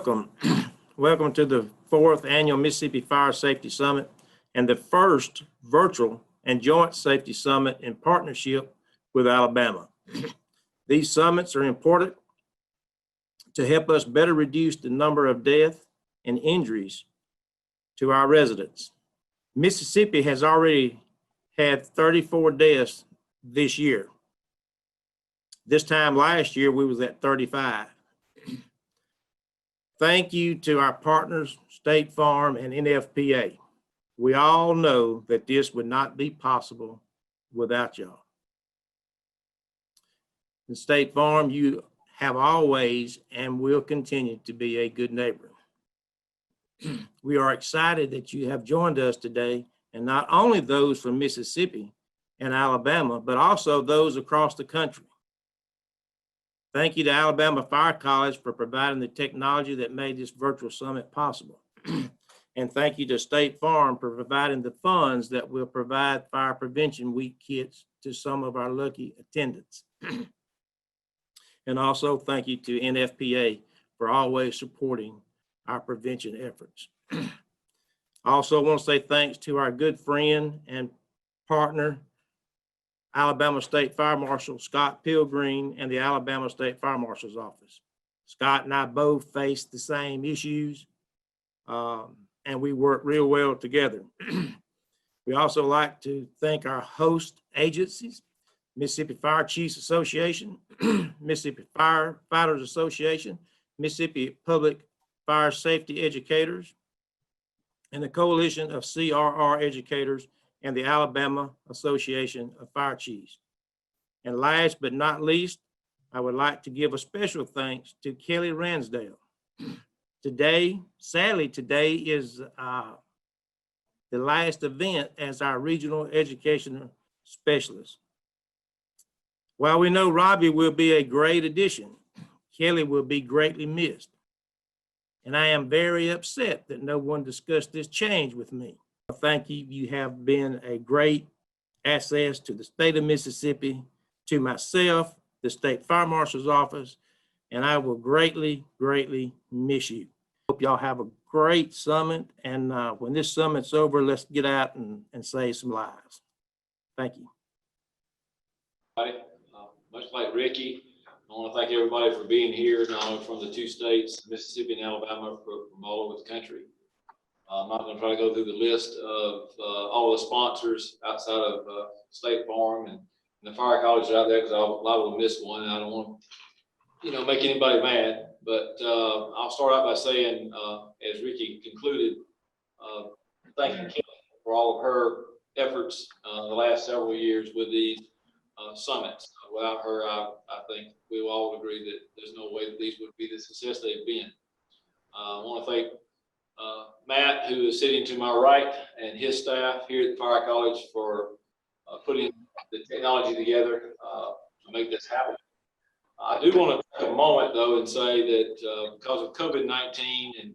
welcome. Welcome to the 4th Annual Mississippi Fire Safety Summit and the first virtual and joint safety summit in partnership with Alabama. These summits are important to help us better reduce the number of deaths and injuries to our residents. Mississippi has already had 34 deaths this year. This time last year, we was at 35. Thank you to our partners, State Farm and NFPA. We all know that this would not be possible without y'all. In State Farm, you have always and will continue to be a good neighbor. We are excited that you have joined us today, and not only those from Mississippi and Alabama, but also those across the country. Thank you to Alabama Fire College for providing the technology that made this virtual summit possible. And thank you to State Farm for providing the funds that will provide Fire Prevention Week kits to some of our lucky attendants. And also thank you to NFPA for always supporting our prevention efforts. I also want to say thanks to our good friend and partner, Alabama State Fire Marshal Scott Pilgreen and the Alabama State Fire Marshal's Office. Scott and I both face the same issues, and we work real well together. We also like to thank our host agencies, Mississippi Fire Chiefs Association, Mississippi Firefighters Association, Mississippi Public Fire Safety Educators, and the Coalition of CRR Educators and the Alabama Association of Fire Chiefs. And last but not least, I would like to give a special thanks to Kelly Ransdale. Today, sadly, today is the last event as our regional education specialist. While we know Robbie will be a great addition, Kelly will be greatly missed. And I am very upset that no one discussed this change with me. Thank you. You have been a great asset to the state of Mississippi, to myself, the State Fire Marshal's Office, and I will greatly, greatly miss you. Hope y'all have a great summit. And when this summit's over, let's get out and save some lives. Thank you. Much like Ricky, I want to thank everybody for being here, not only from the two states, Mississippi and Alabama, from all over the country. I'm not going to try to go through the list of all the sponsors outside of State Farm and the fire colleges out there, because I will miss one, and I don't want to, make anybody mad. But I'll start out by saying, as Ricky concluded, thanking Kelly for all of her efforts the last several years with these summits. Without her, I think we will all agree that there's no way that these would be the success they've been. I want to thank Matt, who is sitting to my right, and his staff here at the Fire College for putting the technology together to make this happen. I do want to take a moment, though, and say that because of COVID-19 and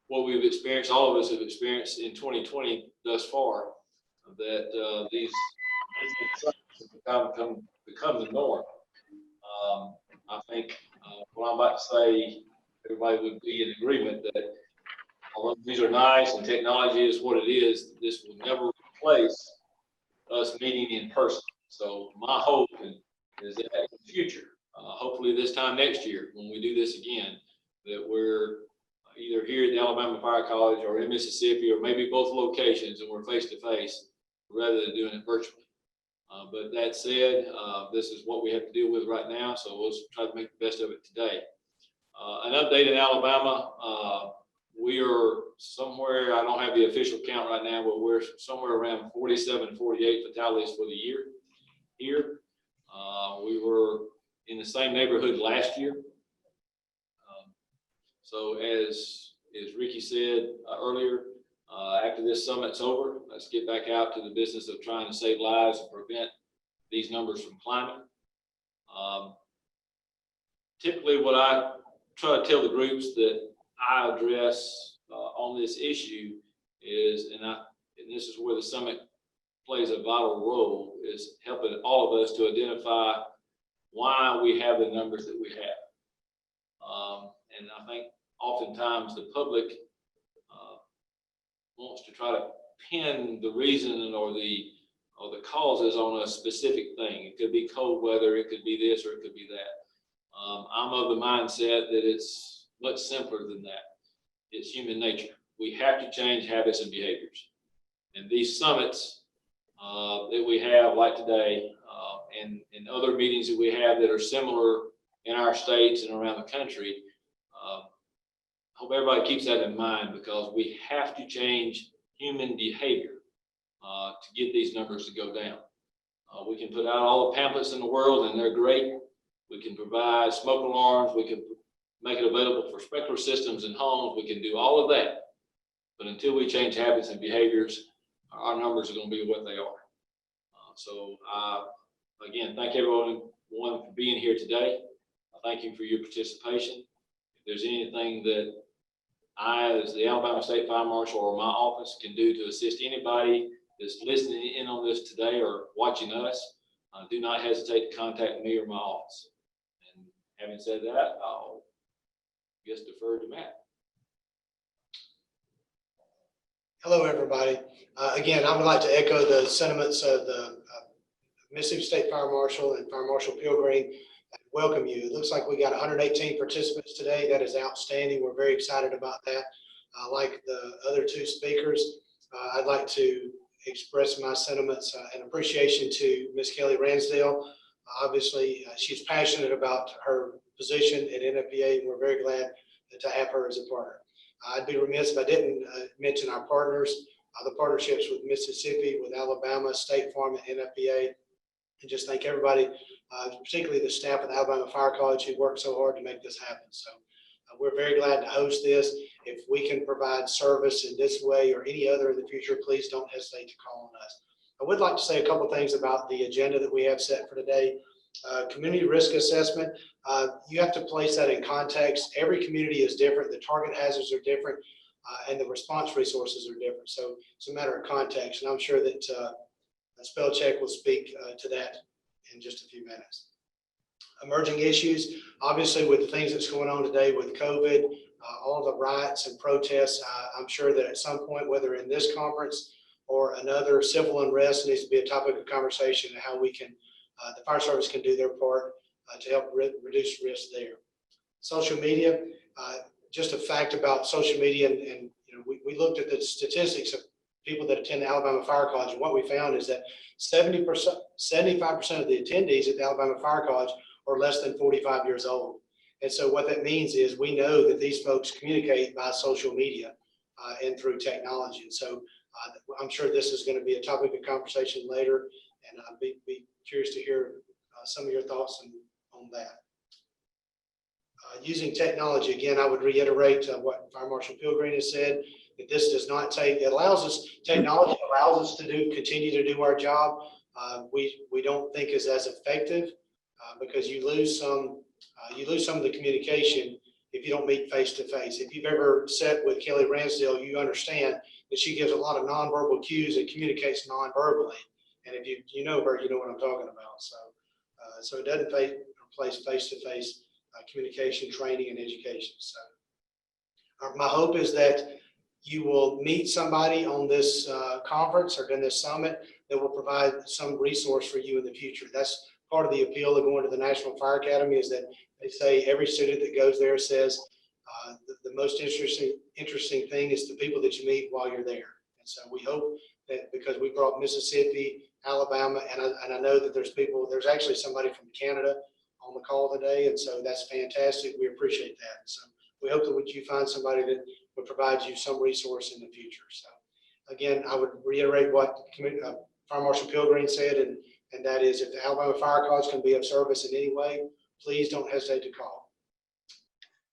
what we've experienced, all of us have experienced in 2020 thus far, that these have become the norm. I think what I'm about to say, everybody would be in agreement that although these are nice and technology is what it is, this will never replace us meeting in person. So my hope is that in the future, hopefully this time next year, when we do this again, that we're either here at the Alabama Fire College or in Mississippi, or maybe both locations, and we're face to face rather than doing it virtually. But that said, this is what we have to deal with right now, so we'll try to make the best of it today. An update in Alabama. We are somewhere, I don't have the official count right now, but we're somewhere around 47, 48 fatalities for the year here. We were in the same neighborhood last year. So as Ricky said earlier, after this summit's over, let's get back out to the business of trying to save lives and prevent these numbers from climbing. Typically what I try to tell the groups that I address on this issue is, and this is where the summit plays a vital role, is helping all of us to identify why we have the numbers that we have. And I think oftentimes the public wants to try to pin the reason or the causes on a specific thing. It could be cold weather, it could be this, or it could be that. I'm of the mindset that it's much simpler than that. It's human nature. We have to change habits and behaviors. And these summits that we have, like today, and other meetings that we have that are similar in our states and around the country, I hope everybody keeps that in mind, because we have to change human behavior to get these numbers to go down. We can put out all the pamphlets in the world, and they're great. We can provide smoke alarms. We can make it available for sprinkler systems in homes. We can do all of that. But until we change habits and behaviors, our numbers are going to be what they are. So again, thank everyone for being here today. Thank you for your participation. If there's anything that I, as the Alabama State Fire Marshal, or my office can do to assist anybody that's listening in on this today or watching us, do not hesitate to contact me or my office. And having said that, I'll just defer to Matt. Hello, everybody. Again, I would like to echo the sentiments of the Mississippi State Fire Marshal and Fire Marshal Pilgreen. Welcome you. It looks like we got 118 participants today. That is outstanding. We're very excited about that. Like the other two speakers, I'd like to express my sentiments and appreciation to Ms. Kelly Ransdale. Obviously, she's passionate about her position at NFPA, and we're very glad to have her as a partner. I'd be remiss if I didn't mention our partners, the partnerships with Mississippi, with Alabama, State Farm, and NFPA, and just thank everybody, particularly the staff of the Alabama Fire College, who worked so hard to make this happen. So we're very glad to host this. If we can provide service in this way or any other in the future, please don't hesitate to call on us. I would like to say a couple things about the agenda that we have set for today. Community risk assessment, you have to place that in context. Every community is different. The target hazards are different, and the response resources are different. So it's a matter of context, and I'm sure that spell check will speak to that in just a few minutes. Emerging issues, obviously with the things that's going on today with COVID, all the riots and protests, I'm sure that at some point, whether in this conference or another, civil unrest needs to be a topic of conversation, and how we can, the fire service can do their part to help reduce risk there. Social media, just a fact about social media, and you know, we looked at the statistics of people that attend the Alabama Fire College, and what we found is that 75% of the attendees at the Alabama Fire College are less than 45 years old. And so what that means is we know that these folks communicate by social media and through technology. And so I'm sure this is going to be a topic of conversation later, and I'd be curious to hear some of your thoughts on that. Using technology, again, I would reiterate what Fire Marshal Pilgreen has said, that this does not take, it allows us, technology allows us to continue to do our job. We don't think is as effective because you lose some of the communication if you don't meet face to face. If you've ever sat with Kelly Ransdale, you understand that she gives a lot of nonverbal cues and communicates non-verbally. And if you know her, you know what I'm talking about. So it doesn't replace face-to-face communication, training, and education. So my hope is that you will meet somebody on this conference or in this summit that will provide some resource for you in the future. That's part of the appeal of going to the National Fire Academy, is that they say every student that goes there says the most interesting thing is the people that you meet while you're there. And so we hope that, because we brought Mississippi, Alabama, and I know that there's actually somebody from Canada on the call today, and so that's fantastic. We appreciate that. So we hope that you find somebody that would provide you some resource in the future. So again, I would reiterate what Fire Marshal Pilgreen said, and that is, if the Alabama Fire College can be of service in any way, please don't hesitate to call.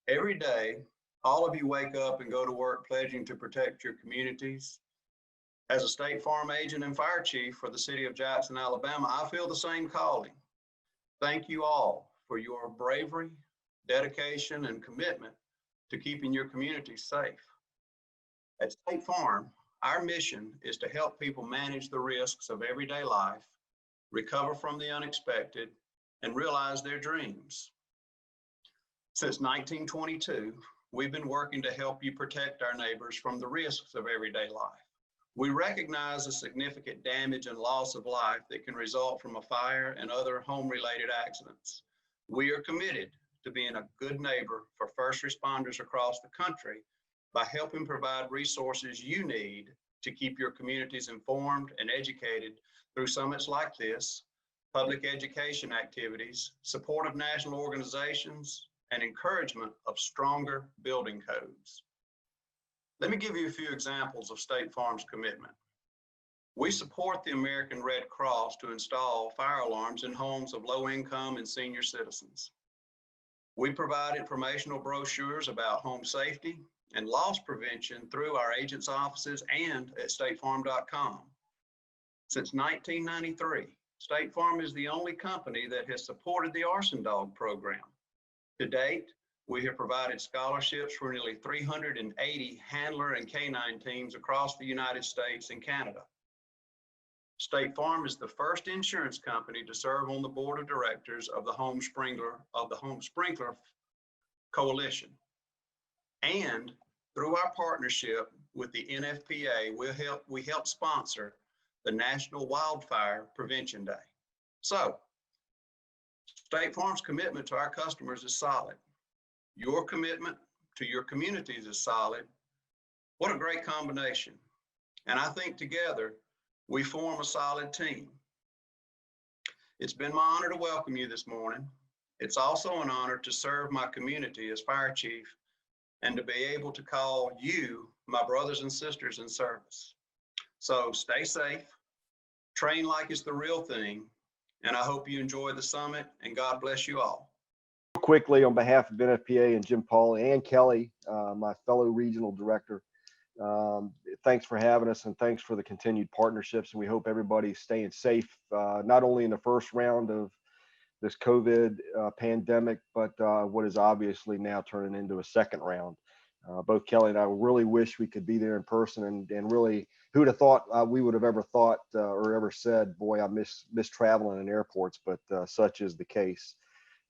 Every day, all of you wake up and go to work pledging to protect your communities. As a State Farm agent and fire chief for the city of Jackson, Alabama, I feel the same calling. Thank you all for your bravery, dedication, and commitment to keeping your communities safe. At State Farm, our mission is to help people manage the risks of everyday life, recover from the unexpected, and realize their dreams. Since 1922, we've been working to help you protect our neighbors from the risks of everyday life. We recognize the significant damage and loss of life that can result from a fire and other home-related accidents. We are committed to being a good neighbor for first responders across the country by helping provide resources you need to keep your communities informed and educated through summits like this, public education activities, support of national organizations, and encouragement of stronger building codes. Let me give you a few examples of State Farm's commitment. We support the American Red Cross to install fire alarms in homes of low income and senior citizens. We provide informational brochures about home safety and loss prevention through our agents' offices and at statefarm.com. Since 1993, State Farm is the only company that has supported the Arson Dog program. To date, we have provided scholarships for nearly 380 handler and canine teams across the United States and Canada. State Farm is the first insurance company to serve on the board of directors of the Home Sprinkler Coalition. And through our partnership with the NFPA, we help sponsor the National Wildfire Prevention Day. So, State Farm's commitment to our customers is solid. Your commitment to your communities is solid. What a great combination. And I think together we form a solid team. It's been my honor to welcome you this morning. It's also an honor to serve my community as fire chief and to be able to call you my brothers and sisters in service. So stay safe, train like it's the real thing, and I hope you enjoy the summit, and God bless you all. Quickly, on behalf of NFPA and Jim Paul and Kelly, my fellow regional director, thanks for having us and thanks for the continued partnerships. And we hope everybody's staying safe, not only in the first round of this COVID pandemic, but what is obviously now turning into a second round. Both Kelly and I really wish we could be there in person, and really, who'd have thought we would have ever thought or ever said, boy, I miss traveling in airports, but such is the case.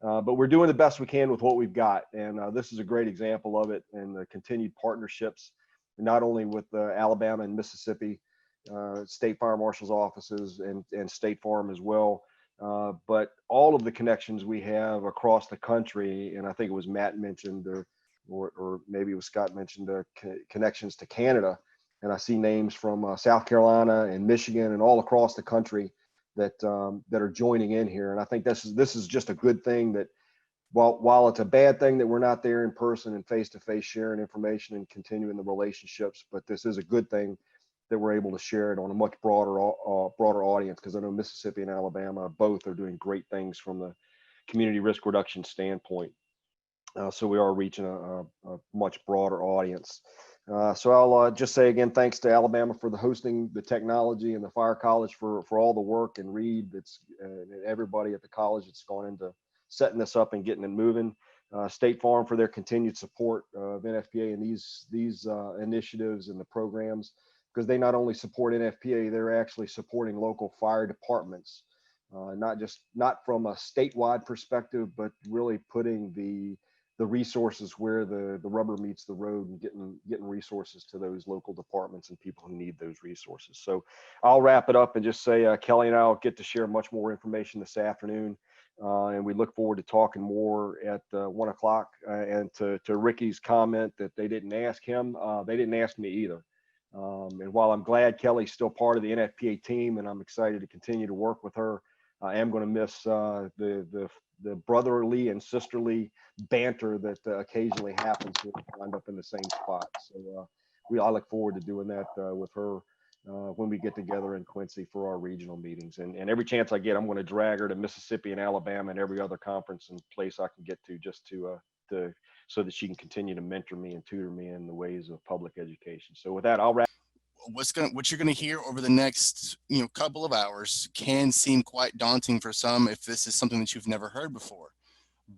But we're doing the best we can with what we've got. And this is a great example of it, and the continued partnerships, not only with Alabama and Mississippi State Fire Marshal's offices and State Farm as well, but all of the connections we have across the country. And I think it was Matt mentioned, or maybe it was Scott mentioned, connections to Canada. And I see names from South Carolina and Michigan and all across the country that are joining in here. And I think this is just a good thing, that while it's a bad thing that we're not there in person and face-to-face sharing information and continuing the relationships, but this is a good thing that we're able to share it on a much broader audience, because I know Mississippi and Alabama both are doing great things from the community risk reduction standpoint. So we are reaching a much broader audience. So I'll just say again, thanks to Alabama for the hosting, the technology, and the Fire College for all the work, and Reed, and everybody at the college that's gone into setting this up and getting it moving. State Farm for their continued support of NFPA and these initiatives and the programs, because they not only support NFPA, they're actually supporting local fire departments, not from a statewide perspective, but really putting the resources where the rubber meets the road, and getting resources to those local departments and people who need those resources. So I'll wrap it up and just say Kelly and I will get to share much more information this afternoon, and we look forward to talking more at 1 o'clock. And to Ricky's comment that they didn't ask him, they didn't ask me either. And while I'm glad Kelly's still part of the NFPA team and I'm excited to continue to work with her, I am going to miss the brotherly and sisterly banter that occasionally happens when we wind up in the same spot. So I look forward to doing that with her when we get together in Quincy for our regional meetings. And every chance I get, I'm going to drag her to Mississippi and Alabama and every other conference and place I can get to, just to so that she can continue to mentor me and tutor me in the ways of public education. So with that, I'll wrap. What you're going to hear over the next couple of hours can seem quite daunting for some if this is something that you've never heard before.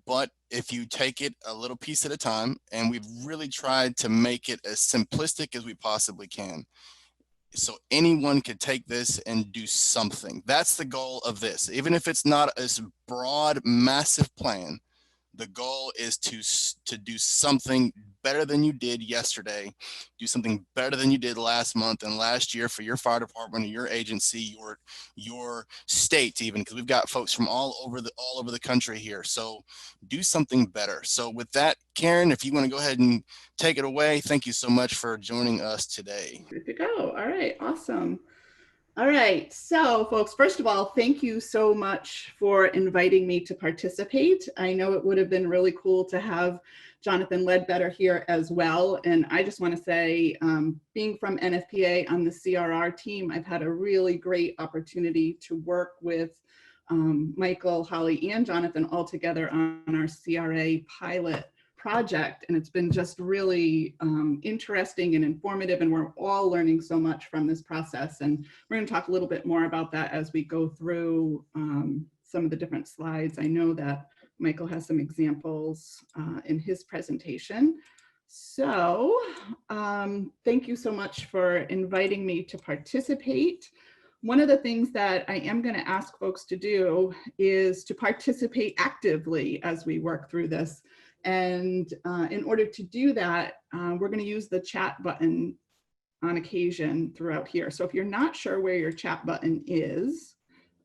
But if you take it a little piece at a time, and we've really tried to make it as simplistic as we possibly can, so anyone could take this and do something. That's the goal of this. Even if it's not a broad, massive plan, The goal is to do something better than you did yesterday, do something better than you did last month and last year for your fire department or your agency, your state even, because we've got folks from all over the country here. So do something better. So with that, Karen, if you want to go ahead and take it away, thank you so much for joining us today. Good to go. All right, awesome. All right, so folks, first of all, thank you so much for inviting me to participate. I know it would have been really cool to have Jonathan Ledbetter here as well. And I just want to say, being from NFPA on the CRR team, I've had a really great opportunity to work with Michael, Holly, and Jonathan all together on our CRA pilot project, and it's been just really interesting and informative, and we're all learning so much from this process. And we're going to talk a little bit more about that as we go through some of the different slides. I know that Michael has some examples in his presentation. So thank you so much for inviting me to participate. One of the things that I am going to ask folks to do is to participate actively as we work through this. And in order to do that, we're going to use the chat button on occasion throughout here. So if you're not sure where your chat button is,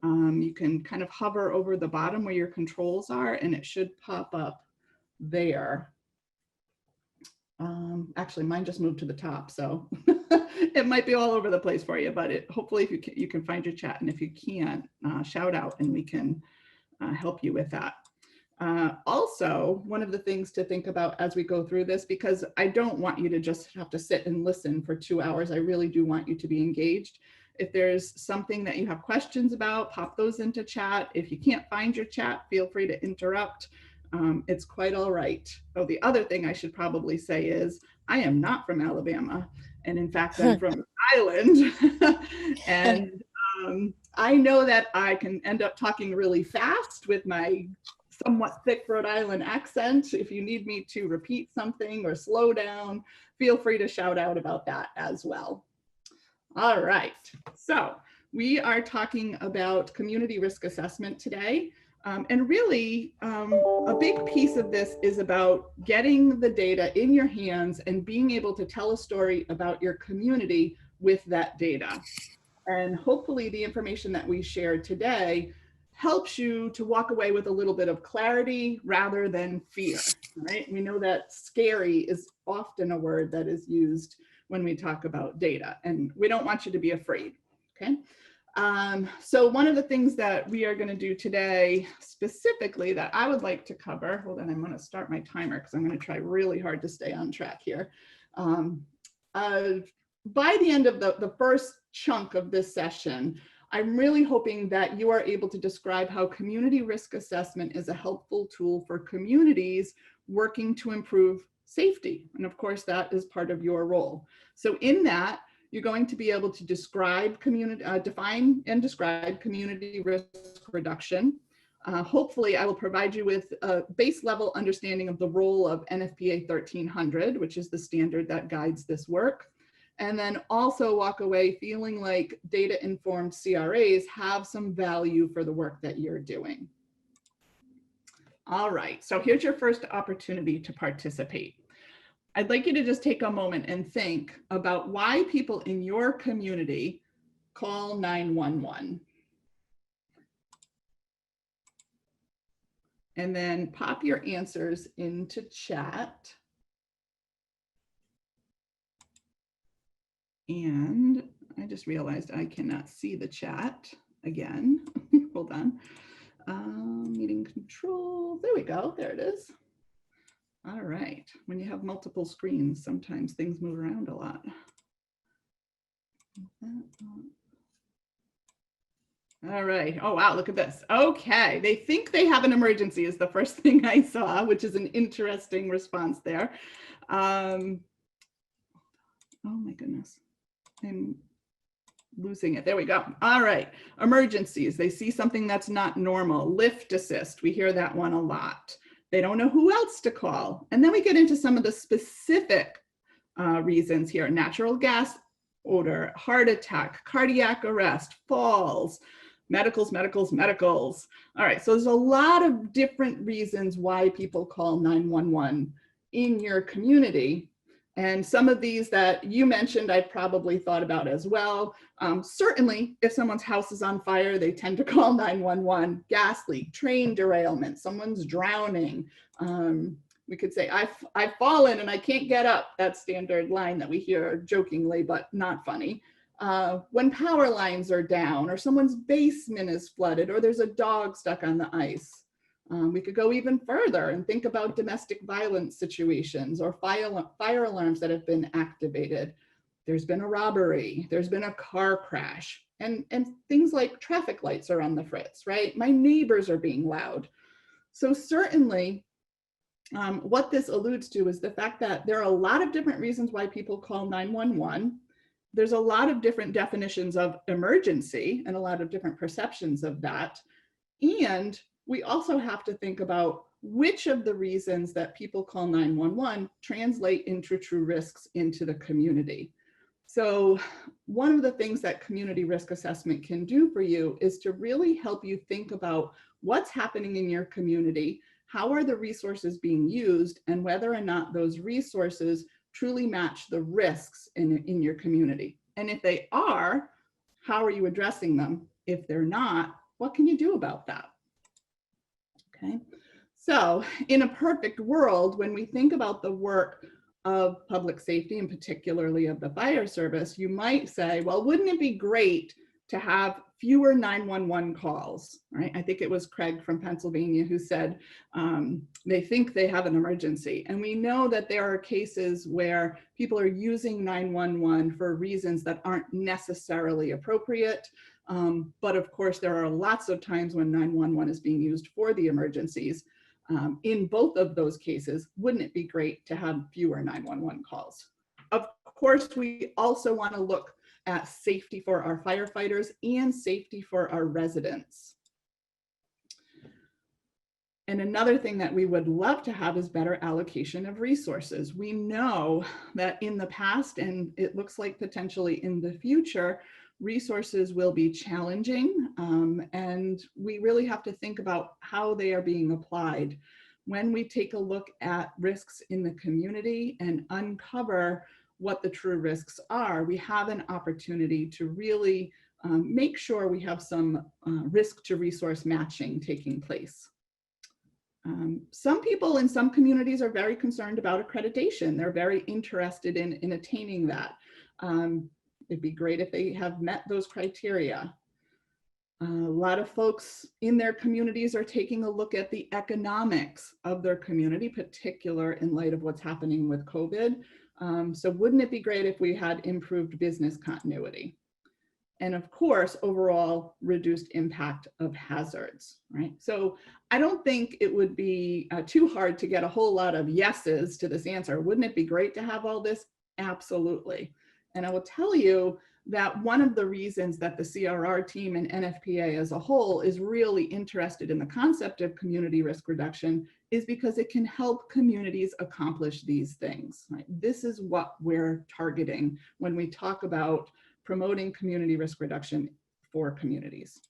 you can kind of hover over the bottom where your controls are, and it should pop up there. Actually, mine just moved to the top, so it might be all over the place for you, but hopefully if you can find your chat, and if you can't, shout out and we can help you with that. Also, one of the things to think about as we go through this, because I don't want you to just have to sit and listen for 2 hours, I really do want you to be engaged. If there's something that you have questions about, pop those into chat. If you can't find your chat, feel free to interrupt. It's quite all right. Oh, the other thing I should probably say is I am not from Alabama. And in fact, I'm from Ireland. And I know that I can end up talking really fast with my somewhat thick Rhode Island accent. If you need me to repeat something or slow down, feel free to shout out about that as well. All right, so we are talking about community risk assessment today. And really, a big piece of this is about getting the data in your hands and being able to tell a story about your community with that data. And hopefully the information that we shared today helps you to walk away with a little bit of clarity rather than fear, right? We know that scary is often a word that is used when we talk about data, and we don't want you to be afraid, okay? So one of the things that we are going to do today specifically that I would like to cover, hold on, I'm going to start my timer because I'm going to try really hard to stay on track here. By the end of the first chunk of this session, I'm really hoping that you are able to describe how community risk assessment is a helpful tool for communities working to improve safety. And of course, that is part of your role. So in that, you're going to be able to describe define and describe community risk reduction. Hopefully, I will provide you with a base level understanding of the role of NFPA 1300, which is the standard that guides this work. And then also walk away feeling like data-informed CRAs have some value for the work that you're doing. All right, so here's your first opportunity to participate. I'd like you to just take a moment and think about why people in your community call 911. And then pop your answers into chat. And I just realized I cannot see the chat again. Hold on. Meeting control. There we go. There it is. All right. When you have multiple screens, sometimes things move around a lot. All right. Oh, wow. Look at this. Okay. They think they have an emergency is the first thing I saw, which is an interesting response there. Oh, my goodness. I'm losing it. There we go. All right. Emergencies. They see something that's not normal. Lift assist. We hear that one a lot. They don't know who else to call. And then we get into some of the specific reasons here. Natural gas odor, heart attack, cardiac arrest, falls, Medicals, medicals, medicals. All right, so there's a lot of different reasons why people call 911 in your community. And some of these that you mentioned, I've probably thought about as well. Certainly, if someone's house is on fire, they tend to call 911. Gas leak, train derailment, someone's drowning. We could say, I've fallen and I can't get up. That standard line that we hear jokingly, but not funny. When power lines are down, or someone's basement is flooded, or there's a dog stuck on the ice. We could go even further and think about domestic violence situations or fire alarms that have been activated. There's been a robbery, there's been a car crash, and things like traffic lights are on the fritz, right? My neighbors are being loud. So certainly, what this alludes to is the fact that there are a lot of different reasons why people call 911. There's a lot of different definitions of emergency and a lot of different perceptions of that. And we also have to think about which of the reasons that people call 911 translate into true risks into the community. So one of the things that community risk assessment can do for you is to really help you think about what's happening in your community, how are the resources being used, and whether or not those resources truly match the risks in your community. And if they are, how are you addressing them? If they're not, what can you do about that? Okay, so in a perfect world, when we think about the work of public safety, and particularly of the fire service, you might say, well, wouldn't it be great to have fewer 911 calls, right? I think it was Craig from Pennsylvania who said they think they have an emergency. And we know that there are cases where people are using 911 for reasons that aren't necessarily appropriate. But of course, there are lots of times when 911 is being used for the emergencies. In both of those cases, wouldn't it be great to have fewer 911 calls? Of course, we also want to look at safety for our firefighters and safety for our residents. And another thing that we would love to have is better allocation of resources. We know that in the past, and it looks like potentially in the future, resources will be challenging, and we really have to think about how they are being applied. When we take a look at risks in the community and uncover what the true risks are, we have an opportunity to really make sure we have some risk to resource matching taking place. Some people in some communities are very concerned about accreditation. They're very interested in attaining that. It'd be great if they have met those criteria. A lot of folks in their communities are taking a look at the economics of their community, particular in light of what's happening with COVID. So wouldn't it be great if we had improved business continuity? And of course, overall reduced impact of hazards, right? So I don't think it would be too hard to get a whole lot of yeses to this answer. Wouldn't it be great to have all this? Absolutely. And I will tell you that one of the reasons that the CRR team and NFPA as a whole is really interested in the concept of community risk reduction is because it can help communities accomplish these things, right? This is what we're targeting when we talk about promoting community risk reduction for communities.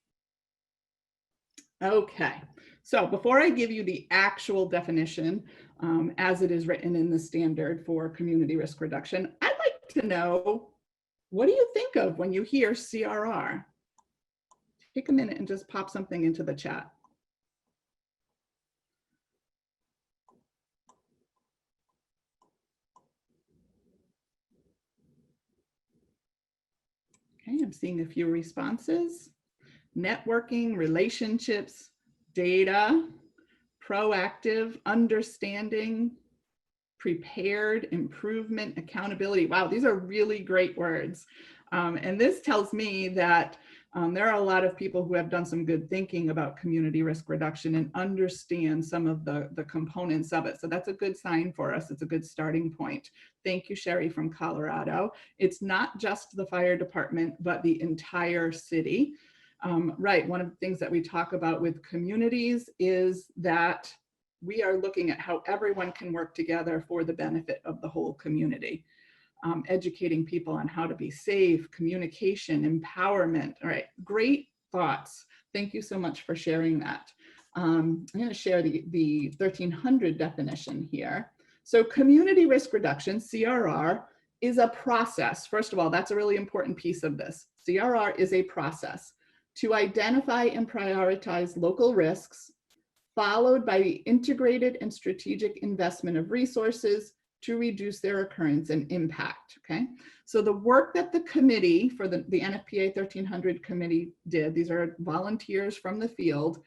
Okay, so before I give you the actual definition as it is written in the standard for community risk reduction, I'd like to know, what do you think of when you hear CRR? Take a minute and just pop something into the chat. Okay, I'm seeing a few responses. Networking, relationships, data, proactive, understanding, prepared, improvement, accountability. Wow, these are really great words. And this tells me that there are a lot of people who have done some good thinking about community risk reduction and understand some of the components of it. So that's a good sign for us. It's a good starting point. Thank you, Sherry from Colorado. It's not just the fire department, but the entire city. Right, one of the things that we talk about with communities is that we are looking at how everyone can work together for the benefit of the whole community. Educating people on how to be safe, communication, empowerment. All right, great thoughts. Thank you so much for sharing that. I'm going to share the 1300 definition here. So community risk reduction, CRR, is a process. First of all, that's a really important piece of this. CRR is a process to identify and prioritize local risks, followed by the integrated and strategic investment of resources to reduce their occurrence and impact, okay? So the work that the committee for the NFPA 1300 committee did, these are volunteers from the field,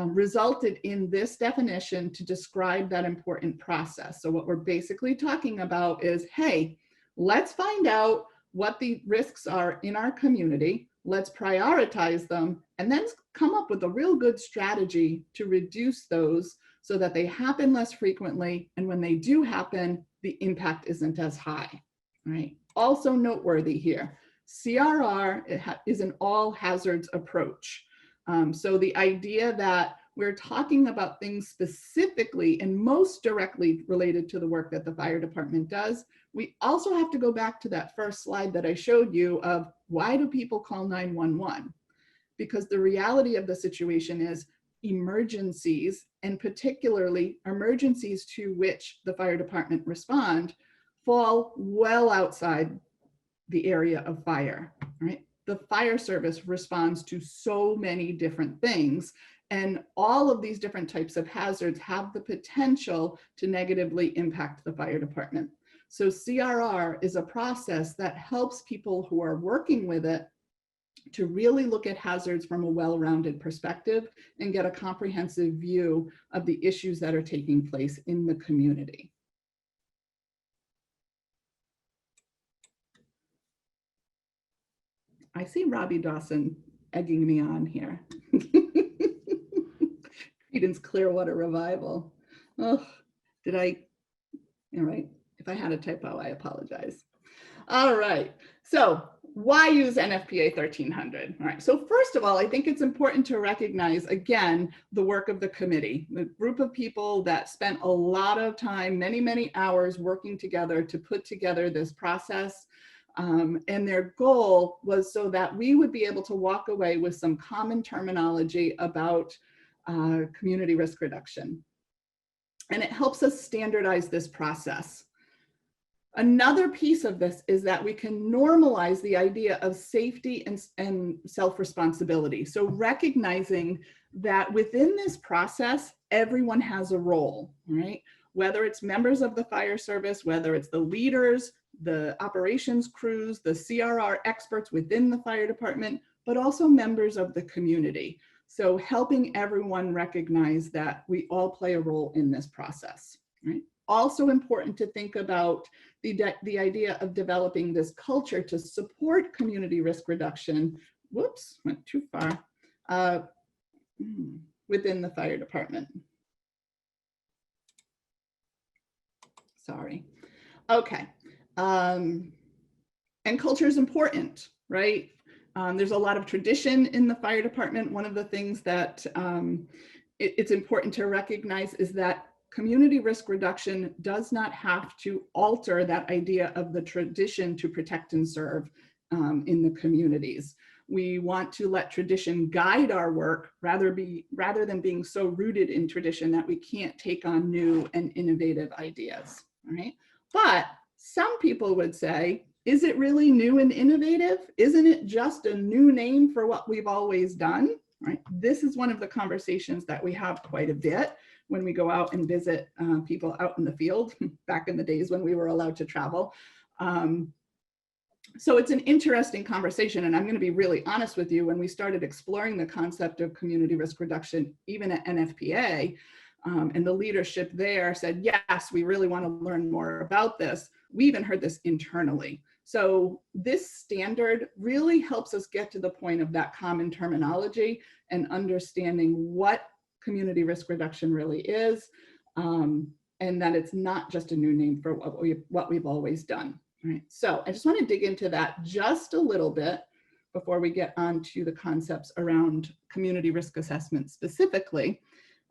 resulted in this definition to describe that important process. So what we're basically talking about is, hey, let's find out what the risks are in our community, let's prioritize them, and then come up with a real good strategy to reduce those so that they happen less frequently, and when they do happen, the impact isn't as high, right? Also noteworthy here, CRR is an all hazards approach. So the idea that we're talking about things specifically and most directly related to the work that the fire department does, we also have to go back to that first slide that I showed you of why do people call 911? Because the reality of the situation is emergencies, and particularly emergencies to which the fire department respond, fall well outside the area of fire, right? The fire service responds to so many different things, and all of these different types of hazards have the potential to negatively impact the fire department. So CRR is a process that helps people who are working with it to really look at hazards from a well-rounded perspective and get a comprehensive view of the issues that are taking place in the community. I see Robbie Dawson egging me on here. Creedence Clearwater Revival. Oh, all right. If I had a typo, I apologize. All right. So why use NFPA 1300? All right. So first of all, I think it's important to recognize, again, the work of the committee, the group of people that spent a lot of time, many, many hours working together to put together this process. And their goal was so that we would be able to walk away with some common terminology about community risk reduction. And it helps us standardize this process. Another piece of this is that we can normalize the idea of safety and self-responsibility. So recognizing that within this process, everyone has a role, right? Whether it's members of the fire service, whether it's the leaders, the operations crews, the CRR experts within the fire department, but also members of the community. So helping everyone recognize that we all play a role in this process, right? Also important to think about the idea of developing this culture to support community risk reduction. Whoops, went too far. Within the fire department. Sorry. Okay. And culture is important, right? There's a lot of tradition in the fire department. One of the things that it's important to recognize is that community risk reduction does not have to alter that idea of the tradition to protect and serve in the communities. We want to let tradition guide our work rather than being so rooted in tradition that we can't take on new and innovative ideas, right? But some people would say, is it really new and innovative? Isn't it just a new name for what we've always done, right? This is one of the conversations that we have quite a bit when we go out and visit people out in the field back in the days when we were allowed to travel. So it's an interesting conversation, and I'm going to be really honest with you. When we started exploring the concept of community risk reduction, even at NFPA, and the leadership there said, yes, we really want to learn more about this. We even heard this internally. So this standard really helps us get to the point of that common terminology and understanding what community risk reduction really is, and that it's not just a new name for what we've always done. Right. So I just want to dig into that just a little bit before we get on to the concepts around community risk assessment specifically,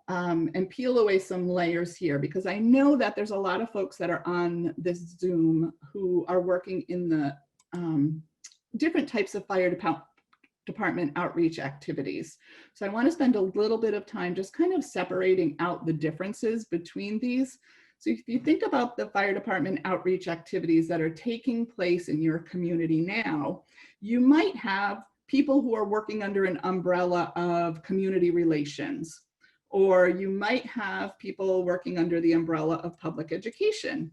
and peel away some layers here, because I know that there's a lot of folks that are on this Zoom who are working in the different types of fire department outreach activities. So I want to spend a little bit of time just kind of separating out the differences between these. So if you think about the fire department outreach activities that are taking place in your community now, you might have people who are working under an umbrella of community relations, or you might have people working under the umbrella of public education.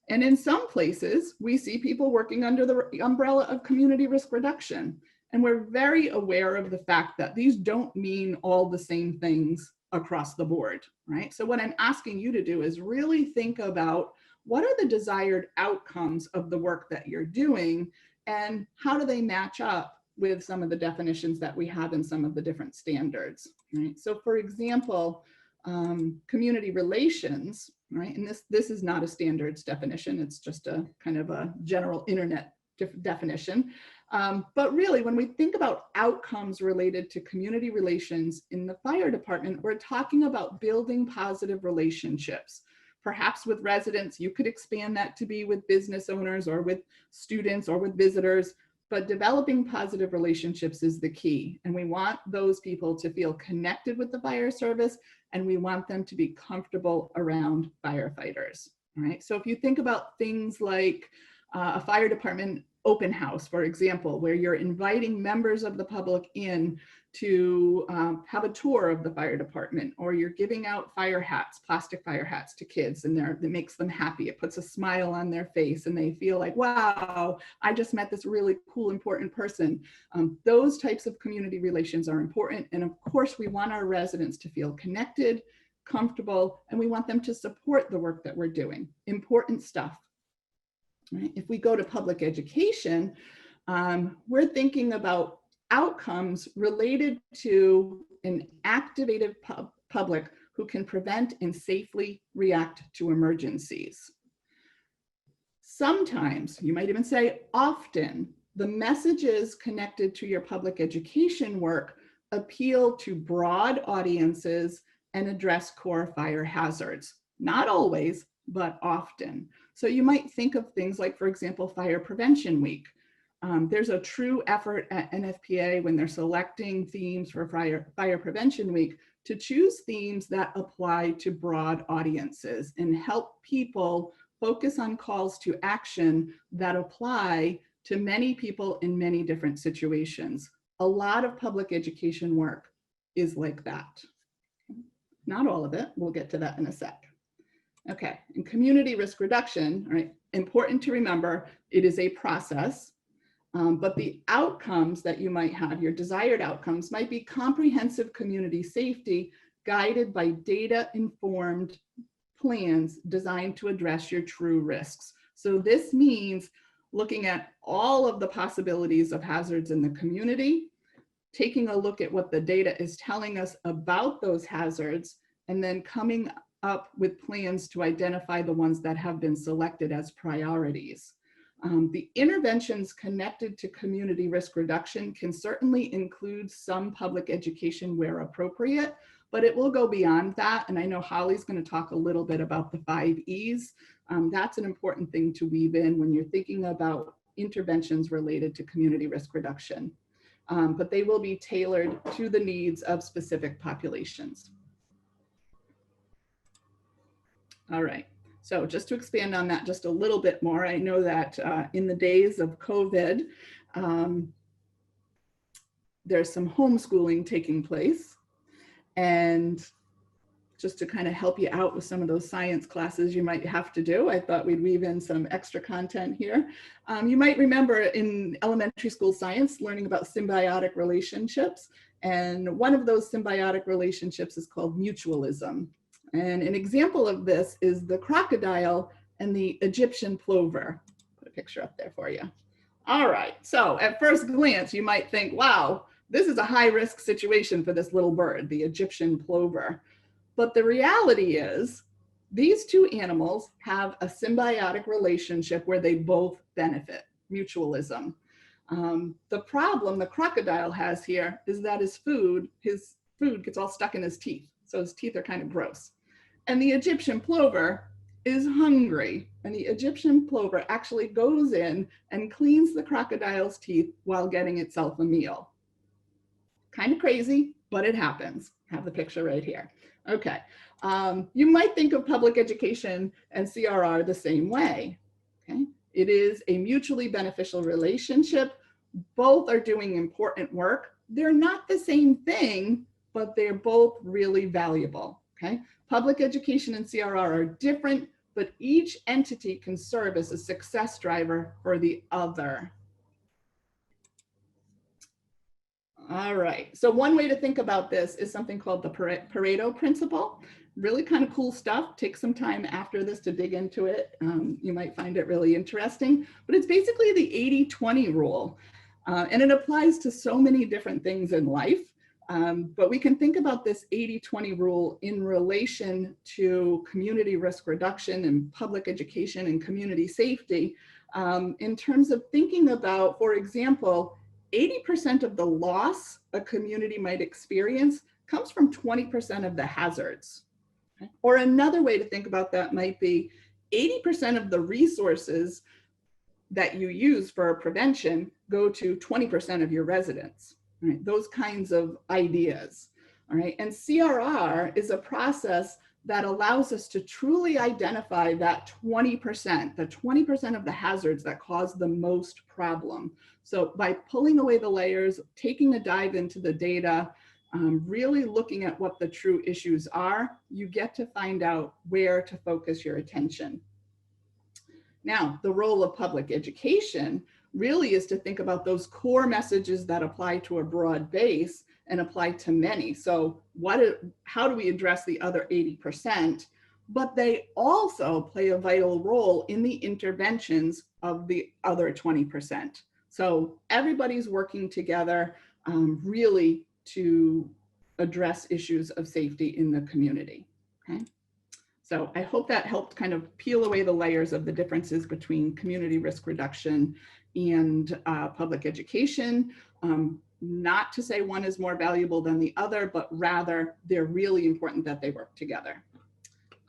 And in some places, we see people working under the umbrella of community risk reduction. And we're very aware of the fact that these don't mean all the same things across the board, right? So what I'm asking you to do is really think about what are the desired outcomes of the work that you're doing, and how do they match up with some of the definitions that we have in some of the different standards, right? So for example, community relations, right? And this is not a standards definition, it's just a kind of a general internet definition. But really, when we think about outcomes related to community relations in the fire department, we're talking about building positive relationships. Perhaps with residents, you could expand that to be with business owners or with students or with visitors, but developing positive relationships is the key. And we want those people to feel connected with the fire service, and we want them to be comfortable around firefighters, all right? So if you think about things like a fire department open house, for example, where you're inviting members of the public in to have a tour of the fire department, or you're giving out fire hats, plastic fire hats to kids, and that makes them happy. It puts a smile on their face and they feel like, wow, I just met this really cool, important person. Those types of community relations are important. And of course, we want our residents to feel connected, comfortable, and we want them to support the work that we're doing. Important stuff. Right? If we go to public education, we're thinking about outcomes related to an activated public who can prevent and safely react to emergencies. Sometimes, you might even say often, the messages connected to your public education work appeal to broad audiences and address core fire hazards. Not always, but often. So you might think of things like, for example, Fire Prevention Week. There's a true effort at NFPA when they're selecting themes for Fire Prevention Week to choose themes that apply to broad audiences and help people focus on calls to action that apply to many people in many different situations. A lot of public education work is like that. Not all of it, we'll get to that in a sec. Okay, and community risk reduction, right? Important to remember, it is a process, but the outcomes that you might have, your desired outcomes, might be comprehensive community safety guided by data-informed plans designed to address your true risks. So this means looking at all of the possibilities of hazards in the community, taking a look at what the data is telling us about those hazards, and then coming up with plans to identify the ones that have been selected as priorities. The interventions connected to community risk reduction can certainly include some public education where appropriate, but it will go beyond that. And I know Holly's going to talk a little bit about the 5 E's. That's an important thing to weave in when you're thinking about interventions related to community risk reduction. But they will be tailored to the needs of specific populations. All right, so just to expand on that just a little bit more, I know that in the days of COVID, there's some homeschooling taking place. And just to kind of help you out with some of those science classes you might have to do, I thought we'd weave in some extra content here. You might remember in elementary school science, learning about symbiotic relationships. And one of those symbiotic relationships is called mutualism. And an example of this is the crocodile and the Egyptian plover. Put a picture up there for you. All right, so at first glance, you might think, wow, this is a high risk situation for this little bird, the Egyptian plover. But the reality is these two animals have a symbiotic relationship where they both benefit, mutualism. The problem the crocodile has here is that his food gets all stuck in his teeth. So his teeth are kind of gross. And the Egyptian plover is hungry. And the Egyptian plover actually goes in and cleans the crocodile's teeth while getting itself a meal. Kind of crazy, but it happens. Have the picture right here. Okay. You might think of public education and CRR the same way. Okay. It is a mutually beneficial relationship. Both are doing important work. They're not the same thing, but they're both really valuable. Okay. Public education and CRR are different, but each entity can serve as a success driver for the other. All right, so one way to think about this is something called the Pareto principle. Really kind of cool stuff. Take some time after this to dig into it. You might find it really interesting, but it's basically the 80-20 rule. And it applies to so many different things in life. But we can think about this 80-20 rule in relation to community risk reduction and public education and community safety in terms of thinking about, for example, 80% of the loss a community might experience comes from 20% of the hazards. Okay? Or another way to think about that might be 80% of the resources that you use for prevention go to 20% of your residents. Right? Those kinds of ideas. All right. And CRR is a process that allows us to truly identify that 20%, the 20% of the hazards that cause the most problem. So by pulling away the layers, taking a dive into the data, really looking at what the true issues are, you get to find out where to focus your attention. Now, the role of public education really is to think about those core messages that apply to a broad base and apply to many. So how do we address the other 80%? But they also play a vital role in the interventions of the other 20%. So everybody's working together really to address issues of safety in the community, okay? So I hope that helped kind of peel away the layers of the differences between community risk reduction and public education. Not to say one is more valuable than the other, but rather they're really important that they work together.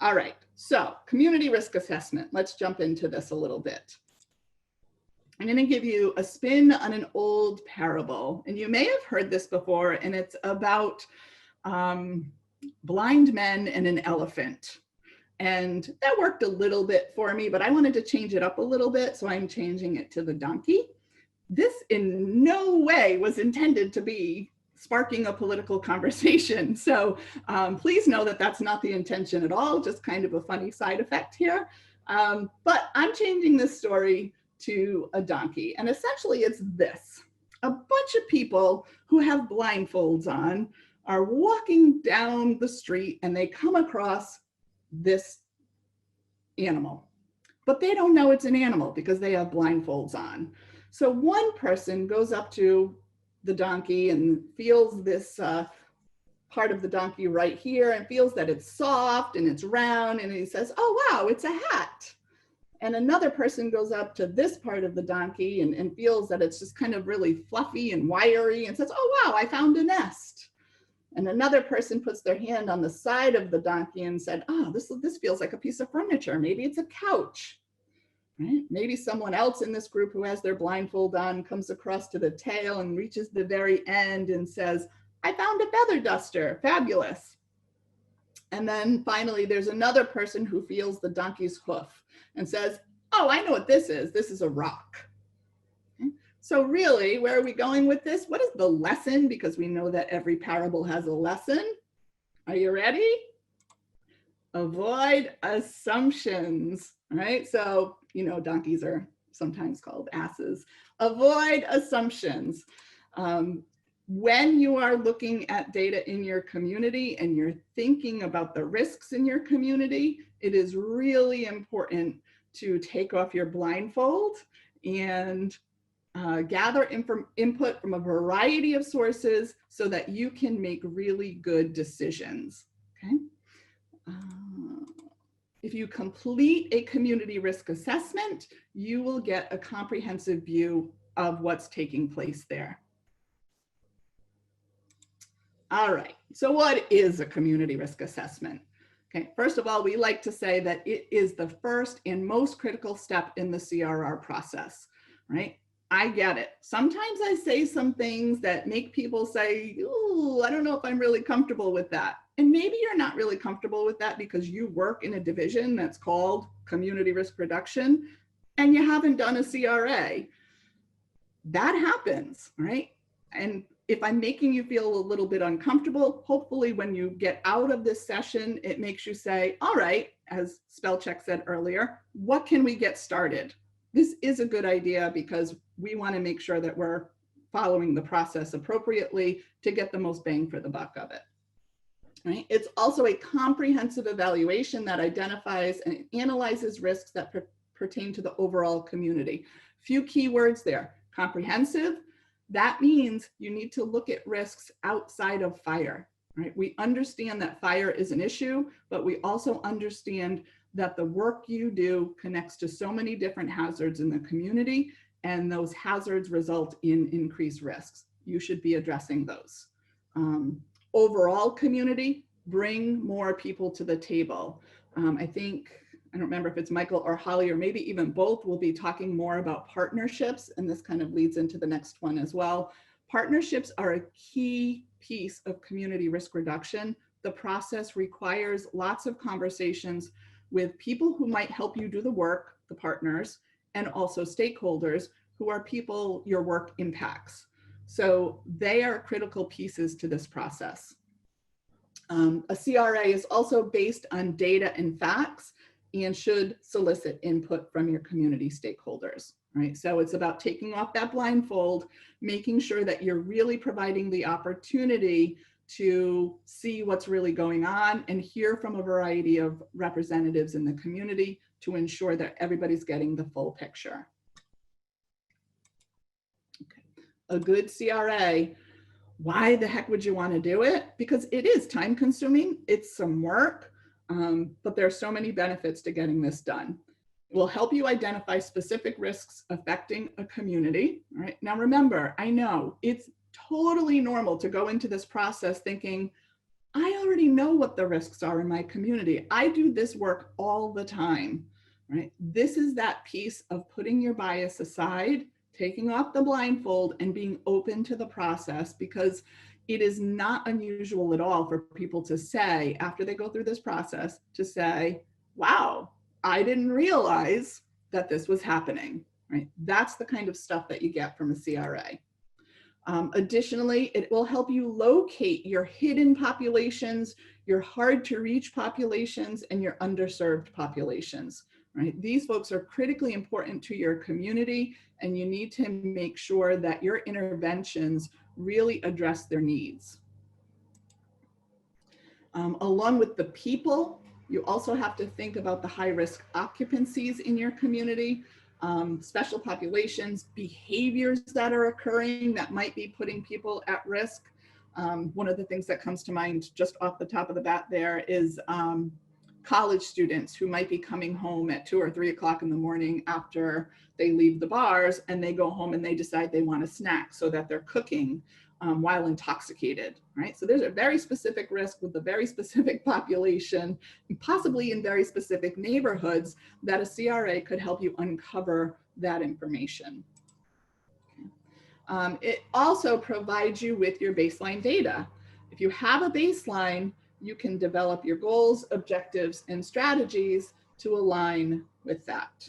All right, so community risk assessment. Let's jump into this a little bit. I'm going to give you a spin on an old parable, and you may have heard this before, and it's about blind men and an elephant. And that worked a little bit for me, but I wanted to change it up a little bit, so I'm changing it to the donkey. This in no way was intended to be sparking a political conversation. So please know that that's not the intention at all, just kind of a funny side effect here. But I'm changing this story to a donkey. And essentially it's this. A bunch of people who have blindfolds on are walking down the street and they come across this animal, but they don't know it's an animal because they have blindfolds on. So one person goes up to the donkey and feels this part of the donkey right here and feels that it's soft and it's round, and he says, oh, wow, it's a hat. And another person goes up to this part of the donkey and feels that it's just kind of really fluffy and wiry and says, oh, wow, I found a nest. And another person puts their hand on the side of the donkey and said, oh, this feels like a piece of furniture. Maybe it's a couch. Right? Maybe someone else in this group who has their blindfold on comes across to the tail and reaches the very end and says, I found a feather duster, fabulous. And then finally, there's another person who feels the donkey's hoof and says, oh, I know what this is a rock. Okay? So really, where are we going with this? What is the lesson? Because we know that every parable has a lesson. Are you ready? Avoid assumptions, right? So, you know, donkeys are sometimes called asses. Avoid assumptions. When you are looking at data in your community and you're thinking about the risks in your community, it is really important to take off your blindfold and gather input from a variety of sources so that you can make really good decisions, okay? If you complete a community risk assessment, you will get a comprehensive view of what's taking place there. All right, so what is a community risk assessment? Okay, first of all, we like to say that it is the first and most critical step in the CRR process, right? I get it. Sometimes I say some things that make people say, ooh, I don't know if I'm really comfortable with that. And maybe you're not really comfortable with that because you work in a division that's called community risk reduction and you haven't done a CRA. That happens, right? And if I'm making you feel a little bit uncomfortable, hopefully when you get out of this session, it makes you say, all right, as Spellcheck said earlier, what can we get started? This is a good idea because we want to make sure that we're following the process appropriately to get the most bang for the buck of it. Right? It's also a comprehensive evaluation that identifies and analyzes risks that pertain to the overall community. Few keywords there. Comprehensive, that means you need to look at risks outside of fire. Right? We understand that fire is an issue, but we also understand that the work you do connects to so many different hazards in the community, and those hazards result in increased risks. You should be addressing those. Overall community, bring more people to the table. I think, I don't remember if it's Michael or Holly, or maybe even both, will be talking more about partnerships, and this kind of leads into the next one as well. Partnerships are a key piece of community risk reduction. The process requires lots of conversations with people who might help you do the work, the partners, and also stakeholders who are people your work impacts. So they are critical pieces to this process. A CRA is also based on data and facts and should solicit input from your community stakeholders, right? So it's about taking off that blindfold, making sure that you're really providing the opportunity to see what's really going on and hear from a variety of representatives in the community to ensure that everybody's getting the full picture. Okay. A good CRA, why the heck would you want to do it? Because it is time consuming, it's some work, but there are so many benefits to getting this done. It will help you identify specific risks affecting a community. All right. Now remember, I know it's totally normal to go into this process thinking, I already know what the risks are in my community. I do this work all the time, right? This is that piece of putting your bias aside, taking off the blindfold and being open to the process, because it is not unusual at all for people to say, after they go through this process, to say, wow, I didn't realize that this was happening, right? That's the kind of stuff that you get from a CRA. Additionally, it will help you locate your hidden populations, your hard to reach populations, and your underserved populations, right? These folks are critically important to your community, and you need to make sure that your interventions really address their needs. Along with the people, you also have to think about the high-risk occupancies in your community. Special populations, behaviors that are occurring that might be putting people at risk. One of the things that comes to mind just off the top of the bat there is college students who might be coming home at 2 or 3 o'clock in the morning after they leave the bars, and they go home and they decide they want a snack, so that they're cooking while intoxicated, right? So there's a very specific risk with a very specific population, and possibly in very specific neighborhoods, that a CRA could help you uncover that information. It also provides you with your baseline data. If you have a baseline, you can develop your goals, objectives, and strategies to align with that.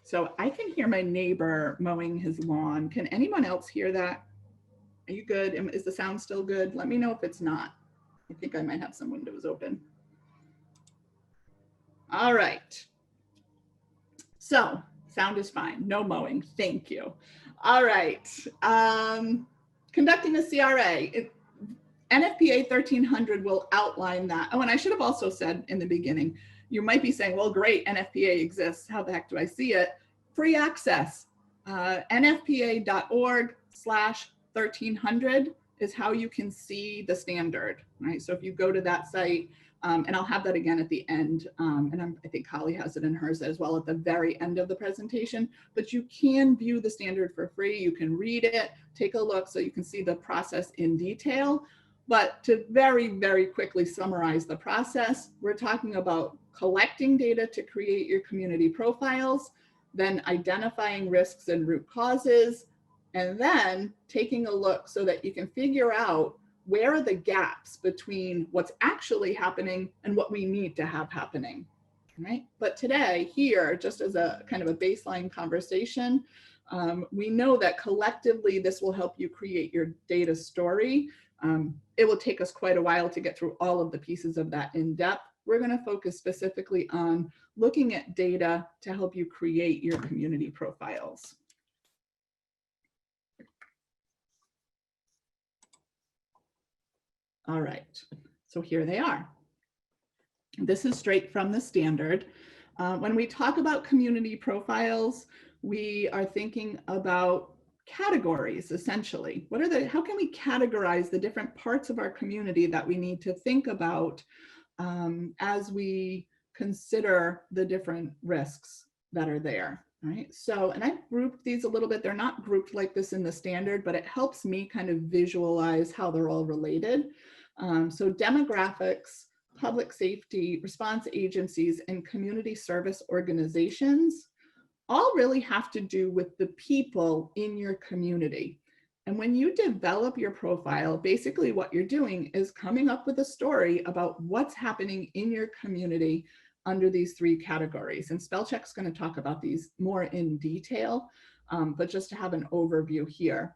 So I can hear my neighbor mowing his lawn. Can anyone else hear that? Are you good? Is the sound still good? Let me know if it's not. I think I might have some windows open. All right. So sound is fine. No mowing. Thank you. All right. Conducting a CRA. NFPA 1300 will outline that. Oh, and I should have also said in the beginning, you might be saying, well, great, NFPA exists. How the heck do I see it? Free access. NFPA.org/1300 is how you can see the standard, right? So if you go to that site, and I'll have that again at the end, and I think Holly has it in hers as well at the very end of the presentation, but you can view the standard for free. You can read it, take a look so you can see the process in detail. But to very, very quickly summarize the process, we're talking about collecting data to create your community profiles, then identifying risks and root causes, and then taking a look so that you can figure out where are the gaps between what's actually happening and what we need to have happening, right? But today here, just as a kind of a baseline conversation, we know that collectively this will help you create your data story. It will take us quite a while to get through all of the pieces of that in depth. We're going to focus specifically on looking at data to help you create your community profiles. All right, so here they are. This is straight from the standard. When we talk about community profiles, we are thinking about categories, essentially. What are how can we categorize the different parts of our community that we need to think about as we consider the different risks that are there, right? So, and I've grouped these a little bit. They're not grouped like this in the standard, but it helps me kind of visualize how they're all related. So demographics, public safety, response agencies, and community service organizations all really have to do with the people in your community. And when you develop your profile, basically what you're doing is coming up with a story about what's happening in your community under these three categories. And Spellcheck's going to talk about these more in detail, but just to have an overview here.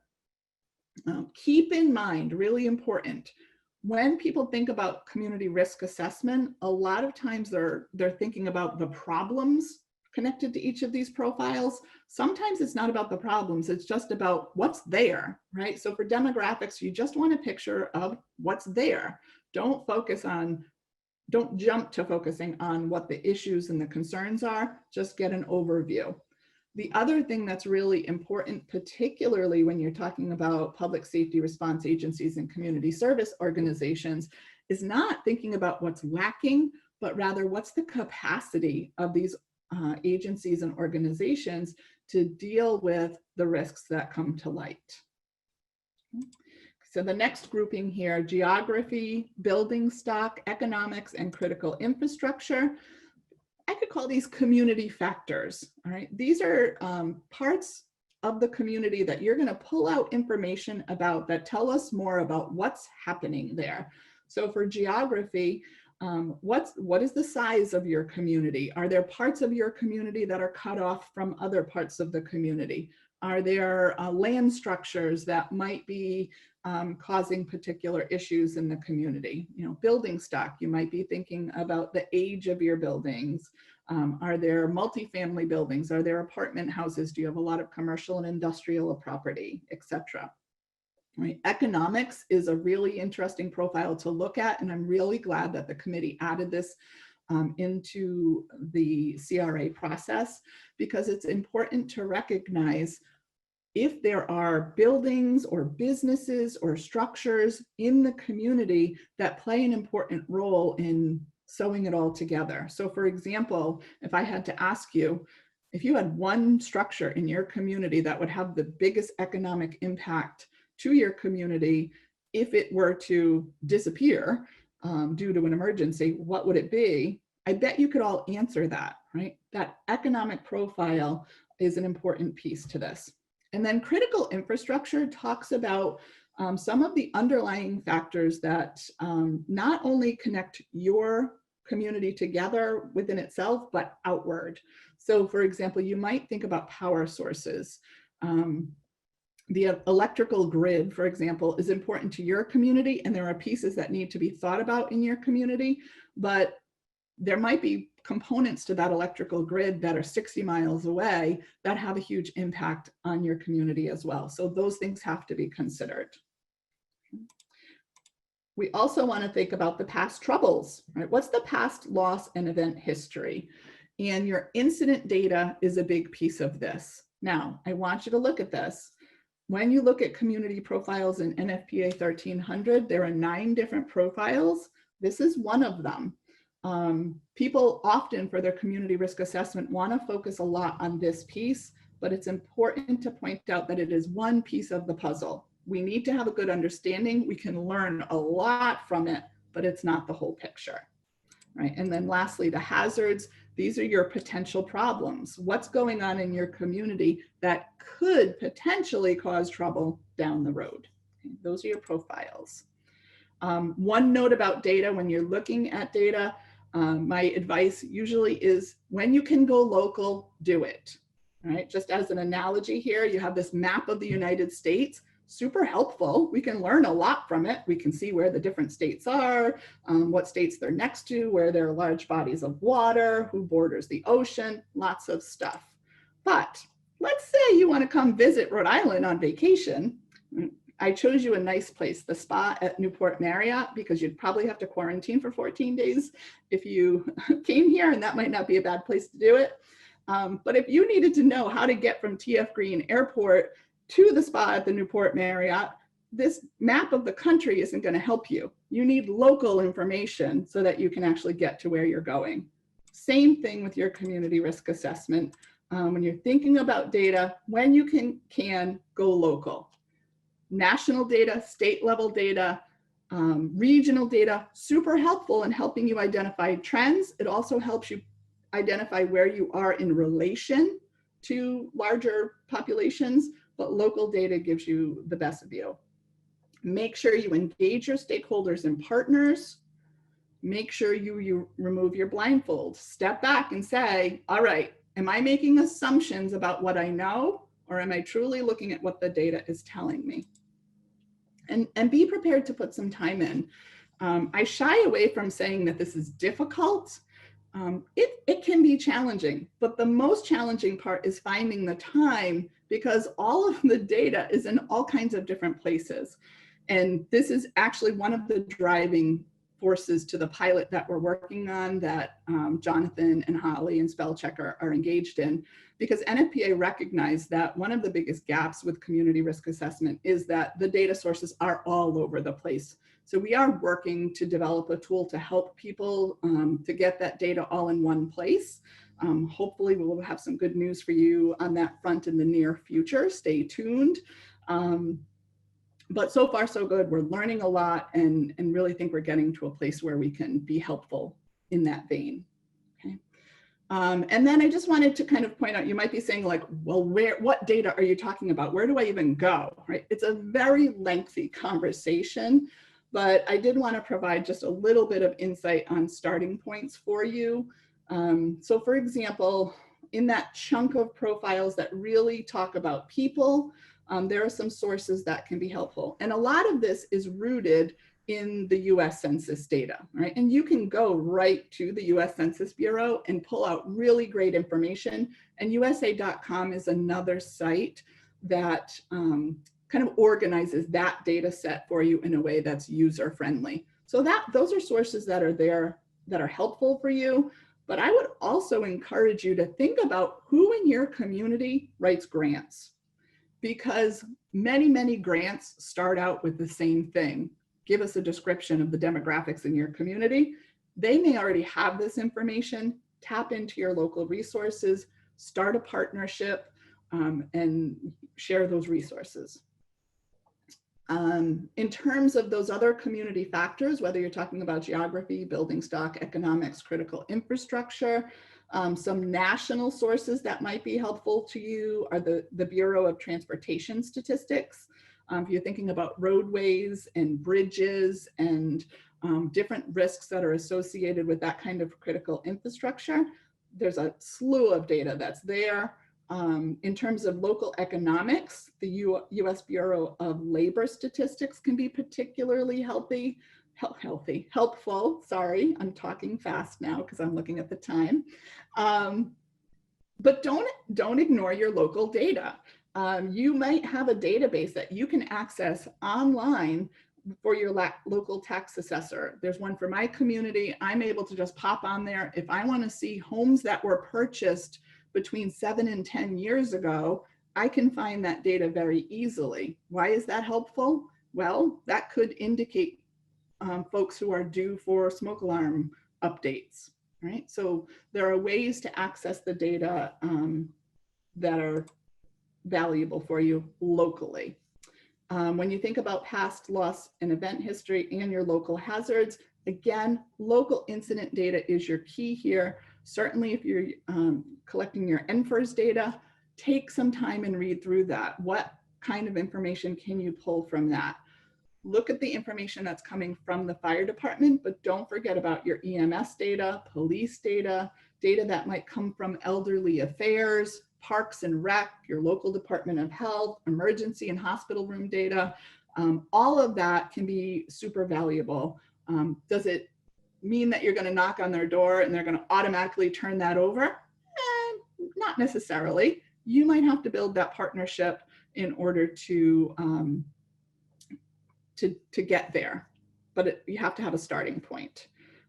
Keep in mind, really important, when people think about community risk assessment, a lot of times they're thinking about the problems connected to each of these profiles. Sometimes it's not about the problems, it's just about what's there, right? So for demographics, you just want a picture of what's there. Don't jump to focusing on what the issues and the concerns are, just get an overview. The other thing that's really important, particularly when you're talking about public safety response agencies and community service organizations, is not thinking about what's lacking, but rather what's the capacity of these agencies and organizations to deal with the risks that come to light. So the next grouping here, geography, building stock, economics, and critical infrastructure. I could call these community factors, all right? These are parts of the community that you're gonna pull out information about that tell us more about what's happening there. So for geography, what is the size of your community? Are there parts of your community that are cut off from other parts of the community? Are there land structures that might be causing particular issues in the community? You know, building stock, you might be thinking about the age of your buildings. Are there multifamily buildings? Are there apartment houses? Do you have a lot of commercial and industrial property, etc.? Right. Economics is a really interesting profile to look at, and I'm really glad that the committee added this into the CRA process, because it's important to recognize if there are buildings or businesses or structures in the community that play an important role in sewing it all together. So for example, if I had to ask you, if you had one structure in your community that would have the biggest economic impact to your community, if it were to disappear due to an emergency, what would it be? I bet you could all answer that, right? That economic profile is an important piece to this. And then critical infrastructure talks about some of the underlying factors that not only connect your community together within itself, but outward. So for example, you might think about power sources. The electrical grid, for example, is important to your community, and there are pieces that need to be thought about in your community, but there might be components to that electrical grid that are 60 miles away that have a huge impact on your community as well. So those things have to be considered. We also want to think about the past troubles, right? What's the past loss and event history? And your incident data is a big piece of this. Now, I want you to look at this. When you look at community profiles in NFPA 1300, there are 9 different profiles. This is one of them. People often for their community risk assessment want to focus a lot on this piece, but it's important to point out that it is one piece of the puzzle. We need to have a good understanding. We can learn a lot from it, but it's not the whole picture, right? And then lastly, the hazards. These are your potential problems. What's going on in your community that could potentially cause trouble down the road? Okay, those are your profiles. One note about data: when you're looking at data, my advice usually is when you can go local, do it. All right, just as an analogy here, you have this map of the United States, super helpful. We can learn a lot from it. We can see where the different states are, what states they're next to, where there are large bodies of water, who borders the ocean, lots of stuff. But let's say you want to come visit Rhode Island on vacation. I chose you a nice place, the spa at Newport Marriott, because you'd probably have to quarantine for 14 days if you came here, and that might not be a bad place to do it. But if you needed to know how to get from TF Green Airport to the spa at the Newport Marriott, this map of the country isn't going to help you. You need local information so that you can actually get to where you're going. Same thing with your community risk assessment. When you're thinking about data, when you can go local. National data, state level data, regional data, super helpful in helping you identify trends. It also helps you identify where you are in relation to larger populations, but local data gives you the best view. Make sure you engage your stakeholders and partners. Make sure you remove your blindfold. Step back and say, all right, am I making assumptions about what I know, or am I truly looking at what the data is telling me? And be prepared to put some time in. I shy away from saying that this is difficult. It can be challenging, but the most challenging part is finding the time, because all of the data is in all kinds of different places. And this is actually one of the driving forces to the pilot that we're working on, that Jonathan and Holly and Spellcheck are engaged in, because NFPA recognized that one of the biggest gaps with community risk assessment is that the data sources are all over the place. So we are working to develop a tool to help people to get that data all in one place. Hopefully we will have some good news for you on that front in the near future. Stay tuned. But so far so good. We're learning a lot, and really think we're getting to a place where we can be helpful in that vein. Okay. And then I just wanted to kind of point out, you might be saying like, well, what data are you talking about? Where do I even go, right? It's a very lengthy conversation, but I did want to provide just a little bit of insight on starting points for you. So for example, in that chunk of profiles that really talk about people, there are some sources that can be helpful. And a lot of this is rooted in the US Census data, right? And you can go right to the US Census Bureau and pull out really great information. And USA.com is another site that kind of organizes that data set for you in a way that's user friendly. So those are sources that are there that are helpful for you. But I would also encourage you to think about who in your community writes grants, because many grants start out with the same thing. Give us a description of the demographics in your community. They may already have this information. Tap into your local resources, start a partnership, and share those resources. In terms of those other community factors, whether you're talking about geography, building stock, economics, critical infrastructure, some national sources that might be helpful to you are the Bureau of Transportation Statistics. If you're thinking about roadways and bridges and different risks that are associated with that kind of critical infrastructure, there's a slew of data that's there. In terms of local economics, the US Bureau of Labor Statistics can be particularly helpful. Sorry, I'm talking fast now because I'm looking at the time. But don't ignore your local data. You might have a database that you can access online for your local tax assessor. There's one for my community. I'm able to just pop on there. If I want to see homes that were purchased between 7 and 10 years ago, I can find that data very easily. Why is that helpful? Well, that could indicate folks who are due for smoke alarm updates, right? So there are ways to access the data that are valuable for you locally. When you think about past loss and event history and your local hazards, again, local incident data is your key here. Certainly if you're collecting your NFIRS data, take some time and read through that. What kind of information can you pull from that? Look at the information that's coming from the fire department, but don't forget about your EMS data, police data, data that might come from elderly affairs, parks and rec, your local Department of Health, emergency and hospital room data. All of that can be super valuable. Does it mean that you're going to knock on their door and they're going to automatically turn that over? Not necessarily. You might have to build that partnership in order to get there, but you have to have a starting point.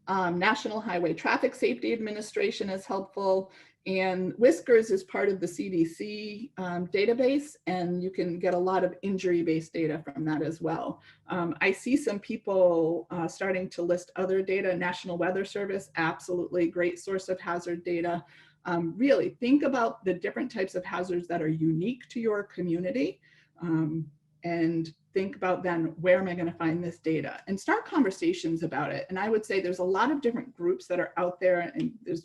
National Highway Traffic Safety Administration is helpful, and Whiskers is part of the CDC database, and you can get a lot of injury-based data from that as well. I see some people starting to list other data. National Weather Service, absolutely great source of hazard data. Really think about the different types of hazards that are unique to your community, and think about then, where am I going to find this data, and start conversations about it. And I would say there's a lot of different groups that are out there, and there's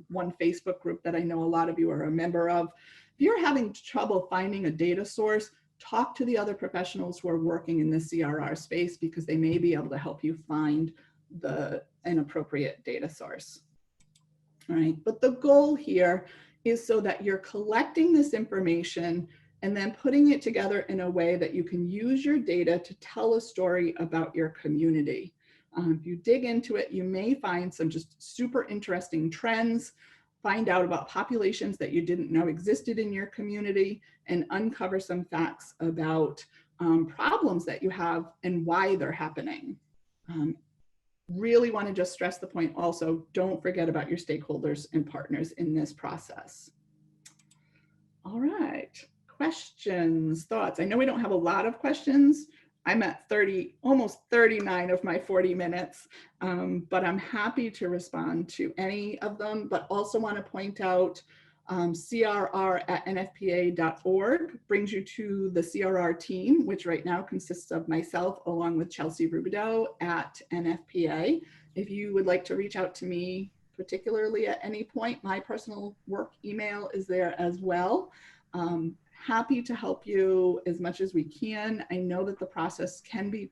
one Facebook group that I know a lot of you are a member of. If you're having trouble finding a data source, talk to the other professionals who are working in the CRR space, because they may be able to help you find an appropriate data source. All right, but the goal here is so that you're collecting this information and then putting it together in a way that you can use your data to tell a story about your community. If you dig into it, you may find some just super interesting trends, find out about populations that you didn't know existed in your community, and uncover some facts about problems that you have and why they're happening. Really want to just stress the point also, don't forget about your stakeholders and partners in this process. All right. Questions, thoughts? I know we don't have a lot of questions. I'm at almost 39 of my 40 minutes, but I'm happy to respond to any of them, but also want to point out crr@nfpa.org brings you to the CRR team, which right now consists of myself along with Chelsea Rubidoux at NFPA. If you would like to reach out to me, particularly at any point, my personal work email is there as well. Happy to help you as much as we can. I know that the process can be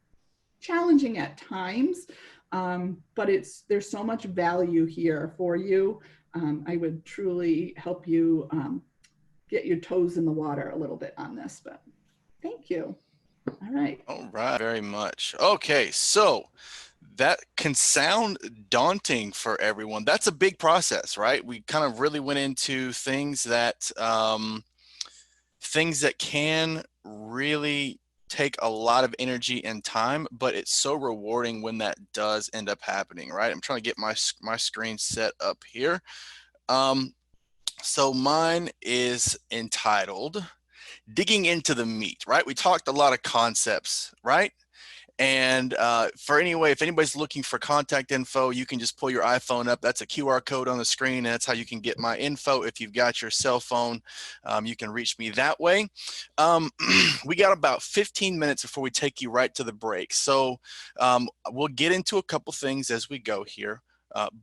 challenging at times, but there's so much value here for you. I would truly help you get your toes in the water a little bit on this, but thank you. All right. All right, very much. Okay, so that can sound daunting for everyone. That's a big process, right? We kind of really went into things that can really take a lot of energy and time, but it's so rewarding when that does end up happening, right? I'm trying to get my screen set up here. So mine is entitled Digging into the Meat, right? We talked a lot of concepts, right? And if anybody's looking for contact info, you can just pull your iPhone up. That's a QR code on the screen, and that's how you can get my info. If you've got your cell phone, you can reach me that way. We got about 15 minutes before we take you right to the break. So we'll get into a couple things as we go here,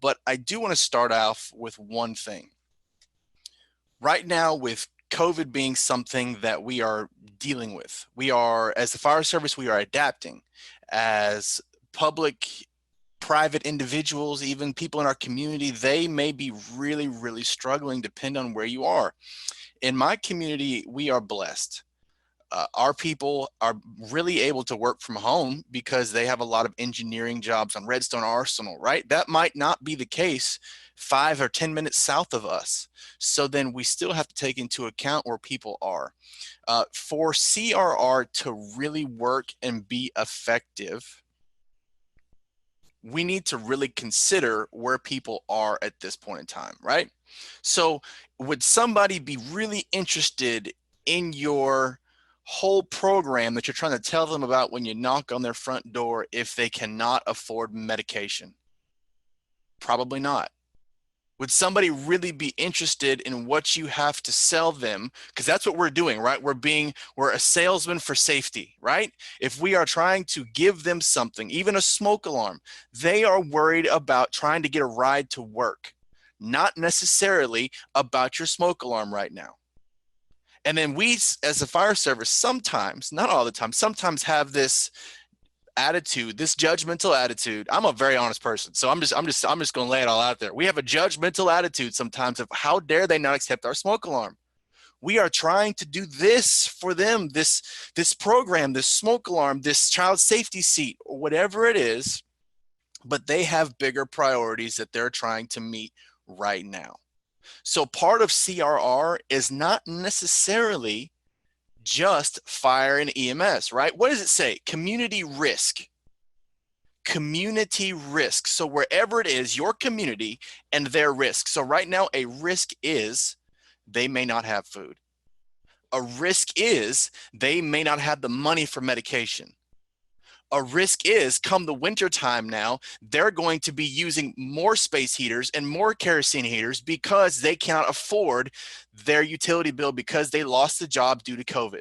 but I do want to start off with one thing. Right now, with COVID being something that we are dealing with, as the fire service, we are adapting. As public, private individuals, even people in our community, they may be really, really struggling, depending on where you are. In my community, we are blessed. Our people are really able to work from home because they have a lot of engineering jobs on Redstone Arsenal, right? That might not be the case 5 or 10 minutes south of us. So then we still have to take into account where people are. For CRR to really work and be effective, we need to really consider where people are at this point in time, right? So would somebody be really interested in your whole program that you're trying to tell them about when you knock on their front door if they cannot afford medication? Probably not. Would somebody really be interested in what you have to sell them? Because that's what we're doing, right? We're a salesman for safety, right? If we are trying to give them something, even a smoke alarm, they are worried about trying to get a ride to work, not necessarily about your smoke alarm right now. And then we, as a fire service, sometimes, not all the time, sometimes have this attitude, this judgmental attitude. I'm a very honest person, so I'm just going to lay it all out there. We have a judgmental attitude sometimes of how dare they not accept our smoke alarm. We are trying to do this for them, this program, this smoke alarm, this child safety seat, or whatever it is, but they have bigger priorities that they're trying to meet right now. So part of CRR is not necessarily just fire and EMS, right? What does it say? Community risk. Community risk. So wherever it is, your community and their risk. So right now, a risk is they may not have food. A risk is they may not have the money for medication. A risk is come the winter time now, they're going to be using more space heaters and more kerosene heaters because they can't afford their utility bill because they lost the job due to COVID.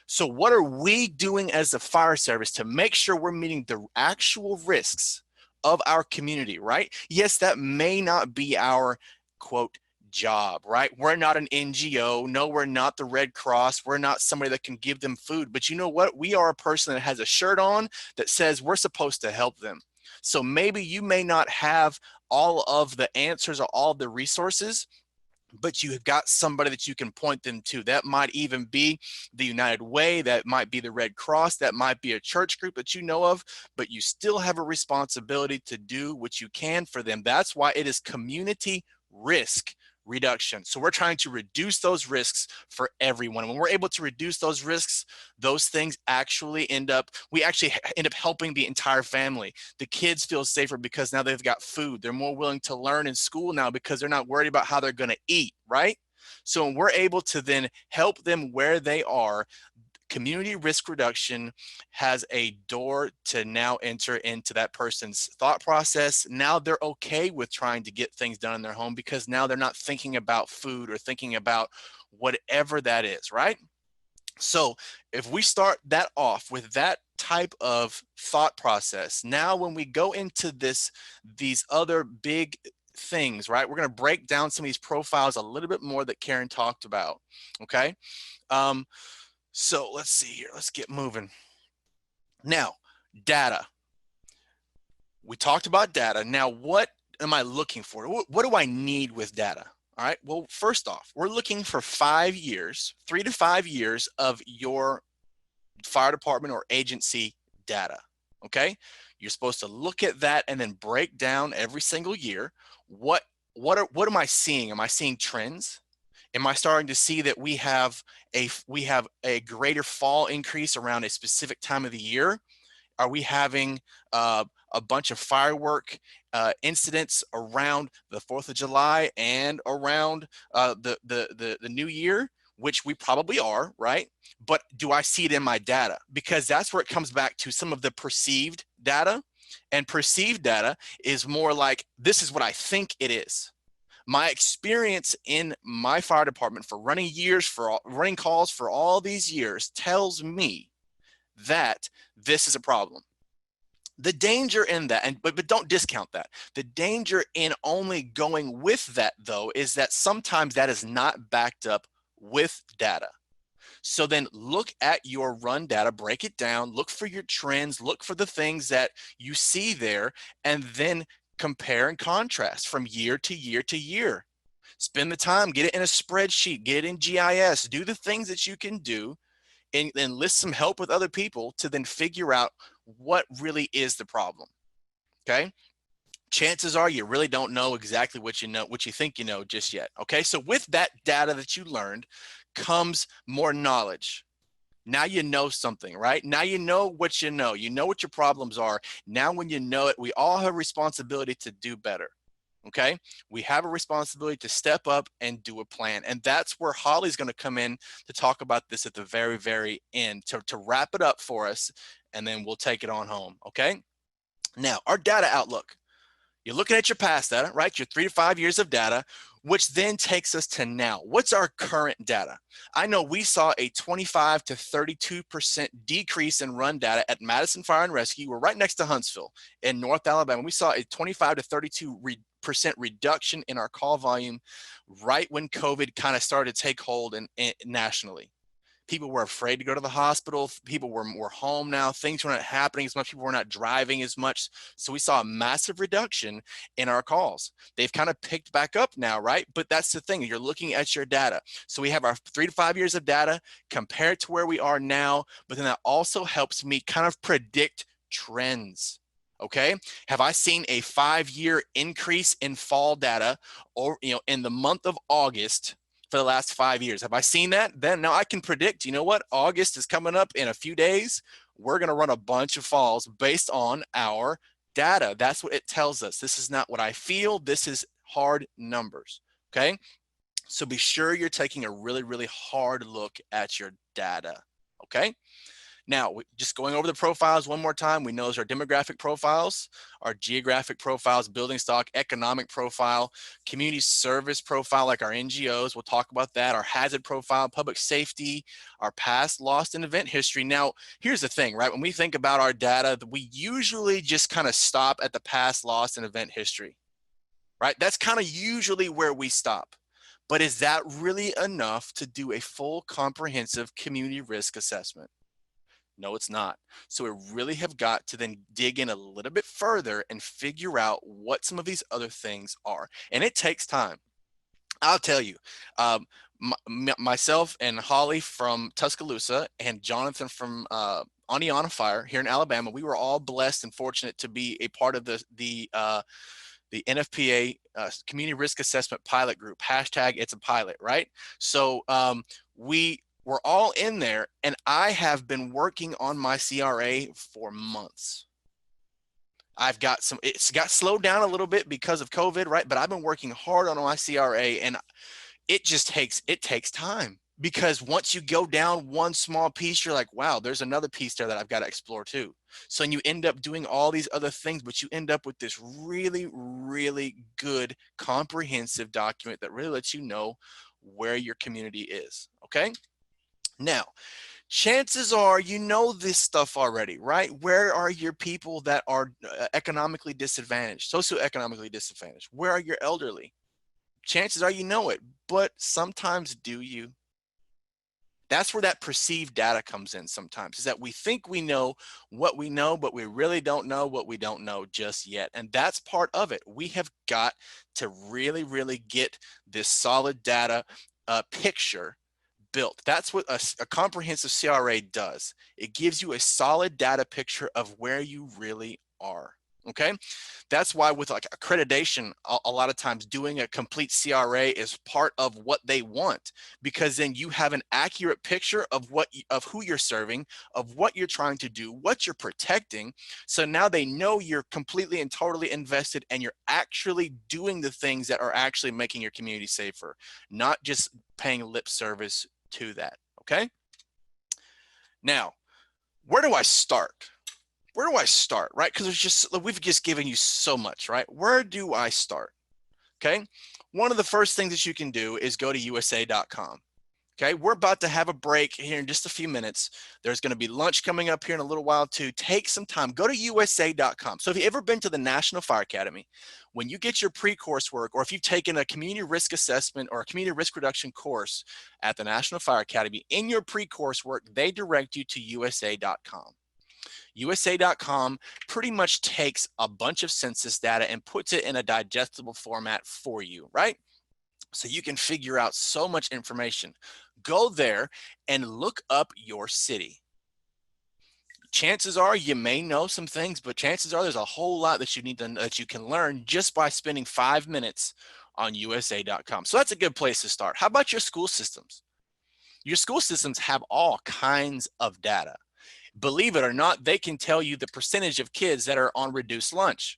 So what are we doing as a fire service to make sure we're meeting the actual risks of our community, right? Yes, that may not be our quote job, right? We're not an NGO. No, we're not the Red Cross. We're not somebody that can give them food. But you know what? We are a person that has a shirt on that says we're supposed to help them. So maybe you may not have all of the answers or all the resources, but you have got somebody that you can point them to. That might even be the United Way. That might be the Red Cross. That might be a church group that you know of, but you still have a responsibility to do what you can for them. That's why it is community risk reduction. So we're trying to reduce those risks for everyone. And when we're able to reduce those risks, those things actually end up helping the entire family. The kids feel safer because now they've got food. They're more willing to learn in school now because they're not worried about how they're going to eat, right? So when we're able to then help them where they are, community risk reduction has a door to now enter into that person's thought process. Now they're okay with trying to get things done in their home because now they're not thinking about food or thinking about whatever that is, right? So if we start that off with that type of thought process, now when we go into these other big things, right, we're going to break down some of these profiles a little bit more that Karen talked about, okay? So let's see here. Let's get moving. Now, data. We talked about data. Now, what am I looking for? What do I need with data? All right. Well, first off, we're looking for 5 years, 3 to 5 years of your fire department or agency data. Okay. You're supposed to look at that and then break down every single year. What am I seeing? Am I seeing trends? Am I starting to see that we have a greater fall increase around a specific time of the year? Are we having a bunch of firework incidents around the 4th of July and around the new year, which we probably are, right? But do I see it in my data? Because that's where it comes back to some of the perceived data. And perceived data is more like, this is what I think it is. My experience in my fire department for running calls for all these years tells me that this is a problem. The danger in that, but don't discount that. The danger in only going with that, though, is that sometimes that is not backed up with data. So then look at your run data, break it down, look for your trends, look for the things that you see there, and then compare and contrast from year to year to year. Spend the time, get it in a spreadsheet, get it in GIS, do the things that you can do, and enlist some help with other people to then figure out what really is the problem. Okay. Chances are you really don't know exactly what you think you know just yet. Okay. So with that data that you learned comes more knowledge. Now you know something, right? Now you know what you know. You know what your problems are. Now when you know it, we all have a responsibility to do better, okay? We have a responsibility to step up and do a plan. And that's where Holly's going to come in to talk about this at the very, very end, to wrap it up for us, and then we'll take it on home, okay? Now, our data outlook. You're looking at your past data, right? Your 3 to 5 years of data. which then takes us to now. What's our current data? I know we saw a 25 to 32% decrease in run data at Madison Fire and Rescue. We're right next to Huntsville in North Alabama. We saw a 25 to 32% reduction in our call volume right when COVID kind of started to take hold nationally. People were afraid to go to the hospital. People were home now. Things were not happening as much. People were not driving as much. So we saw a massive reduction in our calls. They've kind of picked back up now, right? But that's the thing. You're looking at your data. So we have our 3 to 5 years of data compared to where we are now. But then that also helps me kind of predict trends. Okay. Have I seen a 5-year increase in fall data or, in the month of August for the last 5 years? Have I seen that? Then now I can predict, you know what? August is coming up in a few days. We're going to run a bunch of falls based on our data. That's what it tells us. This is not what I feel. This is hard numbers. Okay. So be sure you're taking a really, really hard look at your data. Okay. Now, just going over the profiles one more time, we know those are demographic profiles, our geographic profiles, building stock, economic profile, community service profile, like our NGOs, we'll talk about that, our hazard profile, public safety, our past lost and event history. Now, here's the thing, right? When we think about our data, we usually just kind of stop at the past lost and event history, right? That's kind of usually where we stop. But is that really enough to do a full comprehensive community risk assessment? No, it's not. So we really have got to then dig in a little bit further and figure out what some of these other things are. And it takes time. I'll tell you, myself and Holly from Tuscaloosa and Jonathan from Oneonta Fire here in Alabama, we were all blessed and fortunate to be a part of the NFPA Community Risk Assessment Pilot Group. Hashtag it's a pilot, right? So we're all in there, and I have been working on my CRA for months. It's got slowed down a little bit because of COVID, right? But I've been working hard on my CRA, and it takes time, because once you go down one small piece, you're like, wow, there's another piece there that I've got to explore too. So you end up doing all these other things, but you end up with this really, really good comprehensive document that really lets you know where your community is, okay? Now, chances are you know this stuff already, right? Where are your people that are economically disadvantaged, socioeconomically disadvantaged? Where are your elderly? Chances are you know it, but sometimes do you? That's where that perceived data comes in sometimes, is that we think we know what we know, but we really don't know what we don't know just yet. And that's part of it. We have got to really, really get this solid data picture built. That's what a comprehensive CRA does. It gives you a solid data picture of where you really are. Okay, that's why with like accreditation, a lot of times doing a complete CRA is part of what they want, because then you have an accurate picture of who you're serving, of what you're trying to do, what you're protecting. So now they know you're completely and totally invested, and you're actually doing the things that are actually making your community safer, not just paying lip service to that. Okay, now where do I start? Where do I start, right? Because we've just given you so much, right? Where do I start? Okay, one of the first things that you can do is go to USA.com. Okay, we're about to have a break here in just a few minutes. There's going to be lunch coming up here in a little while too. Take some time, go to USA.com. So if you've ever been to the National Fire Academy, when you get your pre-course work, or if you've taken a community risk assessment or a community risk reduction course at the National Fire Academy, in your pre-course work, they direct you to USA.com. USA.com pretty much takes a bunch of census data and puts it in a digestible format for you, right? So you can figure out so much information. Go there and look up your city. Chances are you may know some things, but chances are there's a whole lot that you can learn just by spending 5 minutes on USA.com. So that's a good place to start. How about your school systems? Your school systems have all kinds of data. Believe it or not, they can tell you the percentage of kids that are on reduced lunch,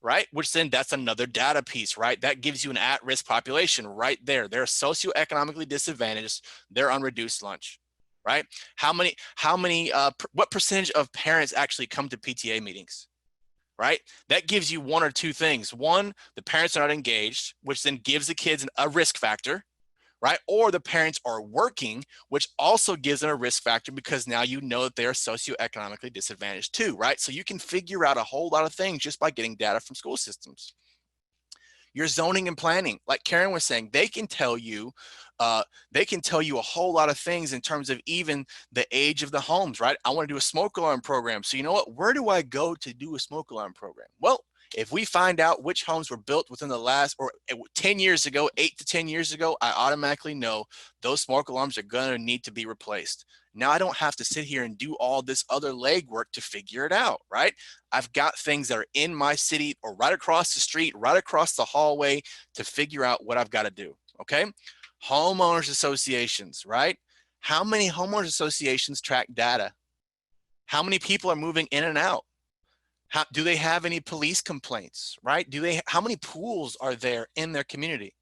right? Which then that's another data piece, right? That gives you an at-risk population right there. They're socioeconomically disadvantaged. They're on reduced lunch, right? What percentage of parents actually come to PTA meetings? right? That gives you one or two things. One, the parents are not engaged, which then gives the kids a risk factor, right? Or the parents are working, which also gives them a risk factor because now you know that they're socioeconomically disadvantaged too, right? So you can figure out a whole lot of things just by getting data from school systems. Your zoning and planning, like Karen was saying, they can tell you a whole lot of things in terms of even the age of the homes, right? I want to do a smoke alarm program. So you know what? Where do I go to do a smoke alarm program? Well, if we find out which homes were built within the last, or 10 years ago, 8 to 10 years ago, I automatically know those smoke alarms are going to need to be replaced. Now I don't have to sit here and do all this other legwork to figure it out, right? I've got things that are in my city or right across the street, right across the hallway to figure out what I've got to do, okay? Homeowners associations, right? How many homeowners associations track data? How many people are moving in and out? Do they have any police complaints, right? How many pools are there in their community?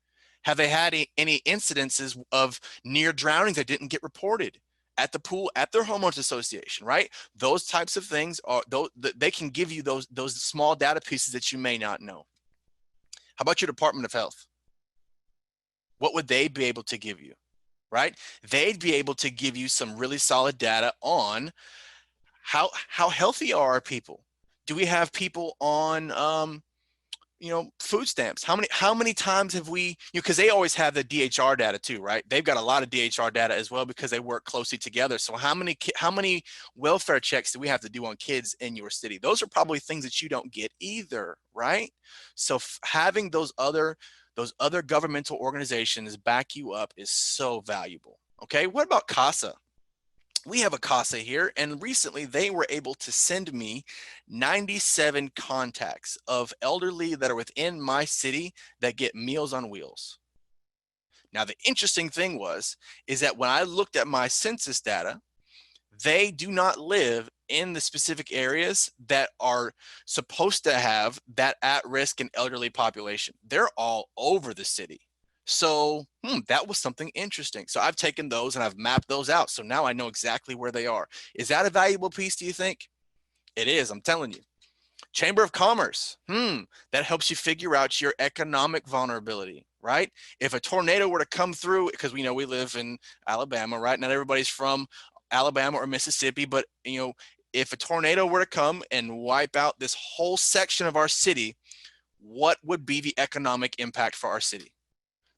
Have they had any incidences of near drownings that didn't get reported at the pool, at their homeowners association, right? Those types of things they can give you those small data pieces that you may not know. How about your Department of Health? What would they be able to give you, right? They'd be able to give you some really solid data on how healthy are our people. Do we have people on, food stamps? How many times have we, because they always have the DHR data too, right? They've got a lot of DHR data as well because they work closely together. So how many welfare checks do we have to do on kids in your city? Those are probably things that you don't get either, right? So having those other governmental organizations back you up is so valuable. Okay, what about CASA? We have a CASA here, and recently they were able to send me 97 contacts of elderly that are within my city that get Meals on Wheels. Now, the interesting thing is that when I looked at my census data, they do not live in the specific areas that are supposed to have that at-risk and elderly population. They're all over the city. So that was something interesting. So I've taken those and I've mapped those out. So now I know exactly where they are. Is that a valuable piece, do you think? It is, I'm telling you. Chamber of Commerce, that helps you figure out your economic vulnerability, right? If a tornado were to come through, because we know we live in Alabama, right? Not everybody's from Alabama or Mississippi, but if a tornado were to come and wipe out this whole section of our city, what would be the economic impact for our city?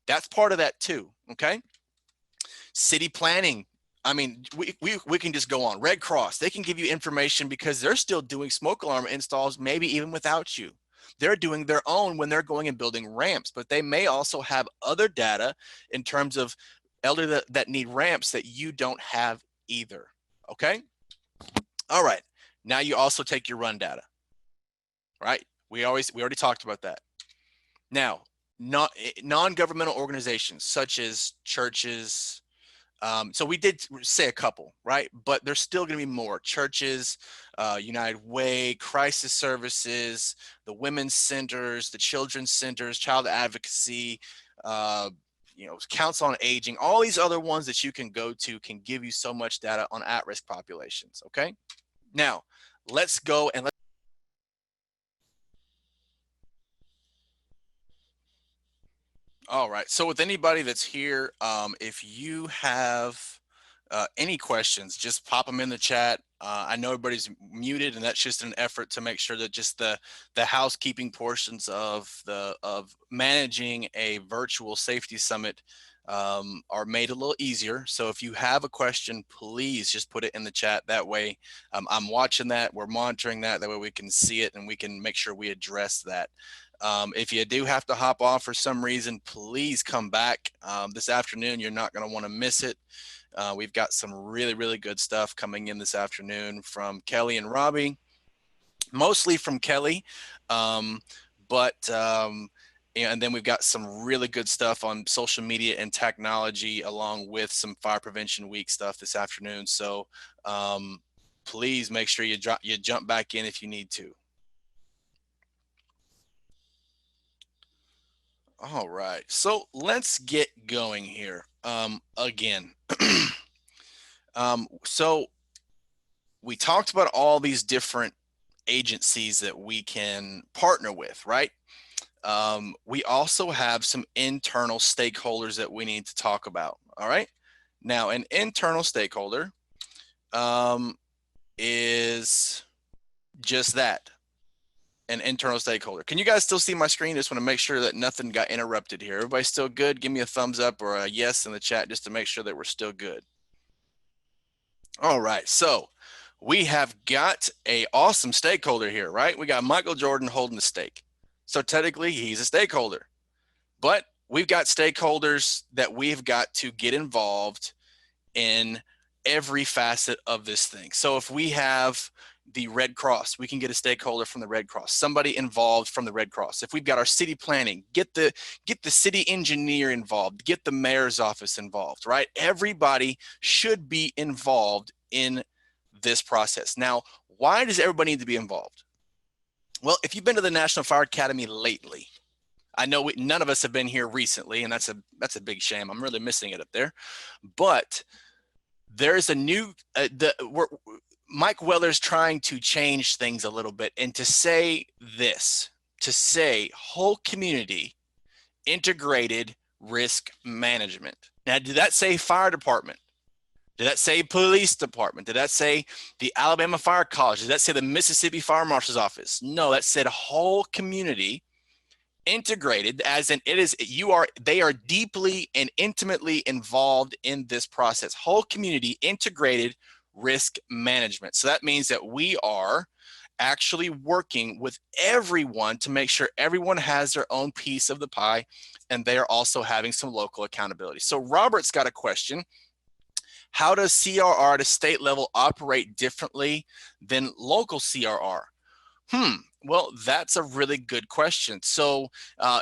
That's part of that too, okay? City planning. I mean, we can just go on. Red Cross, they can give you information because they're still doing smoke alarm installs, maybe even without you. They're doing their own when they're going and building ramps, but they may also have other data in terms of elderly that need ramps that you don't have either, okay? All right, now you also take your run data, right? We already talked about that. Now, non-governmental organizations such as churches, so we did say a couple, right? But there's still going to be more. Churches, United Way, crisis services, the women's centers, the children's centers, child advocacy, Council on Aging, all these other ones that you can go to can give you so much data on at-risk populations, okay? Now, let's go and all right. So with anybody that's here, if you have any questions, just pop them in the chat. I know everybody's muted, and that's just an effort to make sure that just the housekeeping portions of managing a virtual safety summit are made a little easier. So if you have a question, please just put it in the chat. That way, I'm watching that, we're monitoring that. That way we can see it and we can make sure we address that. If you do have to hop off for some reason, please come back this afternoon. You're not going to want to miss it. We've got some really, really good stuff coming in this afternoon from Kelly and Robbie, mostly from Kelly. And then we've got some really good stuff on social media and technology, along with some Fire Prevention Week stuff this afternoon. So please make sure you jump back in if you need to. All right, so let's get going here. Again, so we talked about all these different agencies that we can partner with, right? We also have some internal stakeholders that we need to talk about. All right. Now, an internal stakeholder is just that, an internal stakeholder. Can you guys still see my screen? Just want to make sure that nothing got interrupted here. Everybody still good? Give me a thumbs up or a yes in the chat just to make sure that we're still good. All right. So we have got a awesome stakeholder here, right? We got Michael Jordan holding the stake. So technically he's a stakeholder, but we've got stakeholders that we've got to get involved in every facet of this thing. So if we have the Red Cross, we can get a stakeholder from the Red Cross, somebody involved from the Red Cross. If we've got our city planning, get the city engineer involved, get the mayor's office involved, right? Everybody should be involved in this process. Now, why does everybody need to be involved? Well, if you've been to the National Fire Academy lately, I know none of us have been here recently, and that's a big shame. I'm really missing it up there. But there's a new, Mike Weller's trying to change things a little bit, and to say this, to say whole community integrated risk management. Now, did that say fire department? Did that say police department? Did that say the Alabama Fire College? Did that say the Mississippi Fire Marshal's office? No, that said whole community integrated, as in they are deeply and intimately involved in this process. Whole community integrated risk management. So that means that we are actually working with everyone to make sure everyone has their own piece of the pie, and they are also having some local accountability. So Robert's got a question. How does CRR at a state level operate differently than local CRR? Well, that's a really good question. So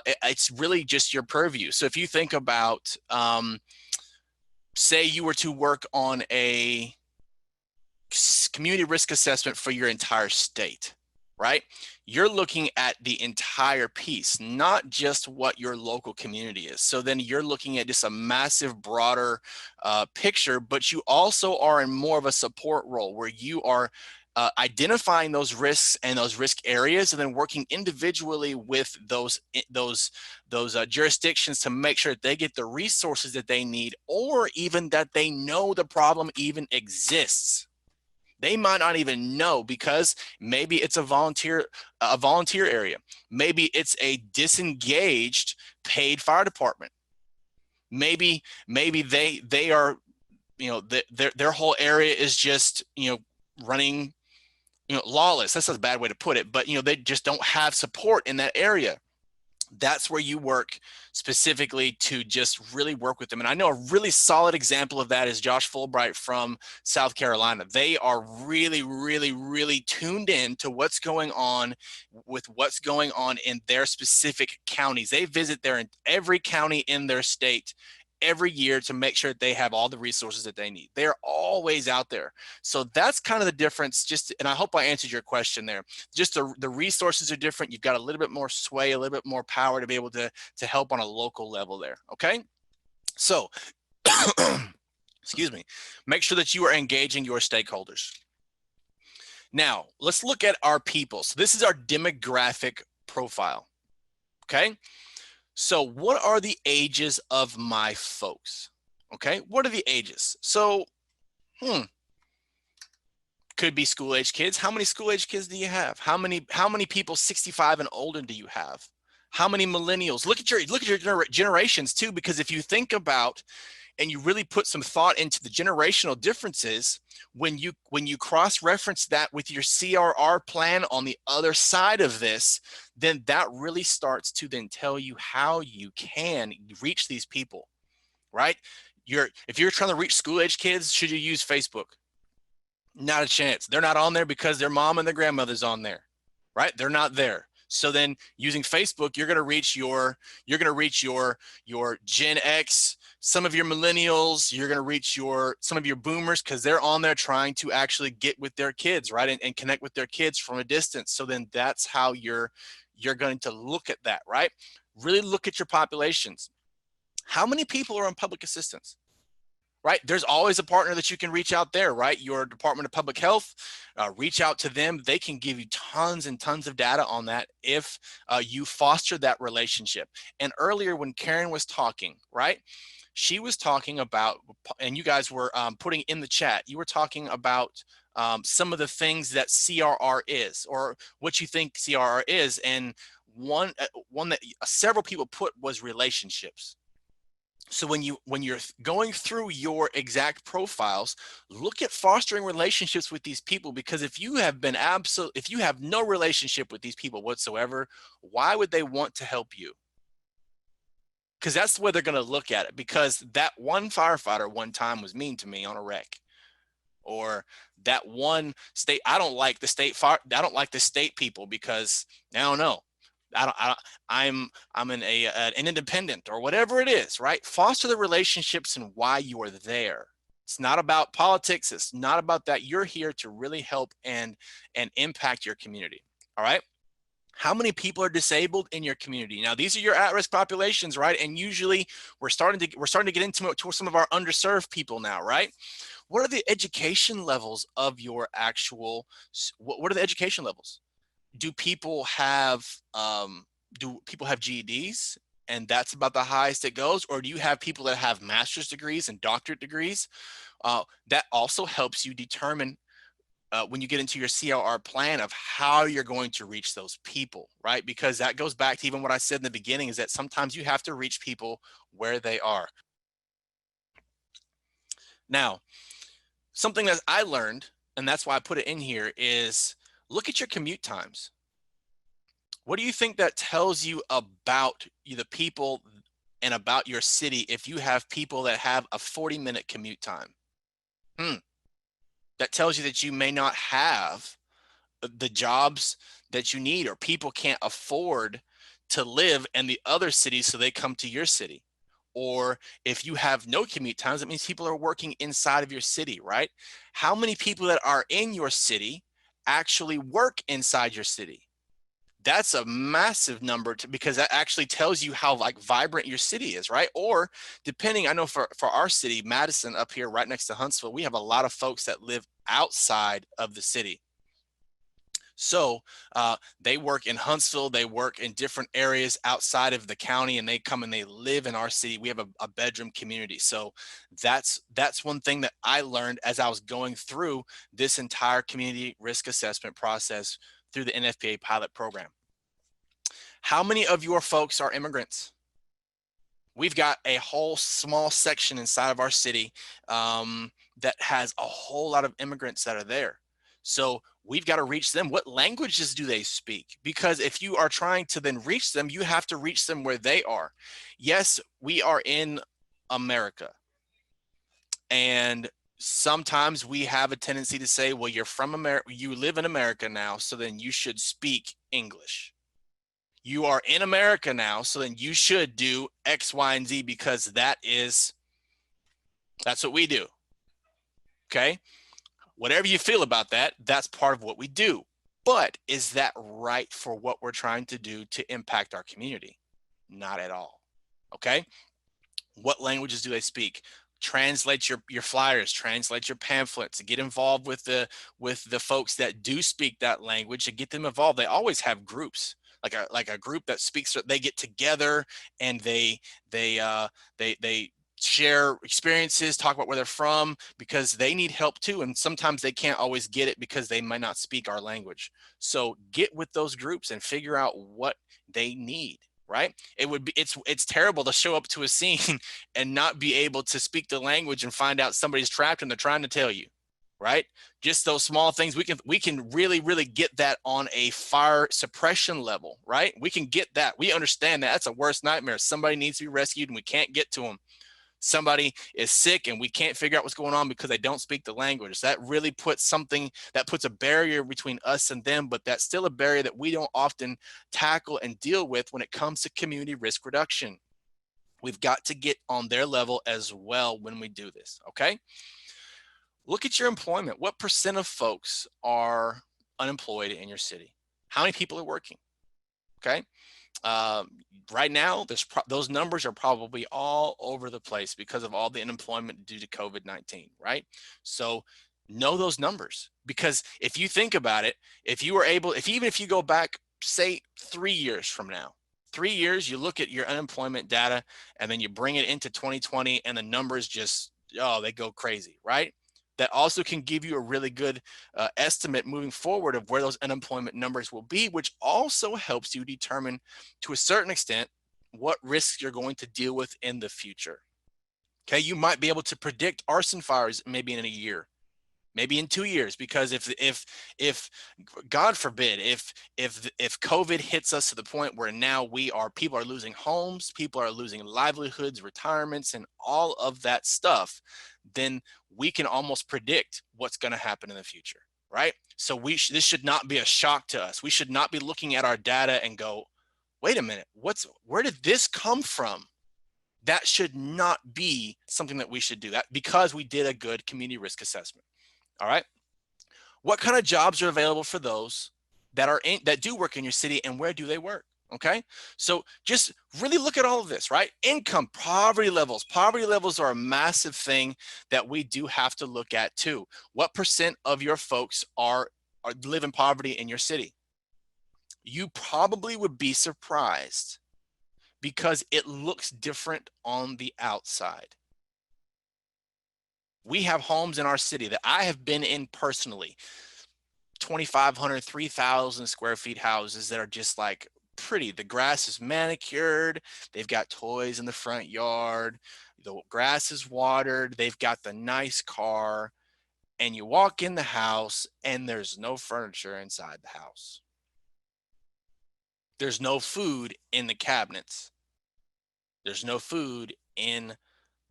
it's really just your purview. So if you think about, say you were to work on a community risk assessment for your entire state, right? You're looking at the entire piece, not just what your local community is. So then you're looking at just a massive, broader picture, but you also are in more of a support role where you are identifying those risks and those risk areas, and then working individually with those jurisdictions to make sure that they get the resources that they need, or even that they know the problem even exists. They might not even know, because maybe it's a volunteer area. Maybe it's a disengaged paid fire department. Maybe they are, their whole area is just, running, lawless. That's a bad way to put it, but they just don't have support in that area. That's where you work specifically to just really work with them. And I know a really solid example of that is Josh Fulbright from South Carolina. They are really, really, really tuned in to what's going on in their specific counties. They visit every county in their state every year to make sure that they have all the resources that they need. They're always out there. So that's kind of the difference. And I hope I answered your question there. Just the resources are different. You've got a little bit more sway, a little bit more power to be able to help on a local level there. Okay. So, excuse me, make sure that you are engaging your stakeholders. Now let's look at our people. So this is our demographic profile. Okay. So what are the ages of my folks? Okay, what are the ages? So, could be school-age kids. How many school-age kids do you have? How many people 65 and older do you have? How many millennials? Look at your generations too, because if you think about and you really put some thought into the generational differences, when you cross-reference that with your CRR plan on the other side of this, then that really starts to then tell you how you can reach these people, right? If you're trying to reach school-age kids, should you use Facebook? Not a chance. They're not on there because their mom and their grandmother's on there, right? They're not there. So then using Facebook, you're going to reach your Gen X, some of your millennials, you're going to reach some of your boomers, because they're on there trying to actually get with their kids, right? And connect with their kids from a distance. So then that's how you're going to look at that, right? Really look at your populations. How many people are on public assistance? right? There's always a partner that you can reach out there, right? Your Department of Public Health, reach out to them. They can give you tons and tons of data on that if you foster that relationship. And earlier when Karen was talking, right? She was talking about, and you guys were putting in the chat, you were talking about some of the things that CRR is, or what you think CRR is. And one that several people put was relationships. So when you're going through your exact profiles, look at fostering relationships with these people, because if you have no relationship with these people whatsoever, why would they want to help you? Because that's the way they're going to look at it. Because that one firefighter one time was mean to me on a wreck, or that one state, I don't like the state people because I don't know. I'm an independent, or whatever it is, right? Foster the relationships and why you are there. It's not about politics. It's not about that. You're here to really help and impact your community. All right. How many people are disabled in your community? Now, these are your at-risk populations, right? And usually we're starting to get into some of our underserved people now, right? What are the education levels of your actual, what are the education levels? Do people have GEDs and that's about the highest it goes? Or do you have people that have master's degrees and doctorate degrees? That also helps you determine when you get into your CRR plan of how you're going to reach those people, right? Because that goes back to even what I said in the beginning, is that sometimes you have to reach people where they are. Now, something that I learned, and that's why I put it in here, is look at your commute times. What do you think that tells you about the people and about your city if you have people that have a 40-minute commute time? That tells you that you may not have the jobs that you need, or people can't afford to live in the other cities, so they come to your city. Or if you have no commute times, that means people are working inside of your city, right? How many people that are in your city actually work inside your city? That's a massive number, because that actually tells you how vibrant your city is, right? Or depending, I know for our city, Madison up here right next to Huntsville, we have a lot of folks that live outside of the city. So they work in Huntsville, they work in different areas outside of the county, and they come and they live in our city. We have a bedroom community. So that's one thing that I learned as I was going through this entire community risk assessment process through the NFPA pilot program. How many of your folks are immigrants? We've got a whole small section inside of our city that has a whole lot of immigrants that are there. So we've got to reach them. What languages do they speak? Because if you are trying to then reach them, you have to reach them where they are. Yes, we are in America. And sometimes we have a tendency to say, well, you're from America, you live in America now, so then you should speak English. You are in America now, so then you should do X, Y, and Z, because that's what we do. Okay? Whatever you feel about that, that's part of what we do. But is that right for what we're trying to do to impact our community? Not at all. Okay? What languages do they speak? Translate your flyers, translate your pamphlets, and get involved with the folks that do speak that language, and get them involved. They always have groups, like a group that speaks. They get together and they share experiences, talk about where they're from, because they need help too. And sometimes they can't always get it because they might not speak our language. So get with those groups and figure out what they need, right? It's terrible to show up to a scene and not be able to speak the language and find out somebody's trapped and they're trying to tell you, right? Just those small things. We can really, really get that on a fire suppression level, right? We can get that. We understand that. That's a worst nightmare. Somebody needs to be rescued and we can't get to them. Somebody is sick and we can't figure out what's going on because they don't speak the language. That really puts a barrier between us and them, but that's still a barrier that we don't often tackle and deal with when it comes to community risk reduction. We've got to get on their level as well when we do this, okay? Look at your employment. What % of folks are unemployed in your city? How many people are working? Okay. Right now, those numbers are probably all over the place because of all the unemployment due to COVID-19, right? So know those numbers, because if you think about it, even if you go back, say 3 years from now, 3 years, you look at your unemployment data and then you bring it into 2020 and the numbers just, oh, they go crazy, right? That also can give you a really good estimate moving forward of where those unemployment numbers will be, which also helps you determine to a certain extent what risks you're going to deal with in the future. Okay, you might be able to predict arson fires maybe in a year, maybe in 2 years, because if God forbid, if COVID hits us to the point where now people are losing homes, people are losing livelihoods, retirements, and all of that stuff, then we can almost predict what's going to happen in the future, right? So this should not be a shock to us. We should not be looking at our data and go, wait a minute, where did this come from? That should not be something that we should do, that because we did a good community risk assessment. All right. What kind of jobs are available for those that do work in your city, and where do they work? Okay. So just really look at all of this, right? Income, poverty levels. Poverty levels are a massive thing that we do have to look at too. What percent of your folks live in poverty in your city? You probably would be surprised, because it looks different on the outside. We have homes in our city that I have been in personally, 2,500, 3,000 square feet houses that are just like pretty. The grass is manicured. They've got toys in the front yard. The grass is watered. They've got the nice car. And you walk in the house and there's no furniture inside the house. There's no food in the cabinets. There's no food in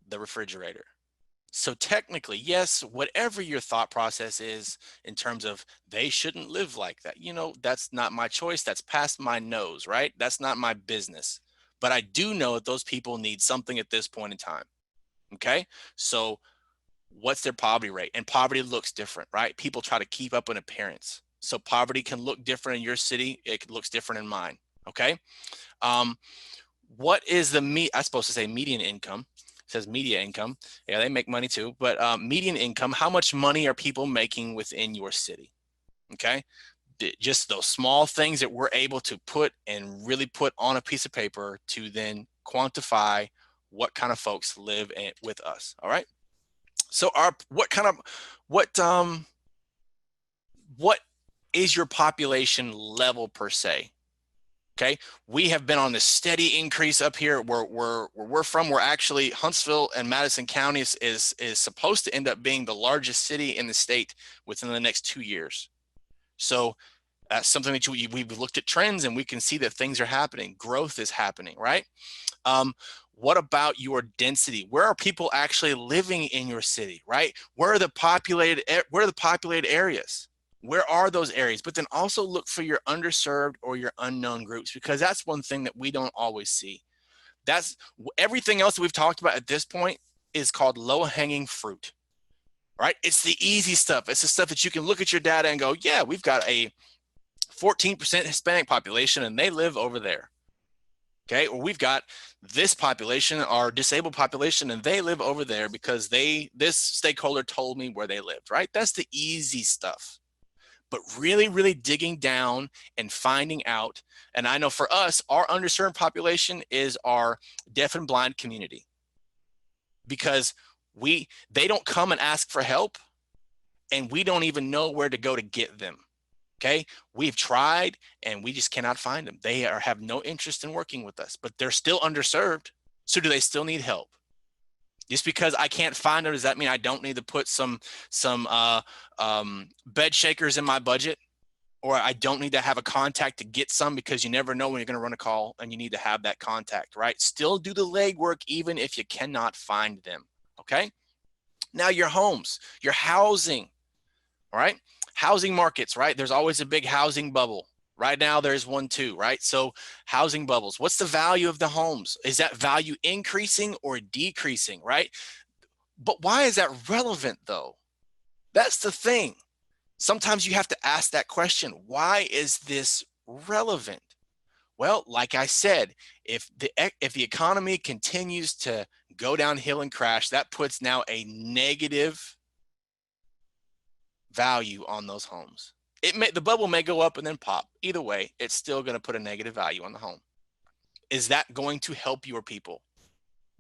the refrigerator. So technically, yes, whatever your thought process is in terms of they shouldn't live like that, that's not my choice. That's past my nose, right? That's not my business. But I do know that those people need something at this point in time. Okay. So what's their poverty rate? And poverty looks different, right? People try to keep up an appearance. So poverty can look different in your city. It looks different in mine. Okay. What is I'm supposed to say median income. It says media income. Yeah, they make money too, but median income, how much money are people making within your city? Okay. Just those small things that we're able to really put on a piece of paper to then quantify what kind of folks live with us. All right. So what is your population level per se? Okay, we have been on this steady increase up here where we're from. We're actually, Huntsville and Madison counties is supposed to end up being the largest city in the state within the next 2 years. So that's something that we've looked at trends and we can see that things are happening. Growth is happening, right? What about your density? Where are people actually living in your city, right? Where are the populated areas? Where are those areas? But then also look for your underserved or your unknown groups, because that's one thing that we don't always see. That's everything else that we've talked about at this point is called low-hanging fruit, right? It's the easy stuff. It's the stuff that you can look at your data and go, yeah, we've got a 14% Hispanic population and they live over there. Okay, or we've got this population, our disabled population, and they live over there because this stakeholder told me where they lived, right? That's the easy stuff. But really, really digging down and finding out. And I know for us, our underserved population is our deaf and blind community, because they don't come and ask for help and we don't even know where to go to get them. Okay, we've tried and we just cannot find them. They have no interest in working with us, but they're still underserved. So do they still need help? Just because I can't find them, does that mean I don't need to put some bed shakers in my budget? Or I don't need to have a contact to get some, because you never know when you're going to run a call and you need to have that contact, right? Still do the legwork even if you cannot find them, okay? Now your homes, your housing, all right? Housing markets, right? There's always a big housing bubble. Right now there's one too, right? So housing bubbles, what's the value of the homes? Is that value increasing or decreasing, right? But why is that relevant though? That's the thing. Sometimes you have to ask that question. Why is this relevant? Well, like I said, if the economy continues to go downhill and crash, that puts now a negative value on those homes. The bubble may go up and then pop. Either way, it's still going to put a negative value on the home. Is that going to help your people?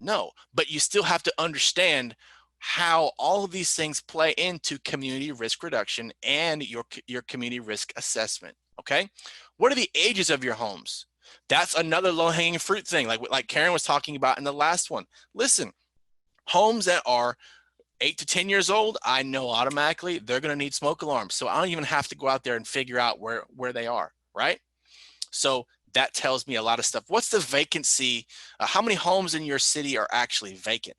No, but you still have to understand how all of these things play into community risk reduction and your community risk assessment. Okay, what are the ages of your homes? That's another low-hanging fruit thing, like Karen was talking about in the last one. Listen, homes that are 8 to 10 years old, I know automatically they're going to need smoke alarms. So I don't even have to go out there and figure out where they are, right? So that tells me a lot of stuff. What's the vacancy? How many homes in your city are actually vacant?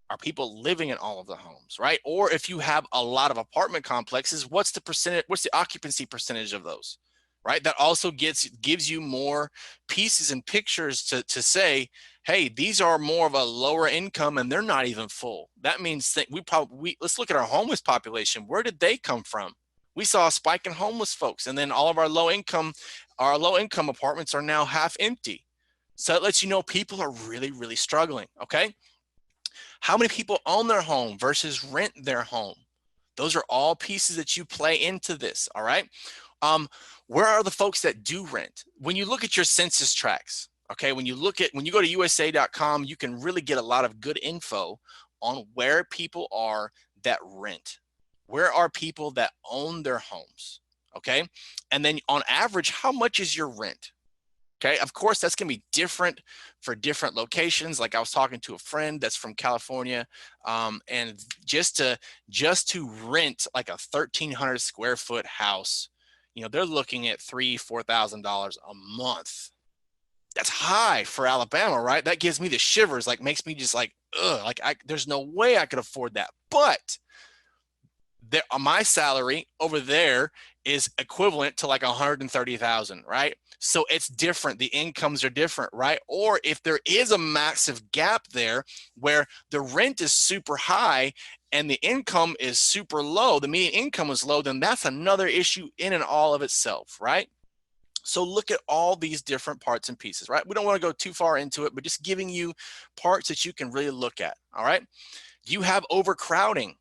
Are people living in all of the homes, right? Or if you have a lot of apartment complexes, what's the percentage? What's the occupancy percentage of those, right? That also gives you more pieces and pictures to say, hey, these are more of a lower income and they're not even full. That means that let's look at our homeless population. Where did they come from? We saw a spike in homeless folks, and then all of our low income apartments are now half empty. So it lets you know people are really, really struggling. Okay. How many people own their home versus rent their home? Those are all pieces that you play into this. All right. Where are the folks that do rent? When you look at your census tracts, okay, when you go to USA.com, you can really get a lot of good info on where people are that rent. Where are people that own their homes? Okay. And then on average, how much is your rent? Okay, of course, that's going to be different for different locations. Like I was talking to a friend that's from California, and just to rent like a 1,300 square foot house, they're looking at $3,000–4,000 a month. That's high for Alabama, right? That gives me the shivers, like makes me just like, ugh, like there's no way I could afford that. But my salary over there is equivalent to like 130,000, right? So it's different. The incomes are different, right? Or if there is a massive gap there where the rent is super high and the income is super low, the median income is low, then that's another issue in and all of itself, right? So look at all these different parts and pieces, right? We don't want to go too far into it, but just giving you parts that you can really look at, all right? You have overcrowding.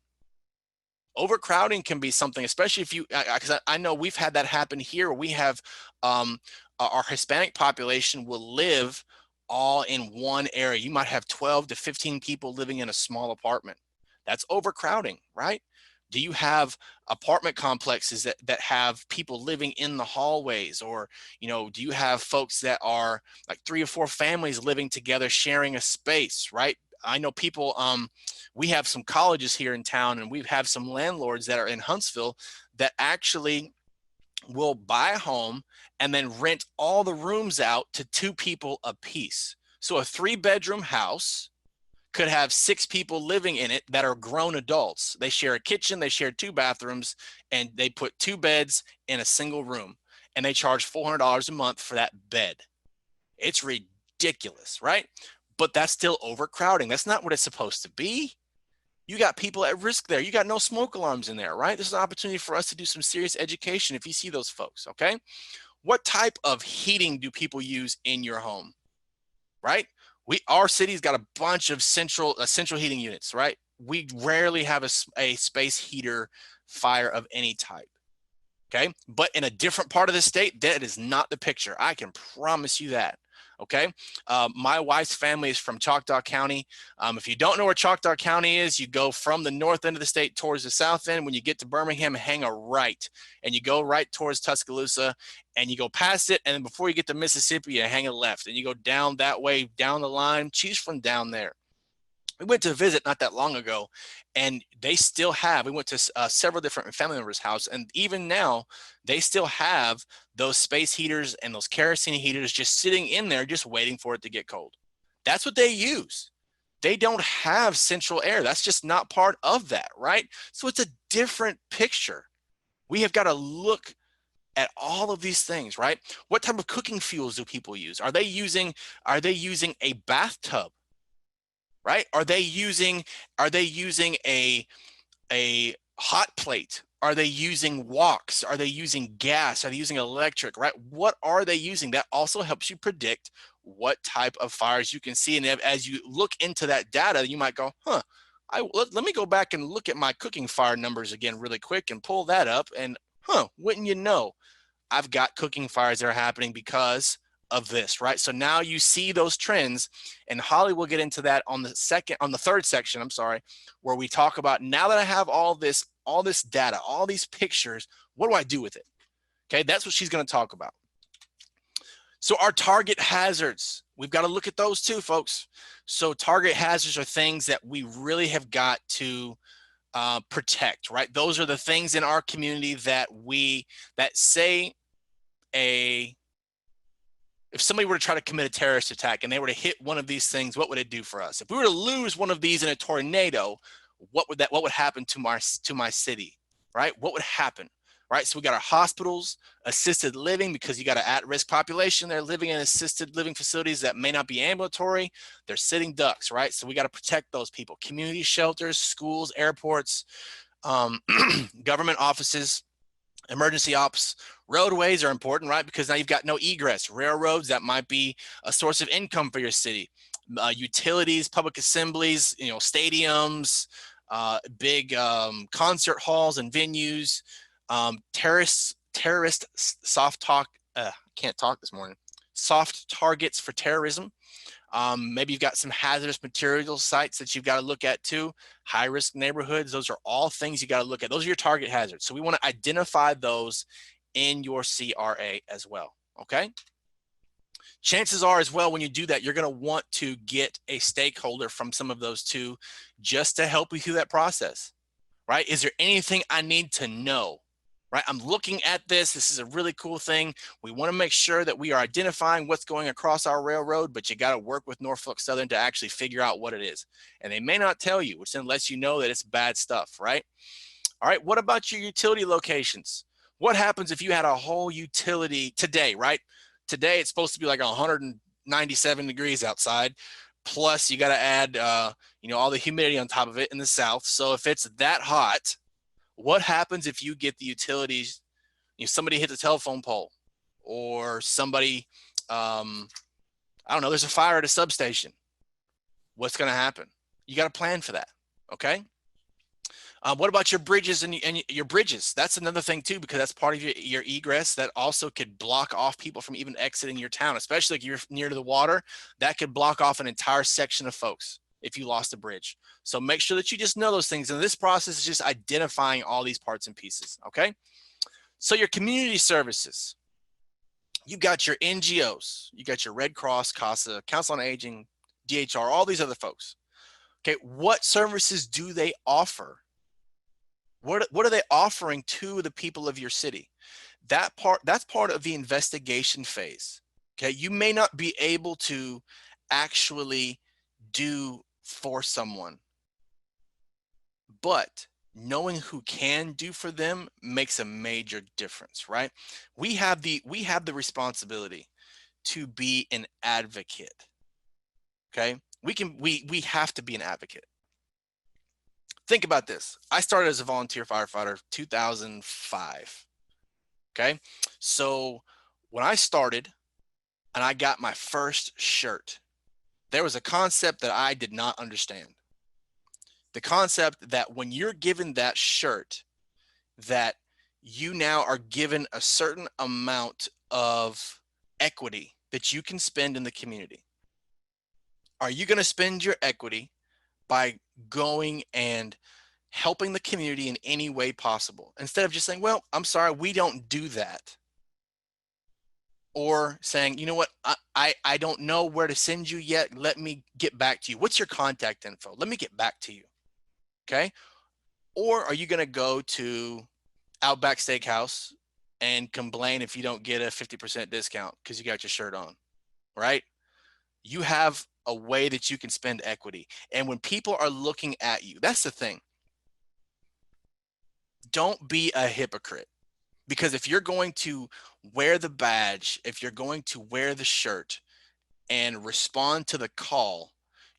Overcrowding can be something, especially if because I know we've had that happen here. We have our Hispanic population will live all in one area. You might have 12 to 15 people living in a small apartment. That's overcrowding, right? Do you have apartment complexes that have people living in the hallways? Or, do you have folks that are like 3 or 4 families living together, sharing a space, right? I know people, we have some colleges here in town, and we have some landlords that are in Huntsville that actually will buy a home and then rent all the rooms out to 2 people a piece. So a 3-bedroom house could have 6 people living in it that are grown adults. They share a kitchen, they share 2 bathrooms, and they put 2 beds in a single room, and they charge $400 a month for that bed. It's ridiculous, right? But that's still overcrowding. That's not what it's supposed to be. You got people at risk there. You got no smoke alarms in there, right? This is an opportunity for us to do some serious education if you see those folks, okay? What type of heating do people use in your home, right? Our city's got a bunch of central heating units, right? We rarely have a space heater fire of any type, okay? But in a different part of the state, that is not the picture. I can promise you that. Okay. My wife's family is from Choctaw County. If you don't know where Choctaw County is, you go from the north end of the state towards the south end. When you get to Birmingham, hang a right, and you go right towards Tuscaloosa, and you go past it. And then before you get to Mississippi, you hang a left, and you go down that way, down the line. She's from down there. We went to visit not that long ago, and they still have, we went to several different family members' house, and even now they still have those space heaters and those kerosene heaters just sitting in there, just waiting for it to get cold. That's what they use. They don't have central air. That's just not part of that, right? So it's a different picture. We have got to look at all of these things, right? What type of cooking fuels do people use? Are they using a bathtub? Right? Are they using a hot plate Are they using walks? Are they using gas? Are they using electric, right? What are they using? That also helps you predict what type of fires you can see. And as you look into that data, you might go, huh, let me go back and look at my cooking fire numbers again really quick and pull that up. And wouldn't you know, I've got cooking fires that are happening because of this, right? So now you see those trends, and Holly will get into that on the third section, I'm sorry, where we talk about, now that I have all this data, all these pictures, what do I do with it? Okay, that's what she's going to talk about. So our target hazards, we've got to look at those too, folks. So target hazards are things that we really have got to protect, right? Those are the things in our community that say if somebody were to try to commit a terrorist attack and they were to hit one of these things, what would it do for us? If we were to lose one of these in a tornado, what would happen to my city, right? What would happen, right? So we got our hospitals, assisted living, because you got an at-risk population. They're living in assisted living facilities that may not be ambulatory. They're sitting ducks, right? So we got to protect those people. Community shelters, schools, airports, government offices, emergency ops. Roadways are important, right? Because now you've got no egress. Railroads, that might be a source of income for your city. Utilities, public assemblies, stadiums, big concert halls and venues. Terrorist soft targets for terrorism. Maybe you've got some hazardous materials sites that you've got to look at too. High risk neighborhoods, those are all things you got to look at. Those are your target hazards. So we want to identify those in your CRA as well, okay? Chances are as well, when you do that, you're going to want to get a stakeholder from some of those too, just to help you through that process, right? Is there anything I need to know? Right, I'm looking at this. This is a really cool thing. We want to make sure that we are identifying what's going across our railroad, but you got to work with Norfolk Southern to actually figure out what it is. And they may not tell you, which then lets you know that it's bad stuff, right? All right, what about your utility locations? What happens if you had a whole utility today, right? Today, it's supposed to be like 197 degrees outside. Plus, you got to add, all the humidity on top of it in the south. So if it's that hot, what happens if you get the utilities, somebody hits a telephone pole, or somebody, I don't know, there's a fire at a substation? What's going to happen? You got to plan for that, okay? What about your bridges and your bridges? That's another thing too, because that's part of your egress. That also could block off people from even exiting your town, especially if you're near to the water. That could block off an entire section of folks if you lost a bridge. So make sure that you just know those things. And this process is just identifying all these parts and pieces, okay? So your community services, you've got your NGOs, you got your Red Cross, CASA, Council on Aging, DHR, all these other folks. Okay, what services do they offer? What are they offering to the people of your city? That's part of the investigation phase. Okay, you may not be able to actually do for someone, but knowing who can do for them makes a major difference, right? We have the responsibility to be an advocate. Okay, we have to be an advocate. Think about this. I started as a volunteer firefighter 2005. Okay, so when I started and I got my first shirt, there was a concept that I did not understand. The concept that when you're given that shirt, that you now are given a certain amount of equity that you can spend in the community. Are you going to spend your equity by going and helping the community in any way possible, instead of just saying, well, I'm sorry, we don't do that? Or saying, you know what, I don't know where to send you yet. Let me get back to you. What's your contact info? Let me get back to you. Okay. Or are you going to go to Outback Steakhouse and complain if you don't get a 50% discount because you got your shirt on, right? You have a way that you can spend equity. And when people are looking at you, that's the thing. Don't be a hypocrite. Because if you're going to wear the badge, if you're going to wear the shirt and respond to the call,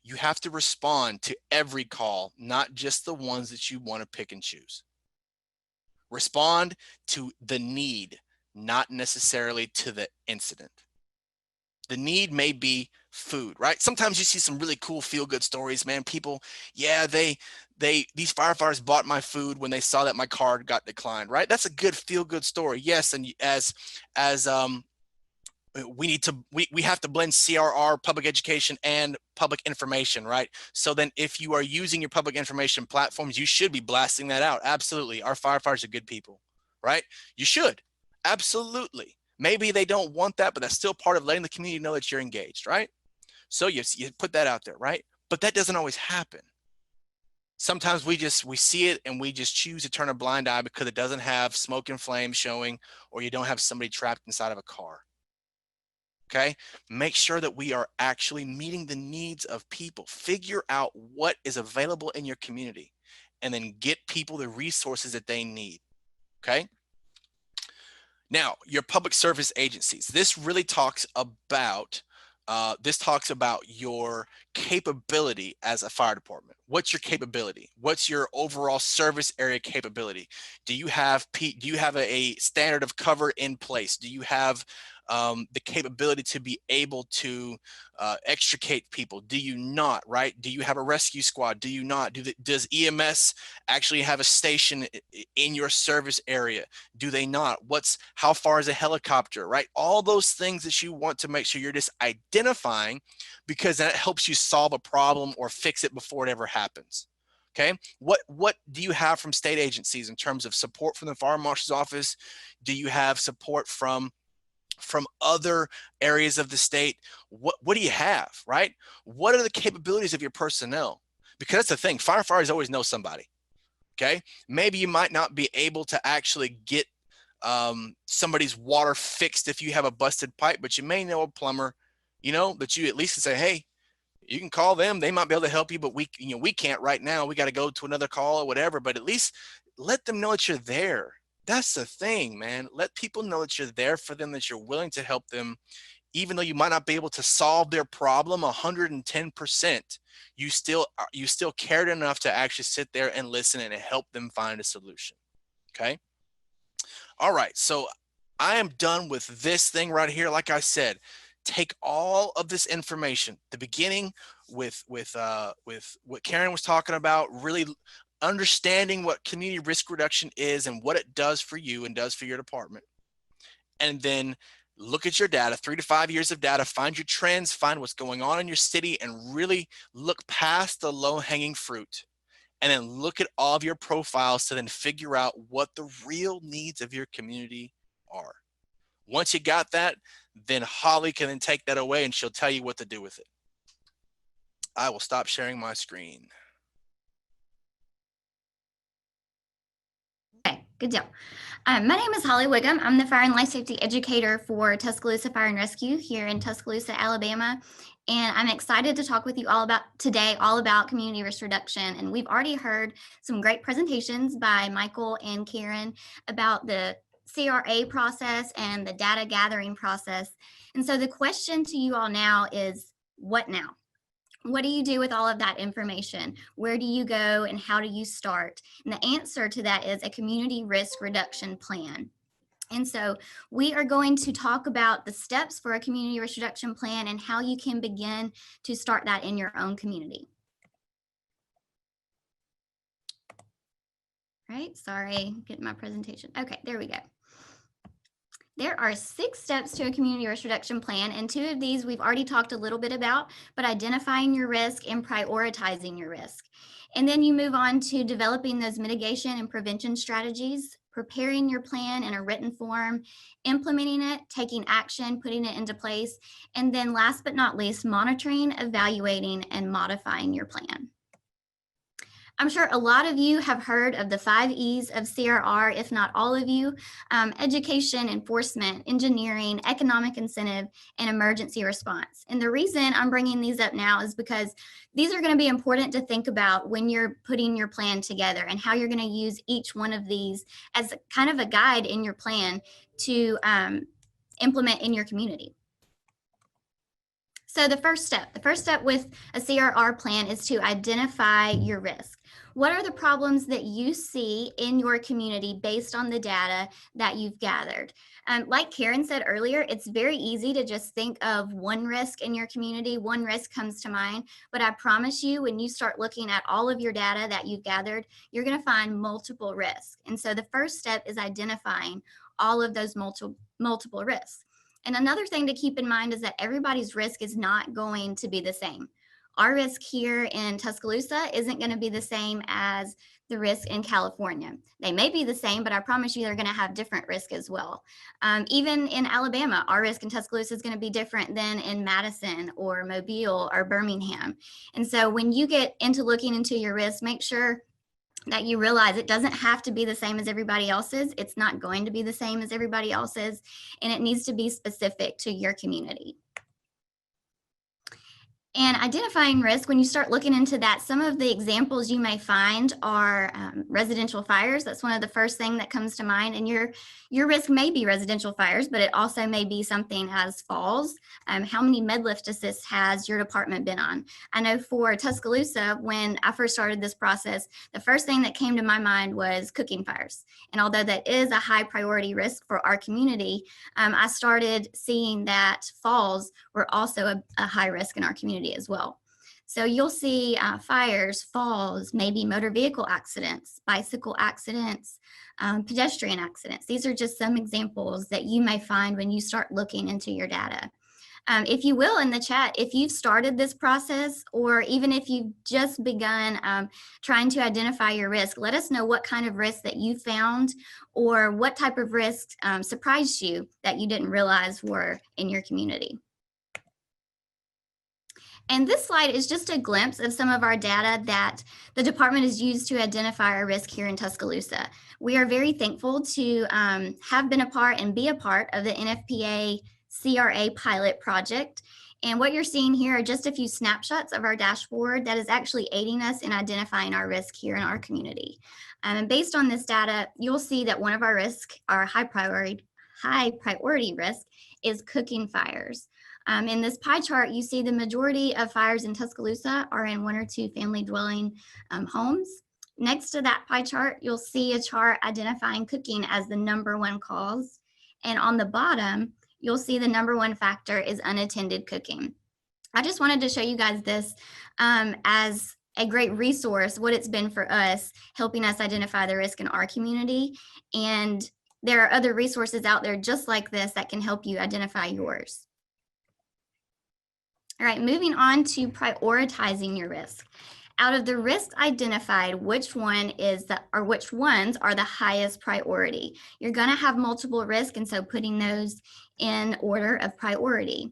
you have to respond to every call, not just the ones that you want to pick and choose. Respond to the need, not necessarily to the incident. The need may be food, right? Sometimes you see some really cool feel-good stories, man. People, yeah, these firefighters bought my food when they saw that my card got declined, right? That's a good feel-good story. Yes, and as we have to blend CRR, public education, and public information, right? So then if you are using your public information platforms, you should be blasting that out. Absolutely. Our firefighters are good people, right? You should. Absolutely. Maybe they don't want that, but that's still part of letting the community know that you're engaged, right? So you put that out there, right? But that doesn't always happen. Sometimes we see it and we just choose to turn a blind eye because it doesn't have smoke and flame showing, or you don't have somebody trapped inside of a car. Okay, make sure that we are actually meeting the needs of people. Figure out what is available in your community and then get people the resources that they need. Okay. Now, your public service agencies. This really talks about your capability as a fire department. What's your capability? What's your overall service area capability? Do you have a standard of cover in place? Do you have the capability to be able to extricate people? Do you not, right? Do you have a rescue squad? Do you not? Does EMS actually have a station in your service area? Do they not? How far is a helicopter, right? All those things that you want to make sure you're just identifying, because that helps you solve a problem or fix it before it ever happens. Okay, what do you have from state agencies in terms of support from the fire marshal's office? Do you have support from other areas of the state? What do you have, right? What are the capabilities of your personnel? Because that's the thing, firefighters always know somebody. Okay, maybe you might not be able to actually get somebody's water fixed if you have a busted pipe, but you may know a plumber, that you at least can say, hey, you can call them. They might be able to help you, but we can't right now. We got to go to another call or whatever, but at least let them know that you're there. That's the thing, man. Let people know that you're there for them, that you're willing to help them, even though you might not be able to solve their problem 110%. You still cared enough to actually sit there and listen and help them find a solution. Okay. All right. So I am done with this thing right here. Like I said, take all of this information, the beginning with what Karen was talking about, really understanding what community risk reduction is and what it does for you and does for your department. And then look at your data, 3 to 5 years of data, find your trends, find what's going on in your city, and really look past the low-hanging fruit. And then look at all of your profiles to then figure out what the real needs of your community are. Once you got that, then Holly can then take that away and she'll tell you what to do with it. I will stop sharing my screen. Okay, good deal. My name is Holly Wiggum. I'm the Fire and Life Safety Educator for Tuscaloosa Fire and Rescue here in Tuscaloosa, Alabama. And I'm excited to talk with you all about community risk reduction. And we've already heard some great presentations by Michael and Karen about the CRA process and the data gathering process. And so the question to you all now is, what now? What do you do with all of that information? Where do you go and how do you start? And the answer to that is a community risk reduction plan. And so we are going to talk about the steps for a community risk reduction plan and how you can begin to start that in your own community. Right, sorry, getting my presentation. Okay, there we go. There are 6 steps to a community risk reduction plan, and 2 of these we've already talked a little bit about, but identifying your risk and prioritizing your risk. And then you move on to developing those mitigation and prevention strategies, preparing your plan in a written form, implementing it, taking action, putting it into place, and then last but not least, monitoring, evaluating, and modifying your plan. I'm sure a lot of you have heard of the 5 E's of CRR, if not all of you: education, enforcement, engineering, economic incentive, and emergency response. And the reason I'm bringing these up now is because these are going to be important to think about when you're putting your plan together and how you're going to use each one of these as kind of a guide in your plan to implement in your community. So the first step with a CRR plan is to identify your risk. What are the problems that you see in your community based on the data that you've gathered? Like Karen said earlier, it's very easy to just think of one risk in your community. One risk comes to mind, but I promise you, when you start looking at all of your data that you've gathered, you're going to find multiple risks. And so the first step is identifying all of those multiple risks. And another thing to keep in mind is that everybody's risk is not going to be the same. Our risk here in Tuscaloosa isn't going to be the same as the risk in California. They may be the same, but I promise you they're going to have different risk as well. Even in Alabama, our risk in Tuscaloosa is going to be different than in Madison or Mobile or Birmingham. And so when you get into looking into your risk, make sure that you realize it doesn't have to be the same as everybody else's. It's not going to be the same as everybody else's, and it needs to be specific to your community. And identifying risk, when you start looking into that, some of the examples you may find are residential fires. That's one of the first thing that comes to mind. And your risk may be residential fires, but it also may be something as falls. How many MedLift assists has your department been on? I know for Tuscaloosa, when I first started this process, the first thing that came to my mind was cooking fires. And although that is a high priority risk for our community, I started seeing that falls were also a high risk in our community as well. So you'll see fires, falls, maybe motor vehicle accidents, bicycle accidents, pedestrian accidents. These are just some examples that you may find when you start looking into your data. If you will, in the chat, if you've started this process, or even if you've just begun trying to identify your risk, let us know what kind of risk that you found, or what type of risk surprised you that you didn't realize were in your community. And this slide is just a glimpse of some of our data that the department has used to identify our risk here in Tuscaloosa. We are very thankful to have been a part and be a part of the NFPA CRA pilot project. And what you're seeing here are just a few snapshots of our dashboard that is actually aiding us in identifying our risk here in our community. And based on this data, you'll see that one of our risks, our high priority risk, is cooking fires. In this pie chart, you see the majority of fires in Tuscaloosa are in 1 or 2 family dwelling homes. Next to that pie chart, you'll see a chart identifying cooking as the #1 cause. And on the bottom, you'll see the #1 factor is unattended cooking. I just wanted to show you guys this as a great resource, what it's been for us, helping us identify the risk in our community. And there are other resources out there just like this that can help you identify yours. All right, moving on to prioritizing your risk. Out of the risks identified, which ones are the highest priority? You're going to have multiple risks, and so putting those in order of priority.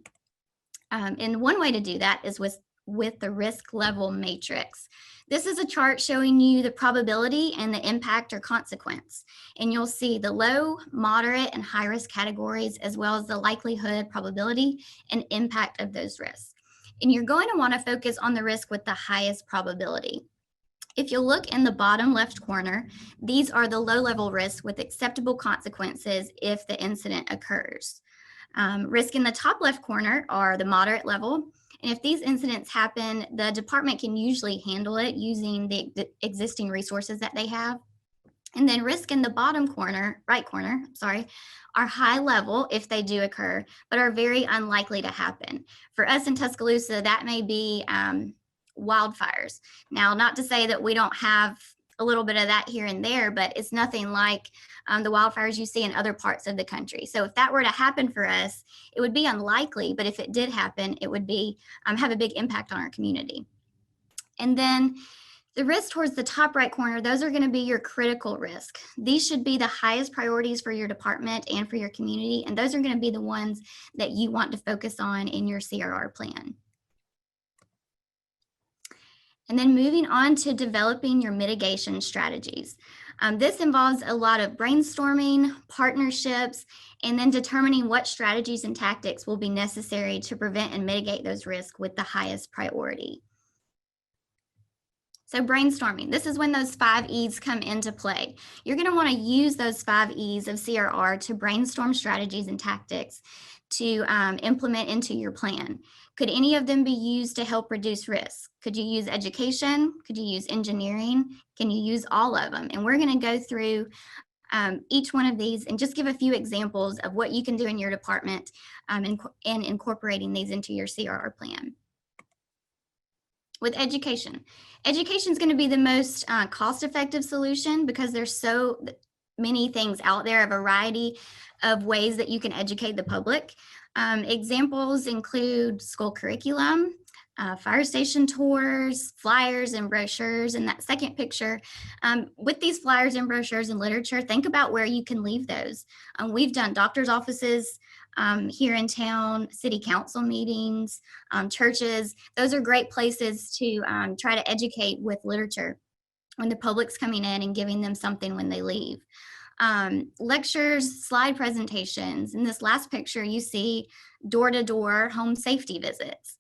And one way to do that is with the risk level matrix. This is a chart showing you the probability and the impact or consequence. And you'll see the low, moderate, and high risk categories, as well as the likelihood, probability, and impact of those risks. And you're going to want to focus on the risk with the highest probability. If you look in the bottom left corner, these are the low-level risks with acceptable consequences if the incident occurs. Risk in the top left corner are the moderate level. And if these incidents happen, the department can usually handle it using the existing resources that they have. And then risk in the bottom corner, right corner, are high level if they do occur, but are very unlikely to happen. For us in Tuscaloosa, that may be wildfires. Now, not to say that we don't have a little bit of that here and there, but it's nothing like the wildfires you see in other parts of the country. So if that were to happen for us, it would be unlikely, but if it did happen, it would be have a big impact on our community. And then the risk towards the top right corner, those are going to be your critical risk. These should be the highest priorities for your department and for your community, and those are going to be the ones that you want to focus on in your CRR plan. And then moving on to developing your mitigation strategies. This involves a lot of brainstorming, partnerships, and then determining what strategies and tactics will be necessary to prevent and mitigate those risks with the highest priority. So brainstorming, this is when those 5 E's come into play. You're going to want to use those 5 E's of CRR to brainstorm strategies and tactics to implement into your plan. Could any of them be used to help reduce risk? Could you use education? Could you use engineering? Can you use all of them? And we're going to go through each one of these and just give a few examples of what you can do in your department and incorporating these into your CRR plan. With education, education is going to be the most cost-effective solution because there's so many things out there, a variety of ways that you can educate the public. Examples include school curriculum, fire station tours, flyers and brochures. And that second picture, with these flyers and brochures and literature, think about where you can leave those. We've done doctor's offices here in town, city council meetings, churches. Those are great places to try to educate with literature when the public's coming in and giving them something when they leave. Lectures, slide presentations. In this last picture, you see door-to-door home safety visits.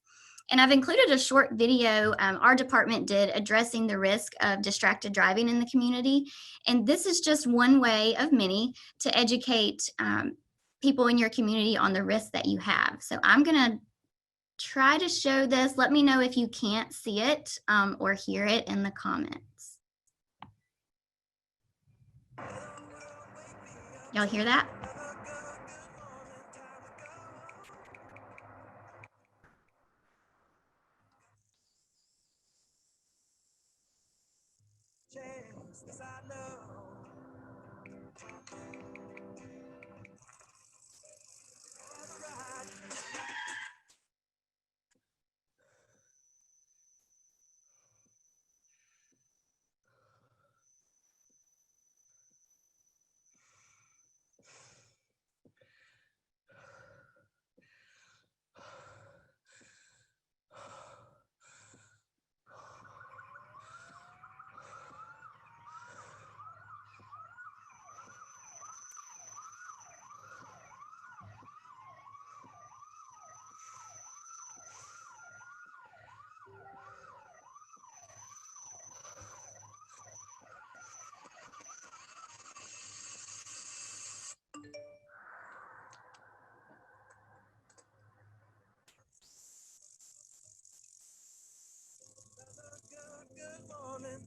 And I've included a short video our department did addressing the risk of distracted driving in the community. And this is just one way of many to educate people in your community on the risks that you have. So I'm gonna try to show this. Let me know if you can't see it or hear it in the comments. Y'all hear that?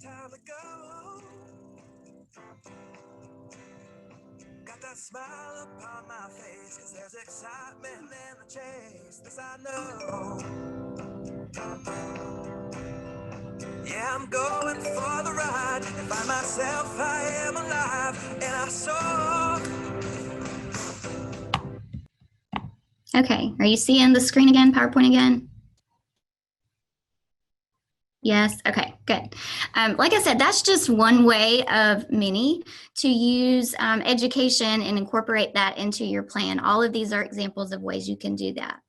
Time ago, got that smile upon my face, 'cause there's excitement in the chase. This I know. Yeah, I'm going for the ride and find myself, I am alive, and I saw. Okay, are you seeing the screen again, PowerPoint again? Yes, okay, good. Like I said, that's just one way of many to use education and incorporate that into your plan. All of these are examples of ways you can do that.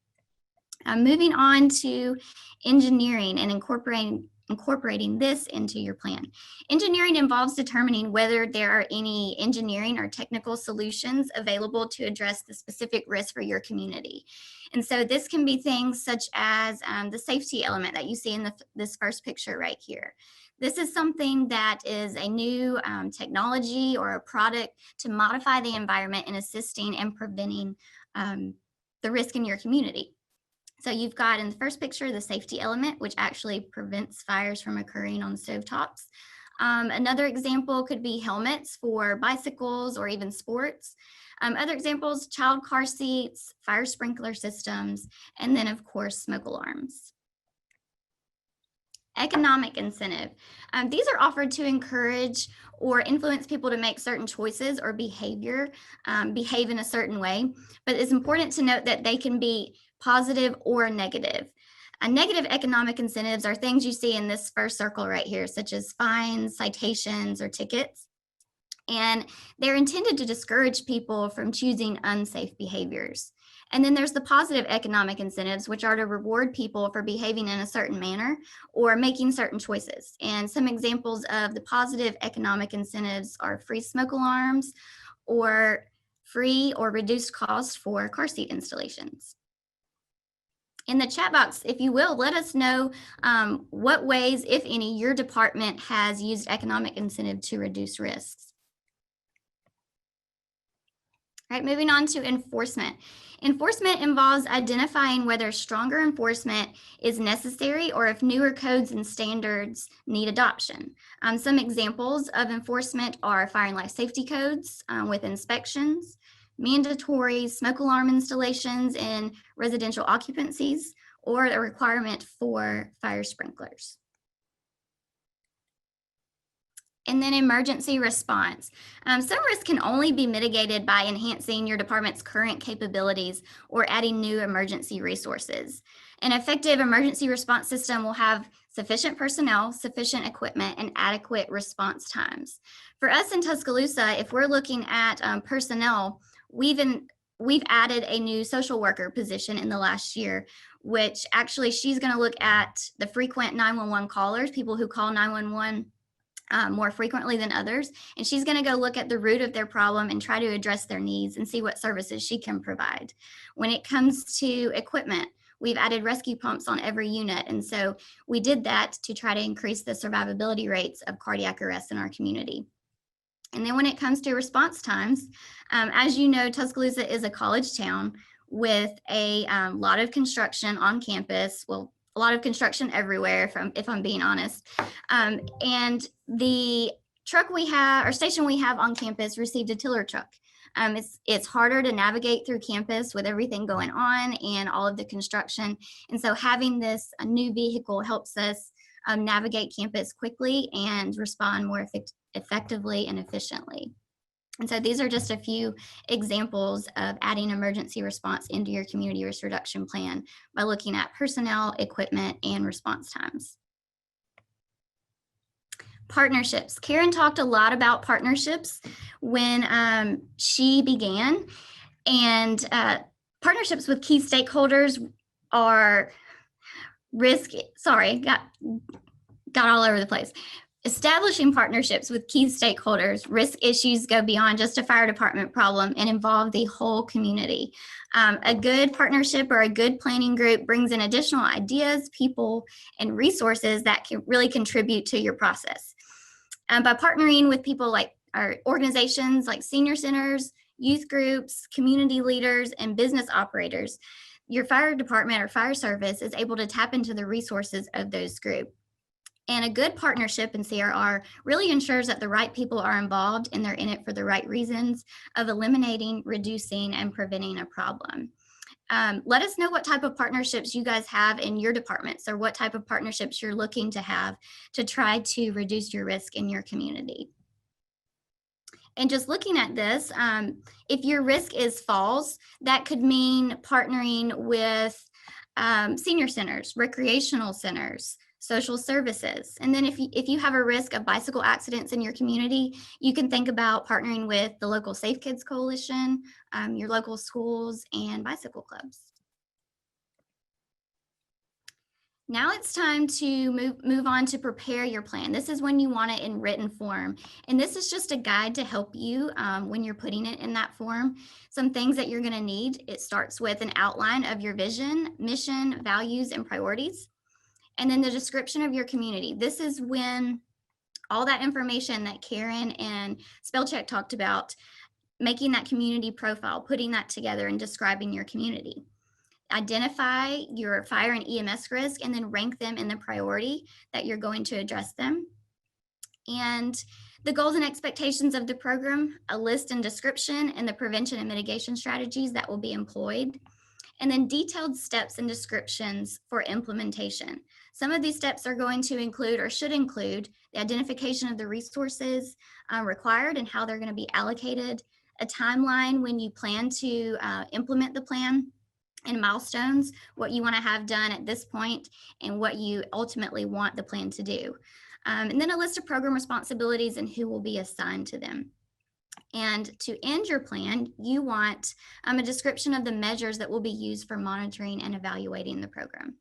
Moving on to engineering and incorporating this into your plan. Engineering involves determining whether there are any engineering or technical solutions available to address the specific risk for your community. And so this can be things such as the safety element that you see in this first picture right here. This is something that is a new technology or a product to modify the environment and assisting and preventing the risk in your community. So you've got in the first picture, the safety element, which actually prevents fires from occurring on stovetops. Another example could be helmets for bicycles or even sports. Other examples, child car seats, fire sprinkler systems, and then of course, smoke alarms. Economic incentive. These are offered to encourage or influence people to make certain choices or behave in a certain way. But it's important to note that they can be positive or negative. Negative economic incentives are things you see in this first circle right here, such as fines, citations, or tickets. And they're intended to discourage people from choosing unsafe behaviors. And then there's the positive economic incentives, which are to reward people for behaving in a certain manner or making certain choices. And some examples of the positive economic incentives are free smoke alarms or free or reduced cost for car seat installations. In the chat box, if you will, let us know what ways, if any, your department has used economic incentive to reduce risks. All right, moving on to enforcement. Enforcement involves identifying whether stronger enforcement is necessary or if newer codes and standards need adoption. Some examples of enforcement are fire and life safety codes with inspections, mandatory smoke alarm installations in residential occupancies, or a requirement for fire sprinklers. And then emergency response. Some risks can only be mitigated by enhancing your department's current capabilities or adding new emergency resources. An effective emergency response system will have sufficient personnel, sufficient equipment, and adequate response times. For us in Tuscaloosa, if we're looking at personnel, we've added a new social worker position in the last year, which actually she's going to look at the frequent 911 callers, people who call 911 more frequently than others. And she's going to go look at the root of their problem and try to address their needs and see what services she can provide. When it comes to equipment, we've added rescue pumps on every unit. And so we did that to try to increase the survivability rates of cardiac arrest in our community. And then when it comes to response times, as you know, Tuscaloosa is a college town with a lot of construction on campus. Well, a lot of construction everywhere, if I'm being honest. And the truck we have, or station we have on campus, received a tiller truck. It's harder to navigate through campus with everything going on and all of the construction. And so having this new vehicle helps us navigate campus quickly and respond more effectively and efficiently. And so these are just a few examples of adding emergency response into your community risk reduction plan by looking at personnel, equipment, and response times. Partnerships. Karen talked a lot about partnerships when she began, and partnerships with key stakeholders are got all over the place. Establishing partnerships with key stakeholders, risk issues go beyond just a fire department problem and involve the whole community. A good partnership or a good planning group brings in additional ideas, people, and resources that can really contribute to your process. By partnering with people like our organizations like senior centers, youth groups, community leaders, and business operators, your fire department or fire service is able to tap into the resources of those groups. And a good partnership in CRR really ensures that the right people are involved and they're in it for the right reasons of eliminating, reducing, and preventing a problem. Let us know what type of partnerships you guys have in your departments or what type of partnerships you're looking to have to try to reduce your risk in your community. And just looking at this, if your risk is falls, that could mean partnering with senior centers, recreational centers, social services. And then if you have a risk of bicycle accidents in your community, you can think about partnering with the local Safe Kids Coalition, your local schools, and bicycle clubs. Now it's time to move on to prepare your plan. This is when you want it in written form. And this is just a guide to help you when you're putting it in that form. Some things that you're gonna need. It starts with an outline of your vision, mission, values, and priorities. And then the description of your community. This is when all that information that Karen and Spellcheck talked about, making that community profile, putting that together and describing your community. Identify your fire and EMS risk and then rank them in the priority that you're going to address them. And the goals and expectations of the program, a list and description, and the prevention and mitigation strategies that will be employed. And then detailed steps and descriptions for implementation. Some of these steps are going to include or should include the identification of the resources required and how they're going to be allocated, a timeline when you plan to implement the plan, and milestones, what you want to have done at this point and what you ultimately want the plan to do. And then a list of program responsibilities and who will be assigned to them. And to end your plan, you want a description of the measures that will be used for monitoring and evaluating the program.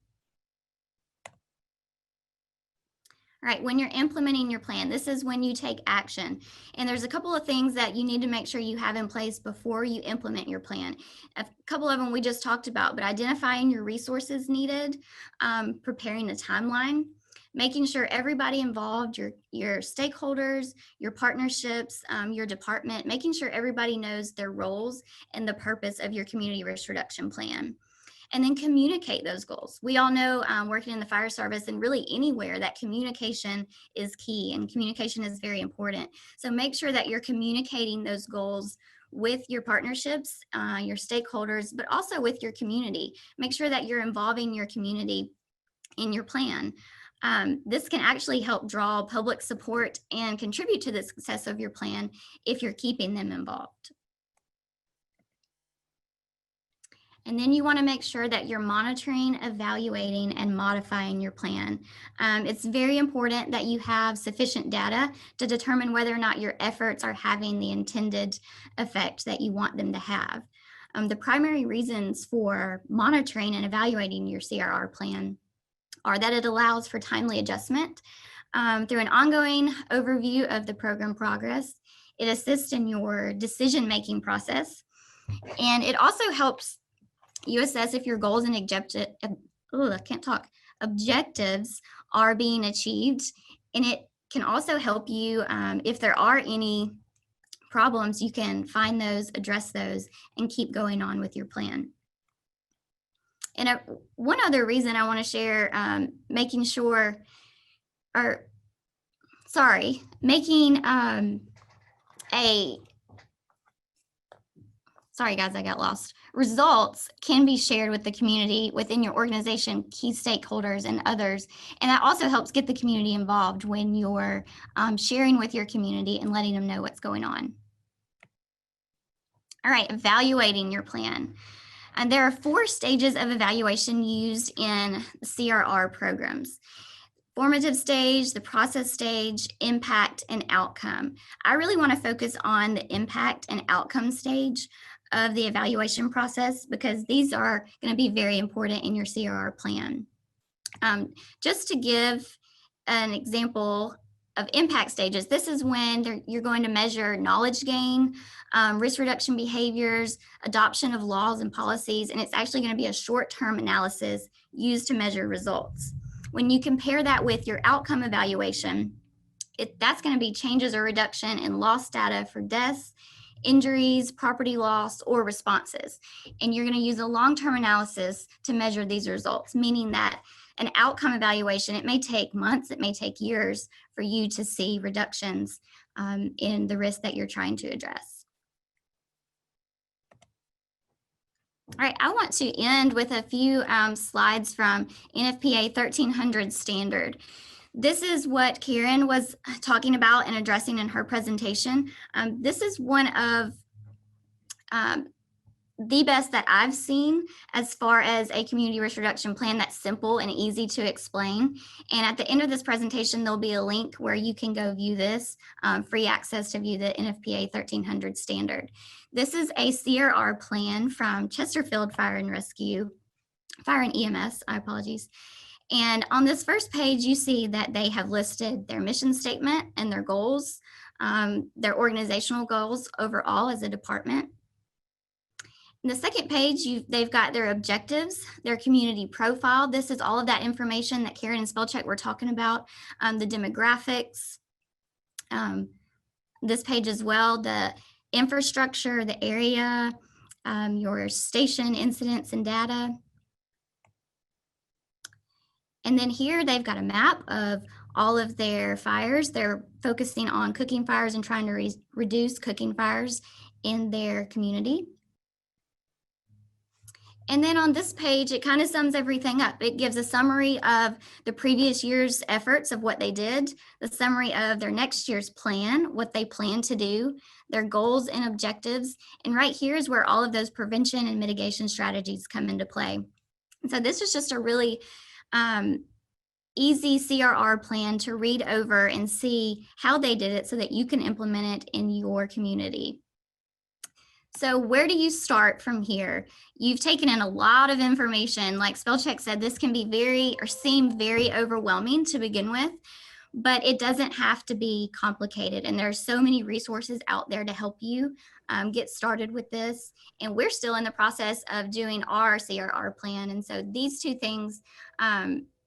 All right, when you're implementing your plan, this is when you take action. And there's a couple of things that you need to make sure you have in place before you implement your plan. A couple of them we just talked about, but identifying your resources needed, preparing a timeline, making sure everybody involved, your stakeholders, your partnerships, your department, making sure everybody knows their roles and the purpose of your community risk reduction plan. And then communicate those goals. We all know working in the fire service and really anywhere that communication is key and communication is very important. So make sure that you're communicating those goals with your partnerships, your stakeholders, but also with your community. Make sure that you're involving your community in your plan. This can actually help draw public support and contribute to the success of your plan if you're keeping them involved. And then you want to make sure that you're monitoring, evaluating, and modifying your plan. It's very important that you have sufficient data to determine whether or not your efforts are having the intended effect that you want them to have. The primary reasons for monitoring and evaluating your CRR plan are that it allows for timely adjustment through an ongoing overview of the program progress. It assists in your decision-making process, and it also helps you assess if your goals and objectives are being achieved. And it can also help you, if there are any problems, you can find those, address those, and keep going on with your plan. And one other reason I want to share, making sorry guys, I got lost. Results can be shared with the community within your organization, key stakeholders and others. And that also helps get the community involved when you're sharing with your community and letting them know what's going on. All right, evaluating your plan. And there are 4 stages of evaluation used in CRR programs. Formative stage, the process stage, impact, and outcome. I really want to focus on the impact and outcome stage of the evaluation process because these are going to be very important in your CRR plan. Just to give an example of impact stages, this is when you're going to measure knowledge gain, risk reduction behaviors, adoption of laws and policies, and it's actually going to be a short-term analysis used to measure results. When you compare that with your outcome evaluation, that's going to be changes or reduction in loss data for deaths, injuries, property loss, or responses. And you're going to use a long-term analysis to measure these results, meaning that an outcome evaluation, it may take months, it may take years for you to see reductions in the risk that you're trying to address. All right, I want to end with a few slides from NFPA 1300 standard. This is what Karen was talking about and addressing in her presentation. This is one of the best that I've seen as far as a community risk reduction plan that's simple and easy to explain. And at the end of this presentation, there'll be a link where you can go view this, free access to view the NFPA 1300 standard. This is a CRR plan from Chesterfield Fire and EMS, And on this first page, you see that they have listed their mission statement and their goals, their organizational goals overall as a department. In the second page, they've got their objectives, their community profile. This is all of that information that Karen and Spellcheck were talking about, the demographics. This page as well, the infrastructure, the area, your station incidents and data. And then here they've got a map of all of their fires. They're focusing on cooking fires and trying to reduce cooking fires in their community. And then on this page, it kind of sums everything up. It gives a summary of the previous year's efforts of what they did, the summary of their next year's plan, what they plan to do, their goals and objectives. And right here is where all of those prevention and mitigation strategies come into play. And so this is just a really easy CRR plan to read over and see how they did it so that you can implement it in your community. So where do you start from here? You've taken in a lot of information. Like Spellcheck said, this can be seem very overwhelming to begin with. but it doesn't have to be complicated. And there's so many resources out there to help you get started with this. And we're still in the process of doing our CRR plan. And so these two things,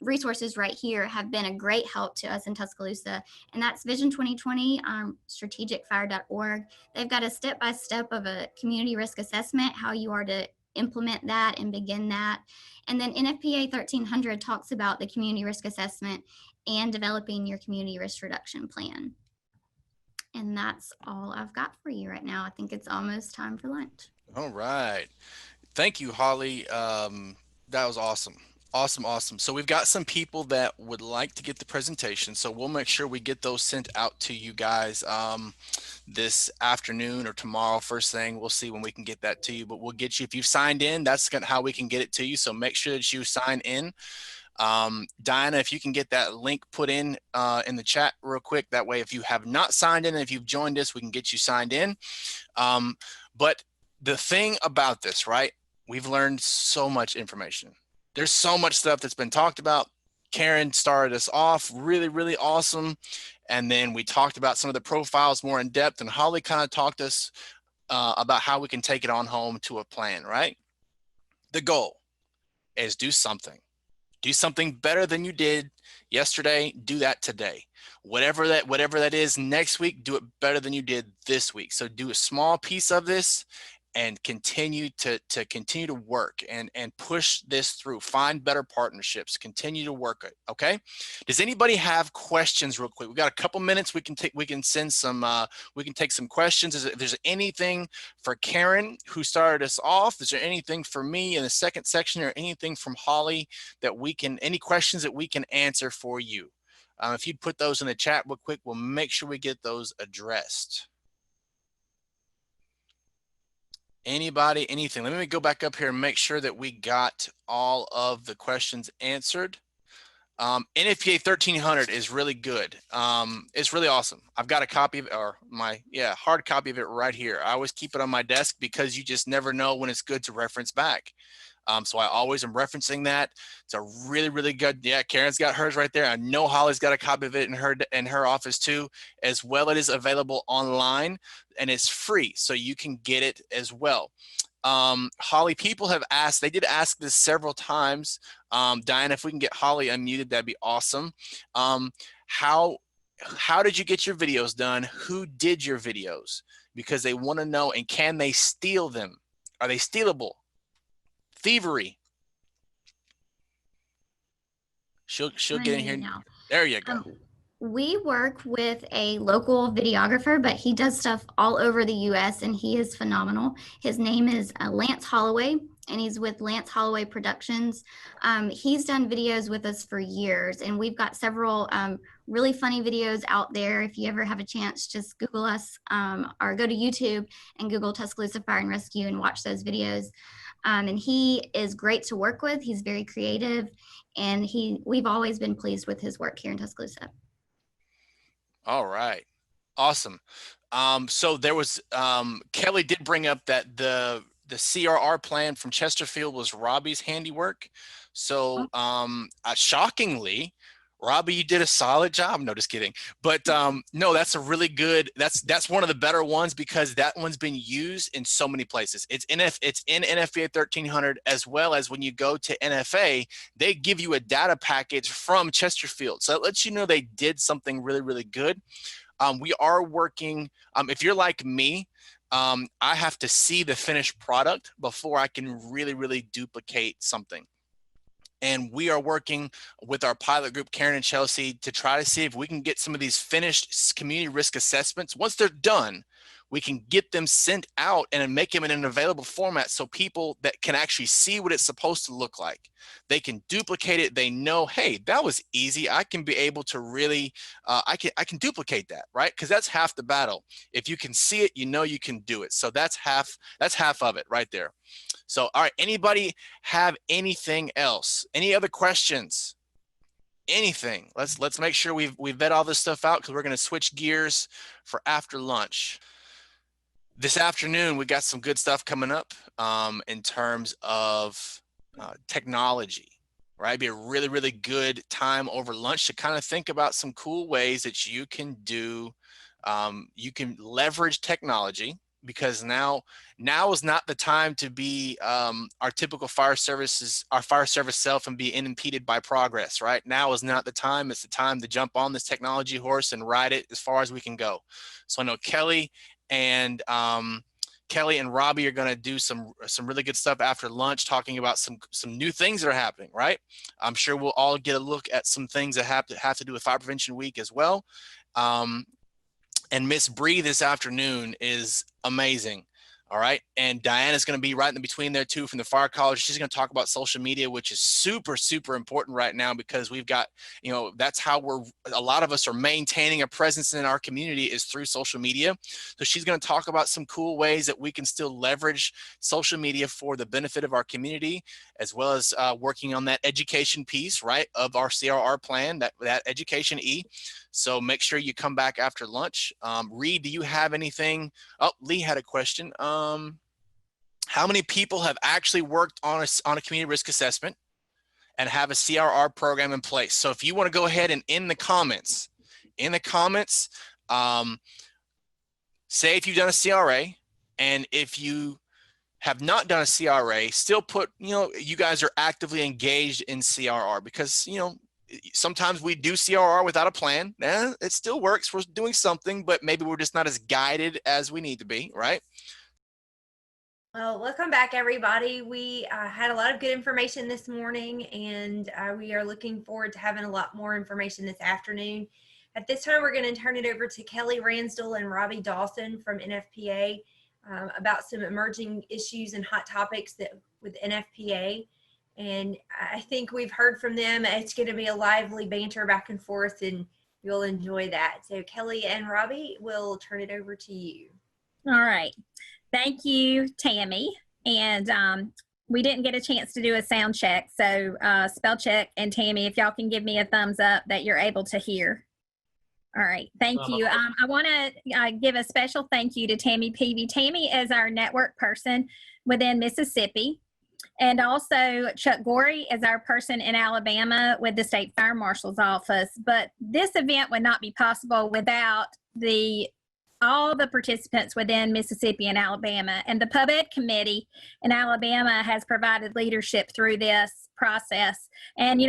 resources right here, have been a great help to us in Tuscaloosa. And that's Vision 2020, strategicfire.org. They've got a step-by-step of a community risk assessment, how you are to implement that and begin that. And then NFPA 1300 talks about the community risk assessment and developing your community risk reduction plan. And that's all I've got for you right now. I think it's almost time for lunch. All right. Thank you, Holly. That was awesome. Awesome. So we've got some people that would like to get the presentation. So we'll make sure we get those sent out to you guys this afternoon or tomorrow, first thing. We'll see when we can get that to you, but we'll get you, if you've signed in, that's how we can get it to you. So make sure that you sign in. Diana, if you can get that link put in the chat real quick. That way, if you have not signed in, and if you've joined us, we can get you signed in. But the thing about this, right? We've learned so much information. There's so much stuff that's been talked about. Karen started us off really awesome. And then we talked about some of the profiles more in depth, and Holly kind of talked us about how we can take it on home to a plan, right? The goal is do something better than you did yesterday. Do that today. Whatever that is next week, do it better than you did this week. So do a small piece of this and continue to work and push this through. Find better partnerships, continue to work it. Okay. Does anybody have questions real quick? We've got a couple minutes. We can take some questions. If there's anything for Karen, who started us off, is there anything for me in the second section, or anything from Holly that any questions that we can answer for you? If you'd put those in the chat real quick, we'll make sure we get those addressed. Anybody, anything? Let me go back up here and make sure that we got all of the questions answered. NFPA 1300 is really good. It's really awesome. I've got a copy of it, or hard copy of it right here. I always keep it on my desk because you just never know when it's good to reference back. So I always am referencing that. It's a really good. Yeah, Karen's got hers right there. I know Holly's got a copy of it in her office too, as well. It is available online and it's free, so you can get it as well. Holly, people have asked, they did ask this several times. Diana, if we can get Holly unmuted, that'd be awesome. How did you get your videos done? Who did your videos? Because they want to know, and can they steal them? Are they stealable? Thievery. She'll get in here. Now. There you go. We work with a local videographer, but he does stuff all over the U.S. and he is phenomenal. His name is Lance Holloway, and he's with Lance Holloway Productions. He's done videos with us for years, and we've got several really funny videos out there. If you ever have a chance, just Google us or go to YouTube and Google Tuscaloosa Fire and Rescue and watch those videos. And he is great to work with. He's very creative, and we've always been pleased with his work here in Tuscaloosa. All right. Awesome. So there was, Kelly did bring up that the CRR plan from Chesterfield was Robbie's handiwork. So shockingly, Robbie, you did a solid job. No, just kidding. But no, that's a really good, that's one of the better ones, because that one's been used in so many places. It's in NFPA 1300, as well as when you go to NFA, they give you a data package from Chesterfield. So it lets you know they did something really good. We are working, if you're like me, I have to see the finished product before I can really duplicate something. And we are working with our pilot group, Karen and Chelsea, to try to see if we can get some of these finished community risk assessments. Once they're done, we can get them sent out and make them in an available format, so people that can actually see what it's supposed to look like, they can duplicate it. They know, hey, that was easy. I can be able to really, I can duplicate that, right? Because that's half the battle. If you can see it, you know you can do it. So that's half of it right there. So, all right, anybody have anything else? Any other questions? Anything? Let's make sure we vet all this stuff out, because we're going to switch gears for after lunch. This afternoon, we got some good stuff coming up in terms of technology. right? It'd be a really, really good time over lunch to kind of think about some cool ways that you can do, you can leverage technology, because now is not the time to be our typical fire service self and be unimpeded by progress, right? Now is not the time. It's the time to jump on this technology horse and ride it as far as we can go. So I know Kelly and Robbie are going to do some really good stuff after lunch, talking about some new things that are happening, right? I'm sure we'll all get a look at some things that have to do with Fire Prevention Week as well. And Miss Bree this afternoon is amazing. All right. And Diana's going to be right in between there too from the Fire College. She's going to talk about social media, which is super, super important right now, because we've got, that's how a lot of us are maintaining a presence in our community, is through social media. So she's going to talk about some cool ways that we can still leverage social media for the benefit of our community, as well as working on that education piece, right, of our CRR plan, that education E. So make sure you come back after lunch. Reed, do you have anything? Oh, Lee had a question. How many people have actually worked on a community risk assessment and have a CRR program in place? So if you want to go ahead and in the comments, say if you've done a CRA, and if you have not done a CRA, still put, you guys are actively engaged in CRR, because, sometimes we do CRR without a plan. It still works. We're doing something, but maybe we're just not as guided as we need to be, right? Well, welcome back, everybody. We had a lot of good information this morning, and we are looking forward to having a lot more information this afternoon. At this time, we're going to turn it over to Kelly Ransdell and Robbie Dawson from NFPA about some emerging issues and hot topics with NFPA. And I think we've heard from them. It's going to be a lively banter back and forth, and you'll enjoy that. So Kelly and Robbie, we'll turn it over to you. All right. Thank you, Tammy. And we didn't get a chance to do a sound check. So spell check and Tammy, if y'all can give me a thumbs up that you're able to hear. All right. Thank you. I want to give a special thank you to Tammy Peavy. Tammy is our network person within Mississippi. And also Chuck Gorey is our person in Alabama with the State Fire Marshal's Office. But this event would not be possible without all the participants within Mississippi and Alabama. And the Pub Ed Committee in Alabama has provided leadership through this process. And,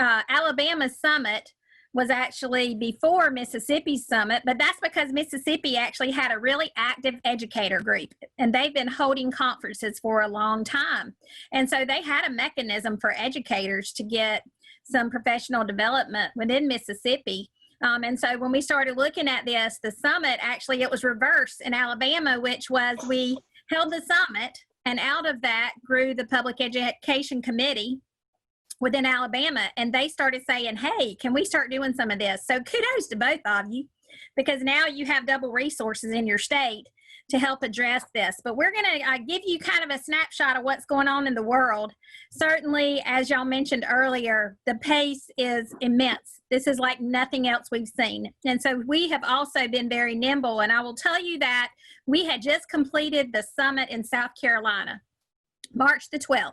Alabama's summit was actually before Mississippi's summit, but that's because Mississippi actually had a really active educator group, and they've been holding conferences for a long time. And so they had a mechanism for educators to get some professional development within Mississippi. And so when we started looking at this, the summit, actually it was reversed in Alabama, which was we held the summit, and out of that grew the Public Education Committee within Alabama, and they started saying, hey, can we start doing some of this? So kudos to both of you, because now you have double resources in your state to help address this. But we're going to give you kind of a snapshot of what's going on in the world. Certainly, as y'all mentioned earlier, the pace is immense. This is like nothing else we've seen. And so we have also been very nimble. And I will tell you that we had just completed the summit in South Carolina, March the 12th.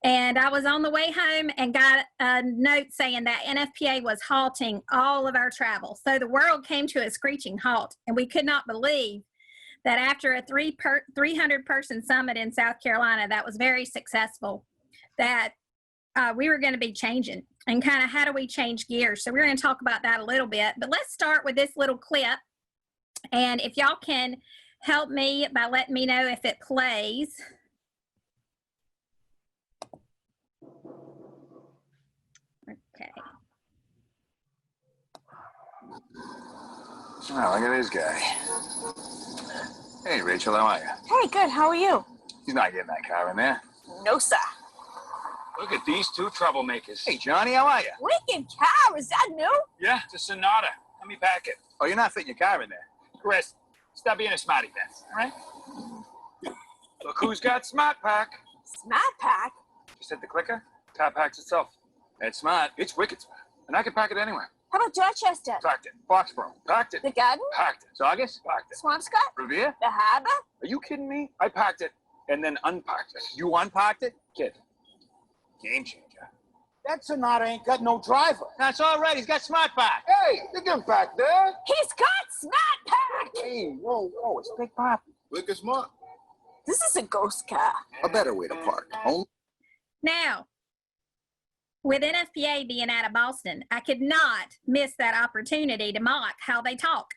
And I was on the way home and got a note saying that NFPA was halting all of our travel. So the world came to a screeching halt, and we could not believe that after a 300-person summit in South Carolina that was very successful, that we were going to be changing, and kind of how do we change gears. So we're going to talk about that a little bit. But let's start with this little clip. And if y'all can help me by letting me know if it plays. Okay. Oh, look at this guy. Hey, Rachel, how are you? Hey, good. How are you? He's not getting that car in there. No, sir. Look at these two troublemakers. Hey, Johnny, how are you? Wicked car. Is that new? Yeah, it's a Sonata. Let me pack it. Oh, you're not fitting your car in there. Chris, stop being a smarty pants, all right? Look who's got Smart Pack. Smart Pack? Just hit the clicker, car packs itself. It's smart. It's wicked smart. And I can pack it anywhere. How about Dorchester? Packed it. Foxborough. Packed it. The Garden? Packed it. Saugus? Packed it. Swampscott? Revere? The Harbor? Are you kidding me? I packed it and then unpacked it. You unpacked it? Kid. Game changer. That Sonata ain't got no driver. That's all right. He's got Smart Pack. Hey, look him back there. He's got Smart Pack. Hey, whoa, it's Big Pop. Look at Smart. This is a ghost car. A better way to park. Now, with NFPA being out of Boston, I could not miss that opportunity to mock how they talk.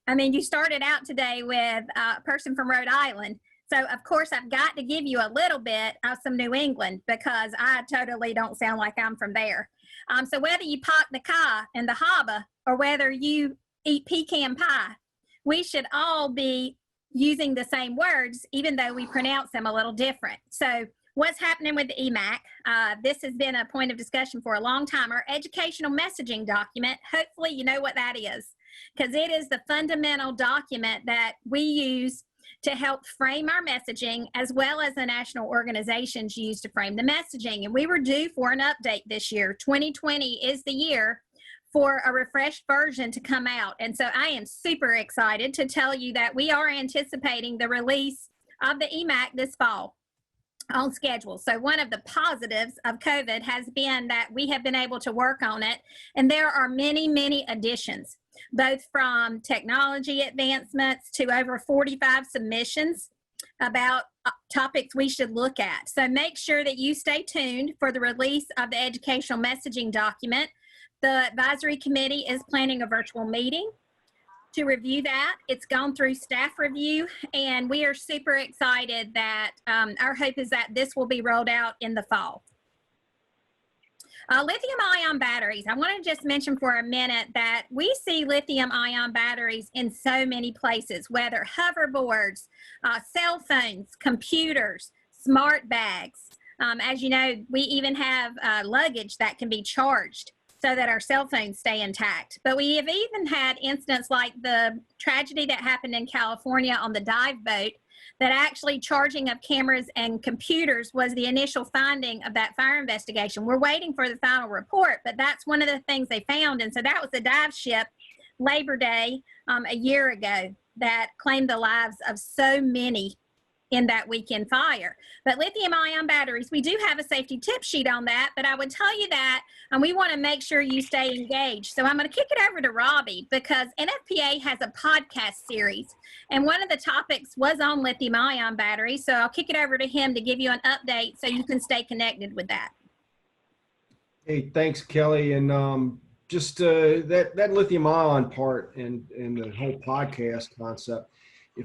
I mean, you started out today with a person from Rhode Island. So, of course, I've got to give you a little bit of some New England because I totally don't sound like I'm from there. So whether you park the car in the harbor or whether you eat pecan pie, we should all be using the same words, even though we pronounce them a little different. So what's happening with the EMAC? This has been a point of discussion for a long time. Our educational messaging document, hopefully you know what that is, because it is the fundamental document that we use to help frame our messaging, as well as the national organizations use to frame the messaging. And we were due for an update this year. 2020 is the year for a refreshed version to come out. And so I am super excited to tell you that we are anticipating the release of the EMAC this fall on schedule. So one of the positives of COVID has been that we have been able to work on it. And there are many, many additions, both from technology advancements to over 45 submissions about topics we should look at. So make sure that you stay tuned for the release of the educational messaging document. The advisory committee is planning a virtual meeting to review that. It's gone through staff review, and we are super excited that our hope is that this will be rolled out in the fall. Lithium-ion batteries. I want to just mention for a minute that we see lithium-ion batteries in so many places, whether hoverboards, cell phones, computers, smart bags. As you know, we even have luggage that can be charged so that our cell phones stay intact. But we have even had incidents like the tragedy that happened in California on the dive boat, that actually charging of cameras and computers was the initial finding of that fire investigation. We're waiting for the final report, but that's one of the things they found. And so that was the dive ship Labor Day a year ago that claimed the lives of so many in that weekend fire. But lithium-ion batteries, we do have a safety tip sheet on that, but I would tell you that, and we want to make sure you stay engaged. So I'm going to kick it over to Robbie, because NFPA has a podcast series, and one of the topics was on lithium-ion batteries. So I'll kick it over to him to give you an update so you can stay connected with that. Hey, thanks, Kelly. And just that lithium-ion part and the whole podcast concept,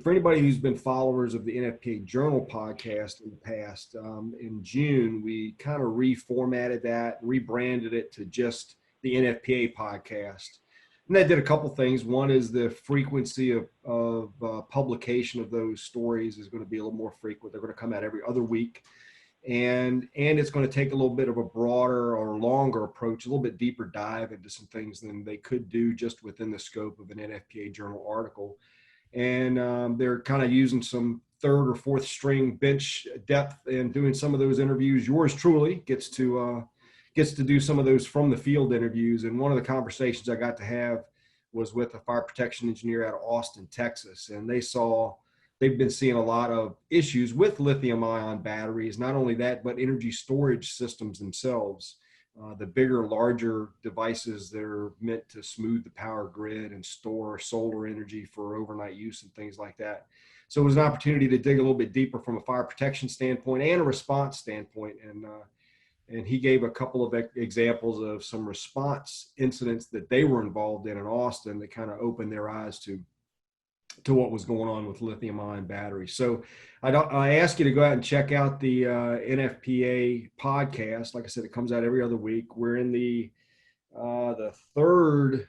for anybody who's been followers of the NFPA Journal podcast in the past, in June, we kind of reformatted that, rebranded it to just the NFPA podcast. And that did a couple things. One is the frequency of publication of those stories is going to be a little more frequent. They're going to come out every other week. And it's going to take a little bit of a broader or longer approach, a little bit deeper dive into some things than they could do just within the scope of an NFPA Journal article. And they're kind of using some third or fourth string bench depth and doing some of those interviews. Yours truly gets to do some of those from the field interviews. And one of the conversations I got to have was with a fire protection engineer out of Austin, Texas. And they've been seeing a lot of issues with lithium-ion batteries. Not only that, but energy storage systems themselves. The bigger, larger devices that are meant to smooth the power grid and store solar energy for overnight use and things like that. So it was an opportunity to dig a little bit deeper from a fire protection standpoint and a response standpoint. And he gave a couple of examples of some response incidents that they were involved in Austin that kind of opened their eyes to what was going on with lithium-ion batteries. So I ask you to go out and check out the NFPA podcast. Like I said, it comes out every other week. We're in the third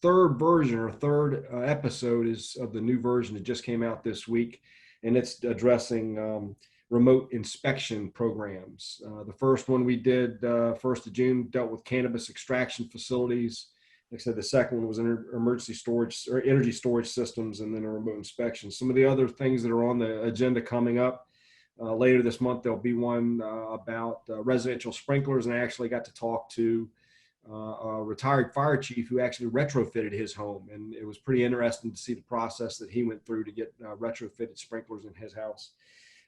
version or third episode is of the new version that just came out this week, and it's addressing remote inspection programs. The first one we did 1st of June dealt with cannabis extraction facilities. Like I said, the second one was emergency storage or energy storage systems, and then a remote inspection. Some of the other things that are on the agenda coming up later this month, there'll be one about residential sprinklers. And I actually got to talk to a retired fire chief who actually retrofitted his home. And it was pretty interesting to see the process that he went through to get retrofitted sprinklers in his house.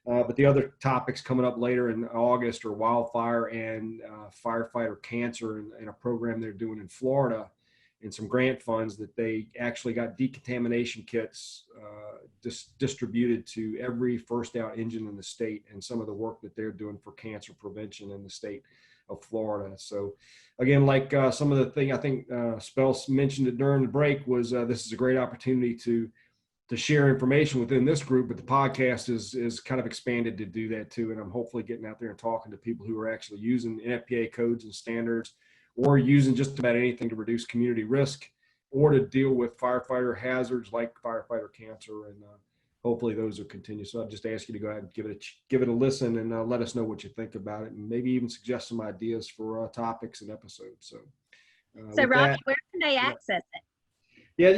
But the other topics coming up later in August are wildfire and firefighter cancer and a program they're doing in Florida, and some grant funds that they actually got decontamination kits distributed to every first out engine in the state, and some of the work that they're doing for cancer prevention in the state of Florida. So again, like some of the thing I think Spels mentioned it during the break was this is a great opportunity to share information within this group, but the podcast is kind of expanded to do that too. And I'm hopefully getting out there and talking to people who are actually using NFPA codes and standards, or using just about anything to reduce community risk or to deal with firefighter hazards like firefighter cancer. And hopefully those will continue. So I'll just ask you to go ahead and give it a listen, and let us know what you think about it, and maybe even suggest some ideas for topics and episodes. So Robbie, where can they access it? Yeah,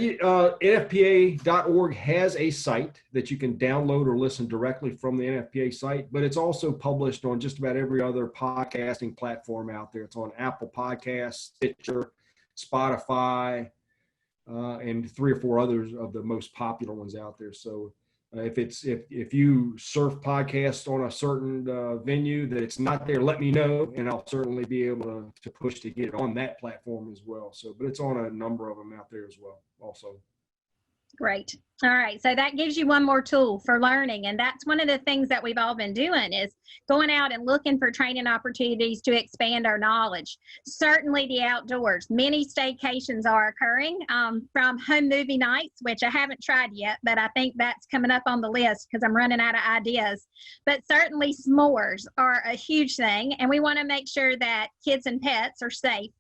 NFPA.org has a site that you can download or listen directly from the NFPA site, but it's also published on just about every other podcasting platform out there. It's on Apple Podcasts, Stitcher, Spotify, and 3 or 4 others of the most popular ones out there. So if you surf podcasts on a certain venue that it's not there, let me know, and I'll certainly be able to push to get it on that platform as well. So, but it's on a number of them out there as well also. Great. All right. So that gives you one more tool for learning. And that's one of the things that we've all been doing, is going out and looking for training opportunities to expand our knowledge. Certainly the outdoors. Many staycations are occurring, from home movie nights, which I haven't tried yet, but I think that's coming up on the list because I'm running out of ideas. But certainly s'mores are a huge thing. And we want to make sure that kids and pets are safe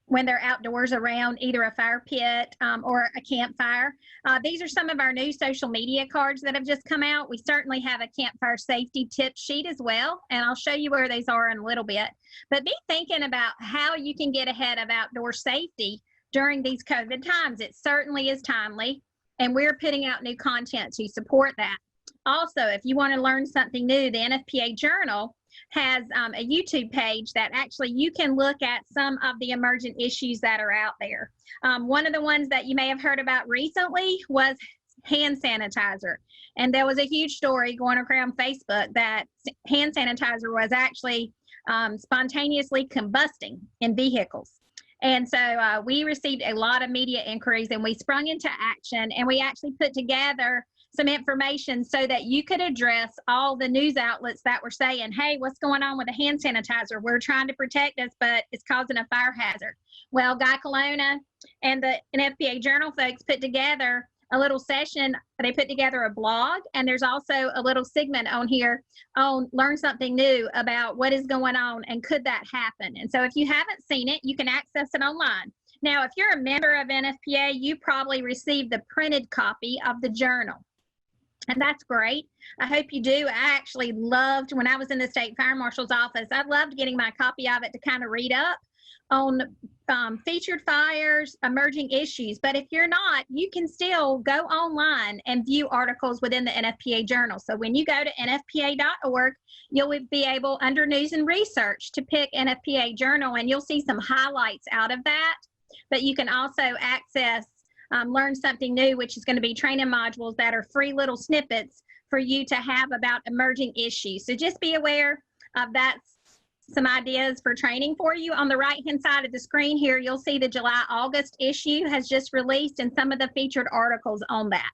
when they're outdoors around either a fire pit or a campfire. These are some of our new social media cards that have just come out. We certainly have a campfire safety tip sheet as well, and I'll show you where these are in a little bit. But be thinking about how you can get ahead of outdoor safety during these COVID times. It certainly is timely, and we're putting out new content to support that. Also, if you want to learn something new, the NFPA Journal has a YouTube page that actually you can look at some of the emergent issues that are out there. One of the ones that you may have heard about recently was hand sanitizer. And there was a huge story going around Facebook that hand sanitizer was actually spontaneously combusting in vehicles. And so we received a lot of media inquiries, and we sprung into action, and we actually put together some information so that you could address all the news outlets that were saying, hey, what's going on with the hand sanitizer? We're trying to protect us, but it's causing a fire hazard. Well, Guy Colonna and the NFPA Journal folks put together a little session. They put together a blog, and there's also a little segment on here on learn something new about what is going on and could that happen. And so if you haven't seen it, you can access it online. Now, if you're a member of NFPA, you probably received the printed copy of the journal. And that's great. I hope you do. I actually loved, when I was in the state fire marshal's office, I loved getting my copy of it to kind of read up on featured fires, emerging issues. But if you're not, you can still go online and view articles within the NFPA Journal. So when you go to nfpa.org, you'll be able, under news and research, to pick NFPA Journal, and you'll see some highlights out of that. But you can also access Learn Something New, which is going to be training modules that are free little snippets for you to have about emerging issues. So just be aware of that. Some ideas for training for you. On the right-hand side of the screen here, you'll see the July-August issue has just released, and some of the featured articles on that.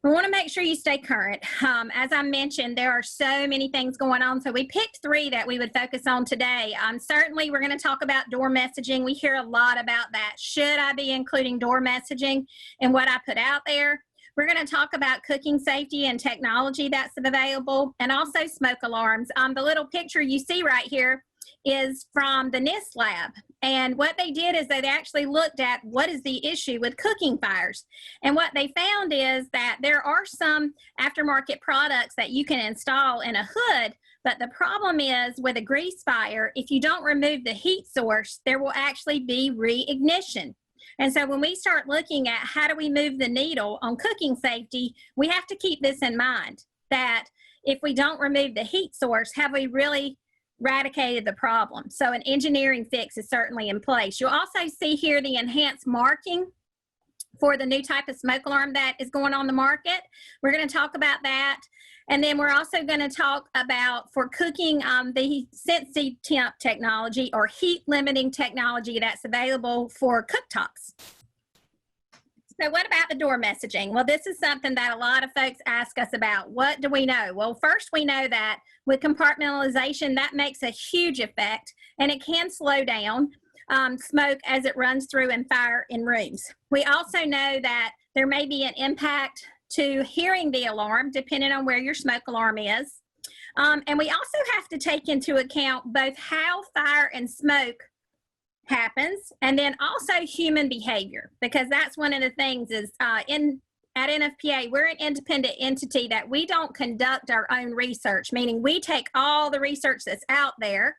We want to make sure you stay current. As I mentioned, there are so many things going on, so we picked 3 that we would focus on today. Certainly, we're going to talk about door messaging. We hear a lot about that. Should I be including door messaging in what I put out there? We're going to talk about cooking safety and technology that's available, and also smoke alarms. The little picture you see right here is from the NIST lab. And what they did is they actually looked at what is the issue with cooking fires. And what they found is that there are some aftermarket products that you can install in a hood, but the problem is with a grease fire, if you don't remove the heat source, there will actually be reignition. And so when we start looking at how do we move the needle on cooking safety, we have to keep this in mind, that if we don't remove the heat source, have we really eradicated the problem? So an engineering fix is certainly in place. You'll also see here the enhanced marking for the new type of smoke alarm that is going on the market. We're going to talk about that. And then we're also going to talk about, for cooking, the sensitive temp technology or heat limiting technology that's available for cooktops. So what about the door messaging? Well, this is something that a lot of folks ask us about. What do we know? Well, first we know that with compartmentalization, that makes a huge effect, and it can slow down smoke as it runs through and fire in rooms. We also know that there may be an impact to hearing the alarm depending on where your smoke alarm is. And we also have to take into account both how fire and smoke happens, and then also human behavior, because that's one of the things is at NFPA, we're an independent entity that we don't conduct our own research, meaning we take all the research that's out there,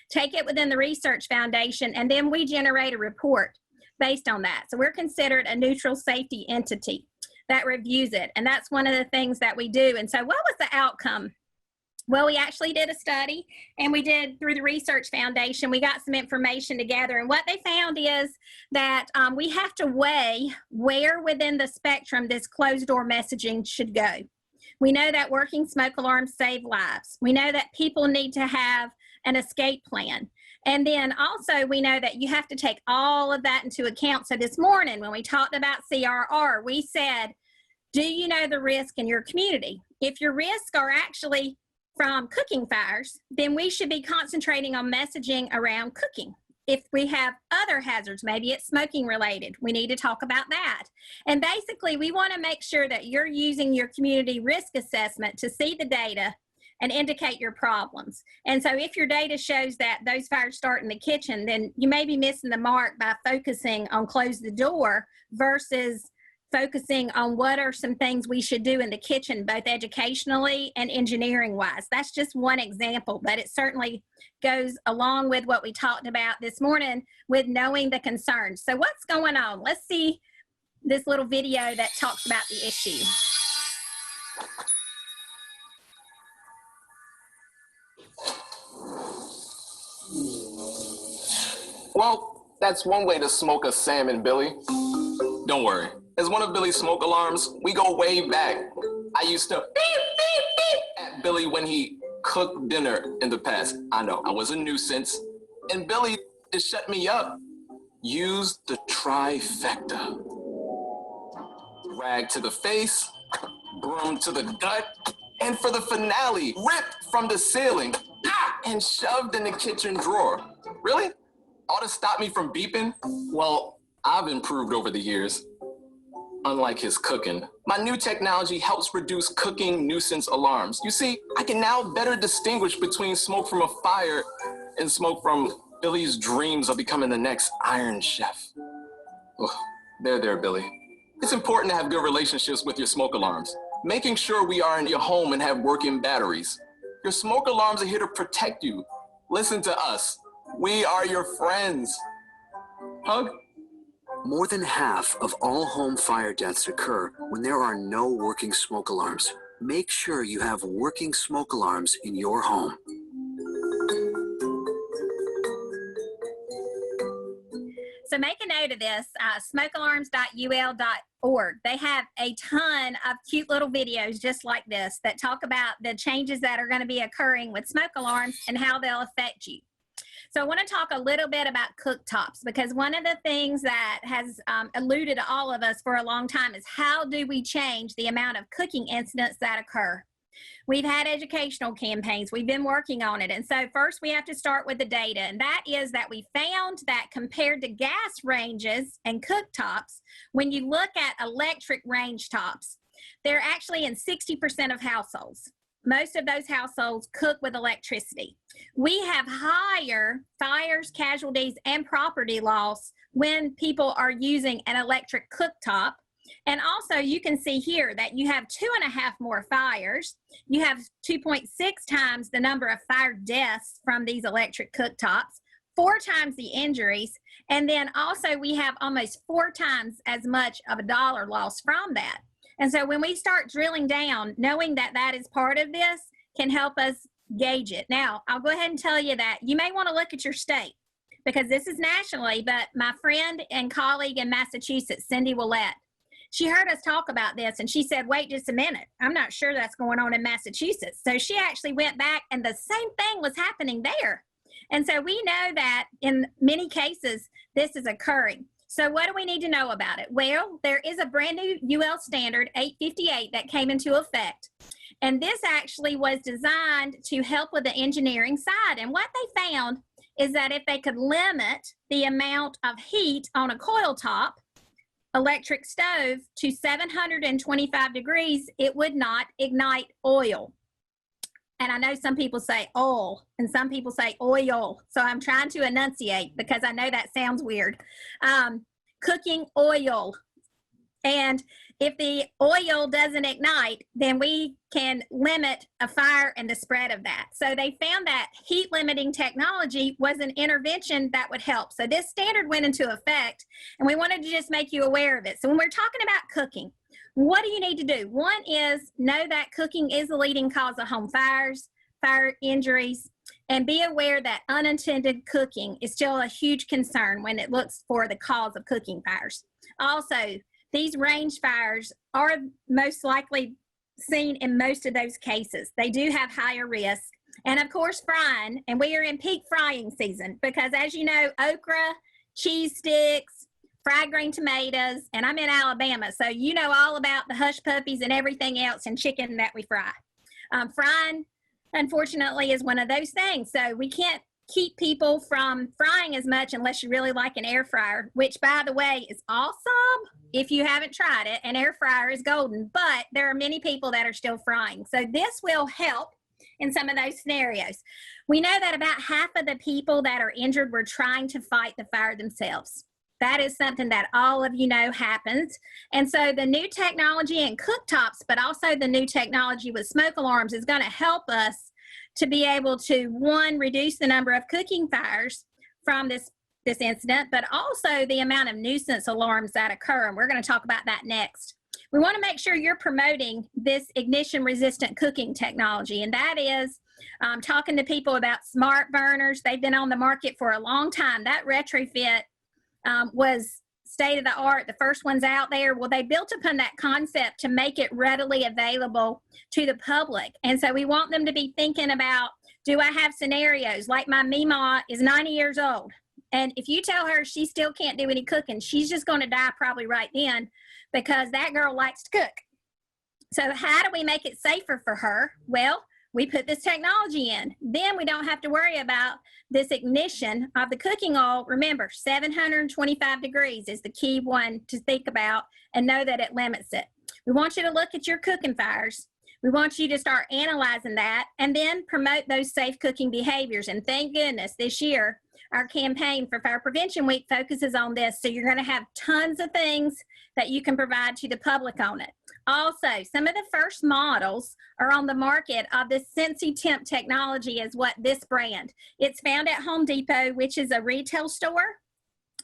take it within the research foundation, and then we generate a report based on that. So we're considered a neutral safety entity that reviews it, and that's one of the things that we do. And so what was the outcome? Well, we actually did a study, and we did through the Research Foundation. We got some information together, and what they found is that we have to weigh where within the spectrum this closed door messaging should go. We know that working smoke alarms save lives. We know that people need to have an escape plan. And then also we know that you have to take all of that into account. So this morning when we talked about CRR, we said, do you know the risk in your community? If your risks are actually from cooking fires, then we should be concentrating on messaging around cooking. If we have other hazards, maybe it's smoking related, we need to talk about that. And basically, we want to make sure that you're using your community risk assessment to see the data and indicate your problems. And so if your data shows that those fires start in the kitchen, then you may be missing the mark by focusing on close the door versus focusing on what are some things we should do in the kitchen, both educationally and engineering wise. That's just one example, but it certainly goes along with what we talked about this morning with knowing the concerns. So what's going on? Let's see this little video that talks about the issue. Well, that's one way to smoke a salmon, Billy. Don't worry. As one of Billy's smoke alarms, we go way back. I used to beep, beep, beep at Billy when he cooked dinner in the past. I know, I was a nuisance. And Billy just shut me up. Use the trifecta. Rag to the face, broom to the gut, and for the finale, ripped from the ceiling and shoved in the kitchen drawer. Really? All to stop me from beeping? Well, I've improved over the years. Unlike his cooking, my new technology helps reduce cooking nuisance alarms. You see, I can now better distinguish between smoke from a fire and smoke from Billy's dreams of becoming the next Iron Chef. Oh, there, Billy. It's important to have good relationships with your smoke alarms, making sure we are in your home and have working batteries. Your smoke alarms are here to protect you. Listen to us. We are your friends. Hug? More than half of all home fire deaths occur when there are no working smoke alarms. Make sure you have working smoke alarms in your home. So make a note of this, smokealarms.ul.org. They have a ton of cute little videos just like this that talk about the changes that are going to be occurring with smoke alarms and how they'll affect you. So I want to talk a little bit about cooktops, because one of the things that has eluded all of us for a long time is how do we change the amount of cooking incidents that occur? We've had educational campaigns. We've been working on it. And so first we have to start with the data. And that is that we found that compared to gas ranges and cooktops, when you look at electric range tops, they're actually in 60% of households. Most of those households cook with electricity. We have higher fires, casualties, and property loss when people are using an electric cooktop. And also you can see here that you have 2.5 more fires. You have 2.6 times the number of fire deaths from these electric cooktops, 4 times the injuries. And then also we have almost 4 times as much of a dollar loss from that. And so when we start drilling down, knowing that that is part of this can help us gauge it. Now, I'll go ahead and tell you that you may want to look at your state, because this is nationally, but my friend and colleague in Massachusetts, Cindy Willett, she heard us talk about this and she said, wait just a minute, I'm not sure that's going on in Massachusetts. So she actually went back and the same thing was happening there. And so we know that in many cases, this is occurring. So what do we need to know about it? Well, there is a brand new UL standard 858 that came into effect. And this actually was designed to help with the engineering side. And what they found is that if they could limit the amount of heat on a coil top electric stove to 725 degrees, it would not ignite oil. And I know some people say oil and some people say oil. So I'm trying to enunciate because I know that sounds weird. Cooking oil. And if the oil doesn't ignite, then we can limit a fire and the spread of that. So they found that heat limiting technology was an intervention that would help. So this standard went into effect and we wanted to just make you aware of it. So when we're talking about cooking, what do you need to do? One is know that cooking is the leading cause of home fires, fire injuries, and be aware that unintended cooking is still a huge concern when it looks for the cause of cooking fires. Also, these range fires are most likely seen in most of those cases. They do have higher risk. And of course, frying, and we are in peak frying season because as you know, okra, cheese sticks, fried green tomatoes, and I'm in Alabama, so you know all about the hush puppies and everything else and chicken that we fry. Frying, unfortunately, is one of those things. So we can't keep people from frying as much unless you really like an air fryer, which by the way is awesome if you haven't tried it. An air fryer is golden, but there are many people that are still frying. So this will help in some of those scenarios. We know that about half of the people that are injured were trying to fight the fire themselves. That is something that all of you know happens. And so the new technology in cooktops, but also the new technology with smoke alarms is going to help us to be able to, one, reduce the number of cooking fires from this incident, but also the amount of nuisance alarms that occur. And we're going to talk about that next. We want to make sure you're promoting this ignition resistant cooking technology. And that is talking to people about smart burners. They've been on the market for a long time. That retrofit was state of the art, the first ones out there. Well, they built upon that concept to make it readily available to the public. And so we want them to be thinking about, do I have scenarios like my Mima is 90 years old. And if you tell her she still can't do any cooking, she's just going to die probably right then because that girl likes to cook. So how do we make it safer for her? Well, we put this technology in. Then we don't have to worry about this ignition of the cooking oil. Remember, 725 degrees is the key one to think about and know that it limits it. We want you to look at your cooking fires. We want you to start analyzing that and then promote those safe cooking behaviors. And thank goodness this year, our campaign for Fire Prevention Week focuses on this. So you're going to have tons of things that you can provide to the public on it. Also, some of the first models are on the market of this SensiTemp technology is what this brand. It's found at Home Depot, which is a retail store.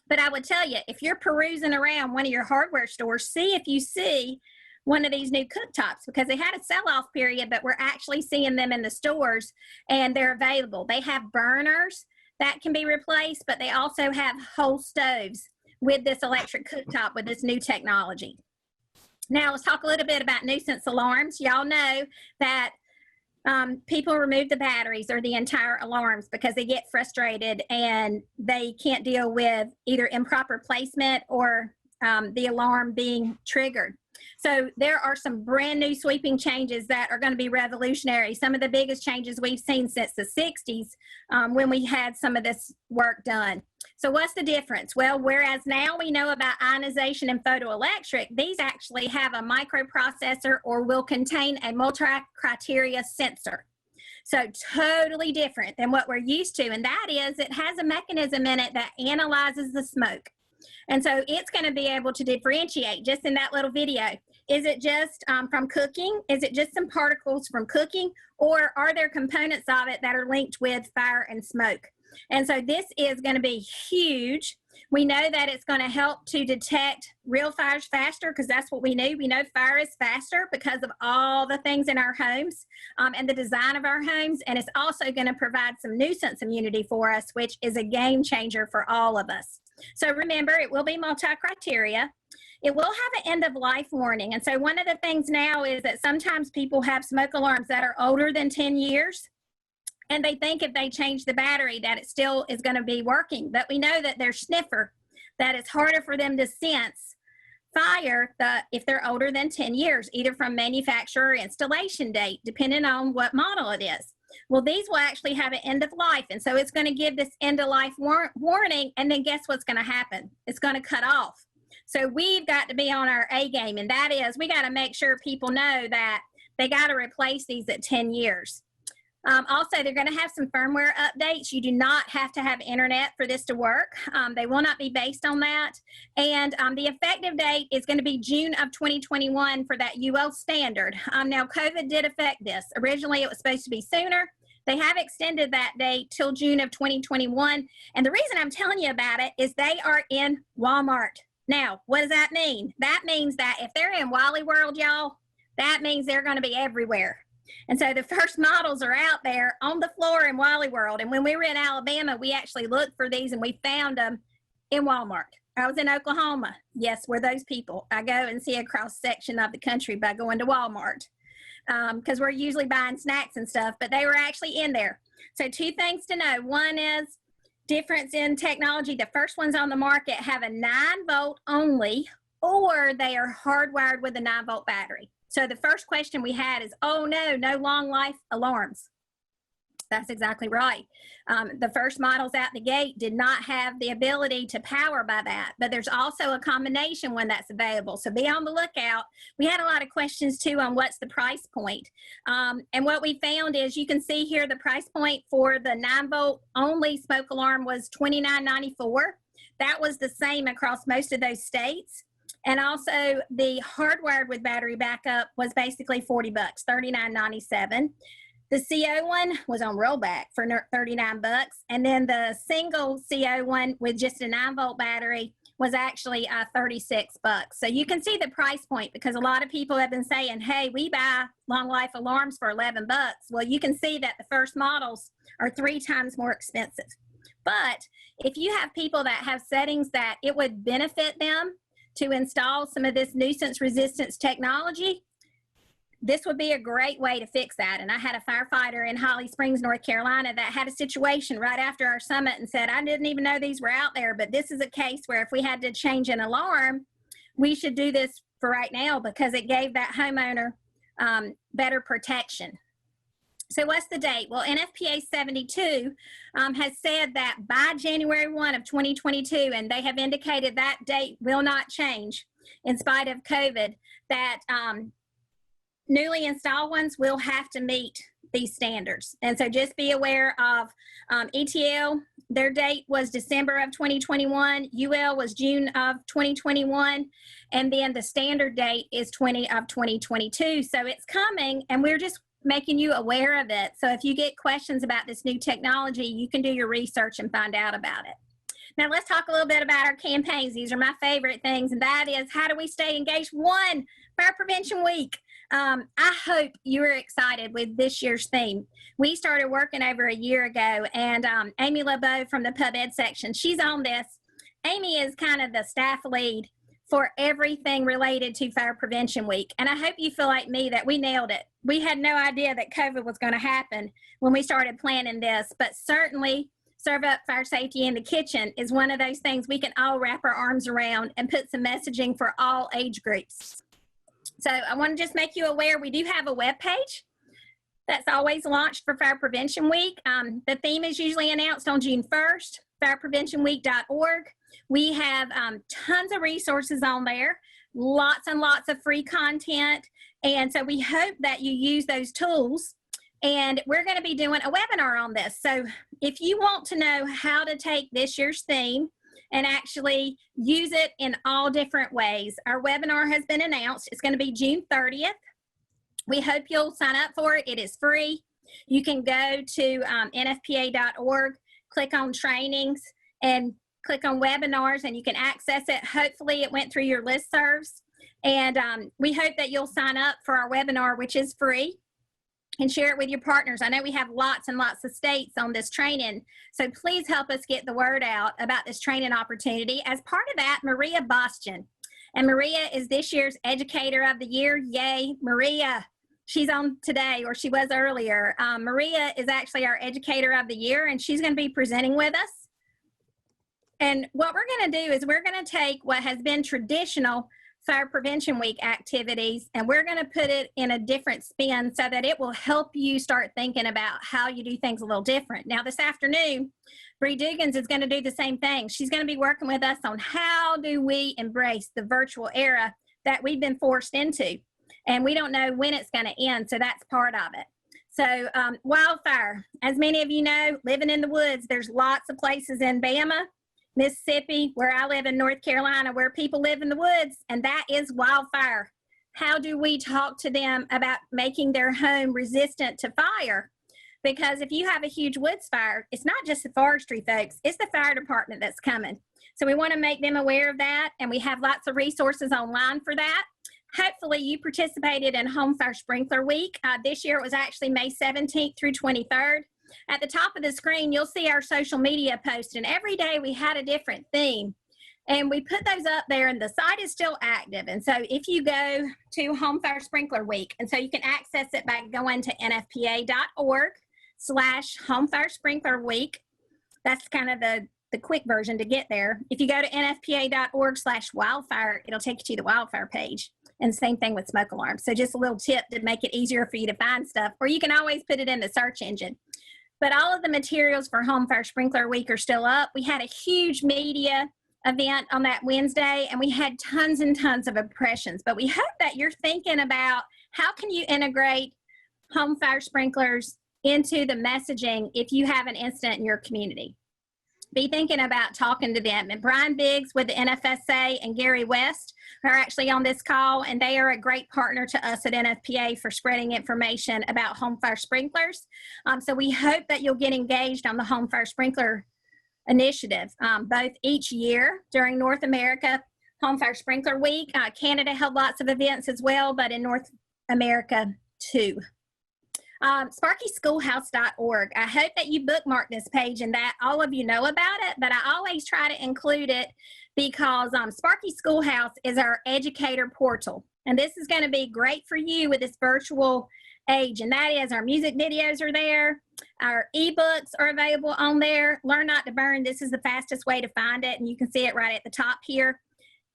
But I would tell you, if you're perusing around one of your hardware stores, see if you see one of these new cooktops because they had a sell-off period, but we're actually seeing them in the stores and they're available. They have burners that can be replaced, but they also have whole stoves with this electric cooktop with this new technology. Now let's talk a little bit about nuisance alarms. Y'all know that people remove the batteries or the entire alarms because they get frustrated and they can't deal with either improper placement or the alarm being triggered. So there are some brand new sweeping changes that are going to be revolutionary. Some of the biggest changes we've seen since the 60s when we had some of this work done. So what's the difference? Well, whereas now we know about ionization and photoelectric, these actually have a microprocessor or will contain a multi-criteria sensor. So totally different than what we're used to. And that is it has a mechanism in it that analyzes the smoke. And so it's going to be able to differentiate just in that little video. Is it just from cooking? Is it just some particles from cooking? Or are there components of it that are linked with fire and smoke? And so this is going to be huge. We know that it's going to help to detect real fires faster because that's what we need. We know fire is faster because of all the things in our homes and the design of our homes. And it's also going to provide some nuisance immunity for us, which is a game changer for all of us. So remember, it will be multi-criteria. it will have an end of life warning. And so one of the things now is that sometimes people have smoke alarms that are older than 10 years. And they think if they change the battery that it still is going to be working. But we know that there's sniffer, that it's harder for them to sense fire if they're older than 10 years, either from manufacturer or installation date, depending on what model it is. Well, these will actually have an end of life. And so it's going to give this end of life warning. And then guess what's going to happen? It's going to cut off. So we've got to be on our A game. And that is, we got to make sure people know that they got to replace these at 10 years. Also, they're going to have some firmware updates. You do not have to have internet for this to work. They will not be based on that. And the effective date is going to be June of 2021 for that UL standard. Now, COVID did affect this. Originally, it was supposed to be sooner. They have extended that date till June of 2021. And the reason I'm telling you about it is they are in Walmart. Now, what does that mean? That means that if they're in Wally World, y'all, that means they're going to be everywhere. And so the first models are out there on the floor in Wally World. And when we were in Alabama, we actually looked for these and we found them in Walmart. I was in Oklahoma. Yes, we're those people. I go and see a cross section of the country by going to Walmart because we're usually buying snacks and stuff, but they were actually in there. So 2 things to know. One is difference in technology. The first ones on the market have a 9-volt only, or they are hardwired with a 9-volt battery. So the first question we had is, oh no, no long life alarms. That's exactly right. The first models out the gate did not have the ability to power by that, but there's also a combination one that's available. So be on the lookout. We had a lot of questions too on what's the price point. And what we found is you can see here the price point for the 9-volt only smoke alarm was $29.94. That was the same across most of those states. And also the hardwired with battery backup was basically $40, $39.97. The CO one was on rollback for $39. And then the single CO one with just a 9-volt battery was actually $36. So you can see the price point because a lot of people have been saying, hey, we buy long life alarms for $11. Well, you can see that the first models are 3 times more expensive. But if you have people that have settings that it would benefit them to install some of this nuisance resistance technology, this would be a great way to fix that. And I had a firefighter in Holly Springs, North Carolina that had a situation right after our summit and said, I didn't even know these were out there, but this is a case where if we had to change an alarm, we should do this for right now because it gave that homeowner better protection. So what's the date? Well, NFPA 72 has said that by January 1 of 2022, and they have indicated that date will not change in spite of COVID, that newly installed ones will have to meet these standards. And so just be aware of ETL, their date was December of 2021, UL was June of 2021, and then the standard date is 2022. So it's coming, and we're just making you aware of it. So if you get questions about this new technology, you can do your research and find out about it. Now let's talk a little bit about our campaigns. These are my favorite things, and that is how do we stay engaged? 1, Fire Prevention Week. I hope you're excited with this year's theme. We started working over a year ago, and Amy LeBeau from the Pub Ed section, she's on this. Amy is kind of the staff lead for everything related to Fire Prevention Week. And I hope you feel like me that we nailed it. We had no idea that COVID was going to happen when we started planning this, but certainly Serve Up Fire Safety in the Kitchen is one of those things we can all wrap our arms around and put some messaging for all age groups. So I want to just make you aware, we do have a webpage that's always launched for Fire Prevention Week. The theme is usually announced on June 1st, firepreventionweek.org. We have tons of resources on there, lots and lots of free content. And so we hope that you use those tools. And we're going to be doing a webinar on this. So if you want to know how to take this year's theme and actually use it in all different ways, our webinar has been announced. It's going to be June 30th. We hope you'll sign up for it. It is free. You can go to nfpa.org, click on trainings, and click on webinars, and you can access it. Hopefully it went through your listservs. And we hope that you'll sign up for our webinar, which is free, and share it with your partners. I know we have lots and lots of states on this training, so please help us get the word out about this training opportunity. As part of that, Maria Bostjan, And Maria is this year's Educator of the Year. Yay, Maria. She's on today, or she was earlier. Maria is actually our Educator of the Year, and she's going to be presenting with us. And what we're going to do is we're going to take what has been traditional Fire Prevention Week activities, and we're going to put it in a different spin so that it will help you start thinking about how you do things a little different. Now, this afternoon, Bree Dugans is going to do the same thing. She's going to be working with us on how do we embrace the virtual era that we've been forced into. And we don't know when it's going to end, so that's part of it. So wildfire, as many of you know, living in the woods, there's lots of places in Bama, Mississippi, where I live in North Carolina, where people live in the woods, and that is wildfire. How do we talk to them about making their home resistant to fire? Because if you have a huge woods fire, it's not just the forestry folks, it's the fire department that's coming. So we want to make them aware of that, and we have lots of resources online for that. Hopefully you participated in Home Fire Sprinkler Week. This year it was actually May 17th through 23rd. At the top of the screen, you'll see our social media posts, and every day we had a different theme. And we put those up there, and the site is still active. And so if you go to Home Fire Sprinkler Week, and so you can access it by going to nfpa.org/Home Fire Sprinkler Week. That's kind of the quick version to get there. If you go to nfpa.org/wildfire, it'll take you to the wildfire page. And same thing with smoke alarms. So just a little tip to make it easier for you to find stuff, or you can always put it in the search engine. But all of the materials for Home Fire Sprinkler Week are still up. We had a huge media event on that Wednesday, and we had tons and tons of impressions. But we hope that you're thinking about how can you integrate home fire sprinklers into the messaging if you have an incident in your community. Be thinking about talking to them. And Brian Biggs with the NFSA and Gary West are actually on this call, and they are a great partner to us at NFPA for spreading information about home fire sprinklers. So we hope that you'll get engaged on the home fire sprinkler initiative, both each year during North America Home Fire Sprinkler Week. Canada held lots of events as well, but in North America too. SparkySchoolhouse.org. I hope that you bookmark this page and that all of you know about it, but I always try to include it because Sparky Schoolhouse is our educator portal. And this is going to be great for you with this virtual age. And that is our music videos are there. Our ebooks are available on there. Learn Not to Burn. This is the fastest way to find it. And you can see it right at the top here.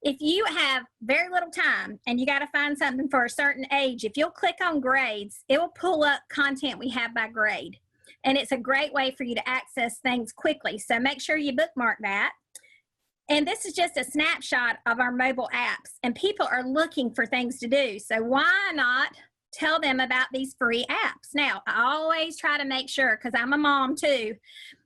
If you have very little time and you got to find something for a certain age, if you'll click on grades, it will pull up content we have by grade. And it's a great way for you to access things quickly. So make sure you bookmark that. And this is just a snapshot of our mobile apps, and people are looking for things to do. So why not tell them about these free apps? Now, I always try to make sure, because I'm a mom too,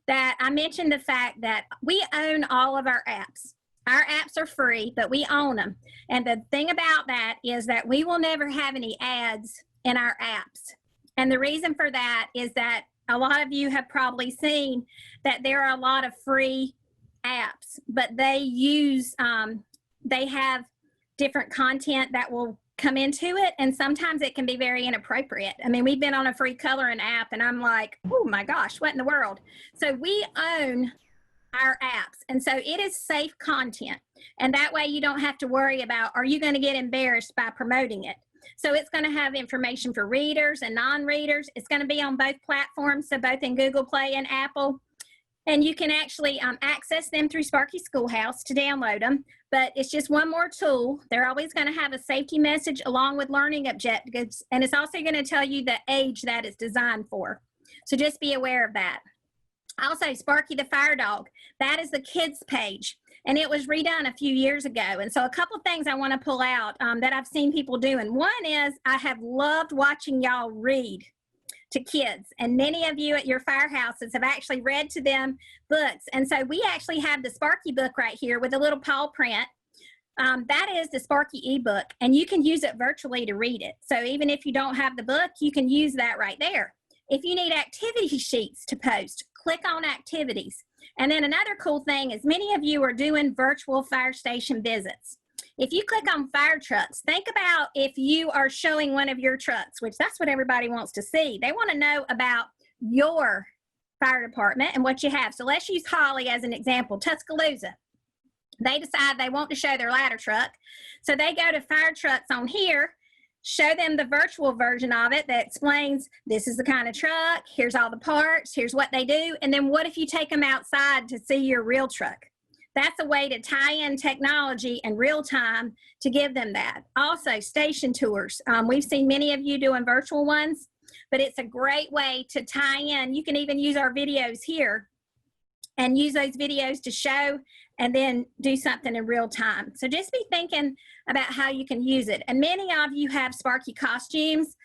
that I mention the fact that we own all of our apps. Our apps are free, but we own them. And the thing about that is that we will never have any ads in our apps. And the reason for that is that a lot of you have probably seen that there are a lot of free apps, but they use, they have different content that will come into it, and sometimes it can be very inappropriate. I mean, we've been on a free coloring app, and I'm like, oh my gosh, what in the world? So we own our apps, and so it is safe content, and that way you don't have to worry about, are you going to get embarrassed by promoting it? So it's going to have information for readers and non-readers. It's going to be on both platforms, so both in Google Play and Apple. And you can actually access them through Sparky Schoolhouse to download them. But it's just one more tool. They're always going to have a safety message along with learning objectives. And it's also going to tell you the age that it's designed for. So just be aware of that. Also, Sparky the Fire Dog. That is the kids page. And it was redone a few years ago. And so a couple of things I want to pull out that I've seen people doing. One is I have loved watching y'all read to kids, and many of you at your firehouses have actually read to them books. And so we actually have the Sparky book right here with a little paw print. That is the Sparky ebook, and you can use it virtually to read it. So even if you don't have the book, you can use that right there. If you need activity sheets to post, click on activities. And then another cool thing is many of you are doing virtual fire station visits. If you click on fire trucks, think about if you are showing one of your trucks, which that's what everybody wants to see. They want to know about your fire department and what you have. So let's use Holly as an example, Tuscaloosa. They decide they want to show their ladder truck. So they go to fire trucks on here, show them the virtual version of it that explains this is the kind of truck, here's all the parts, here's what they do. And then what if you take them outside to see your real truck? That's a way to tie in technology in real time to give them that. Also, station tours. We've seen many of you doing virtual ones, but it's a great way to tie in. You can even use our videos here and use those videos to show and then do something in real time. So just be thinking about how you can use it. And many of you have Sparky costumes.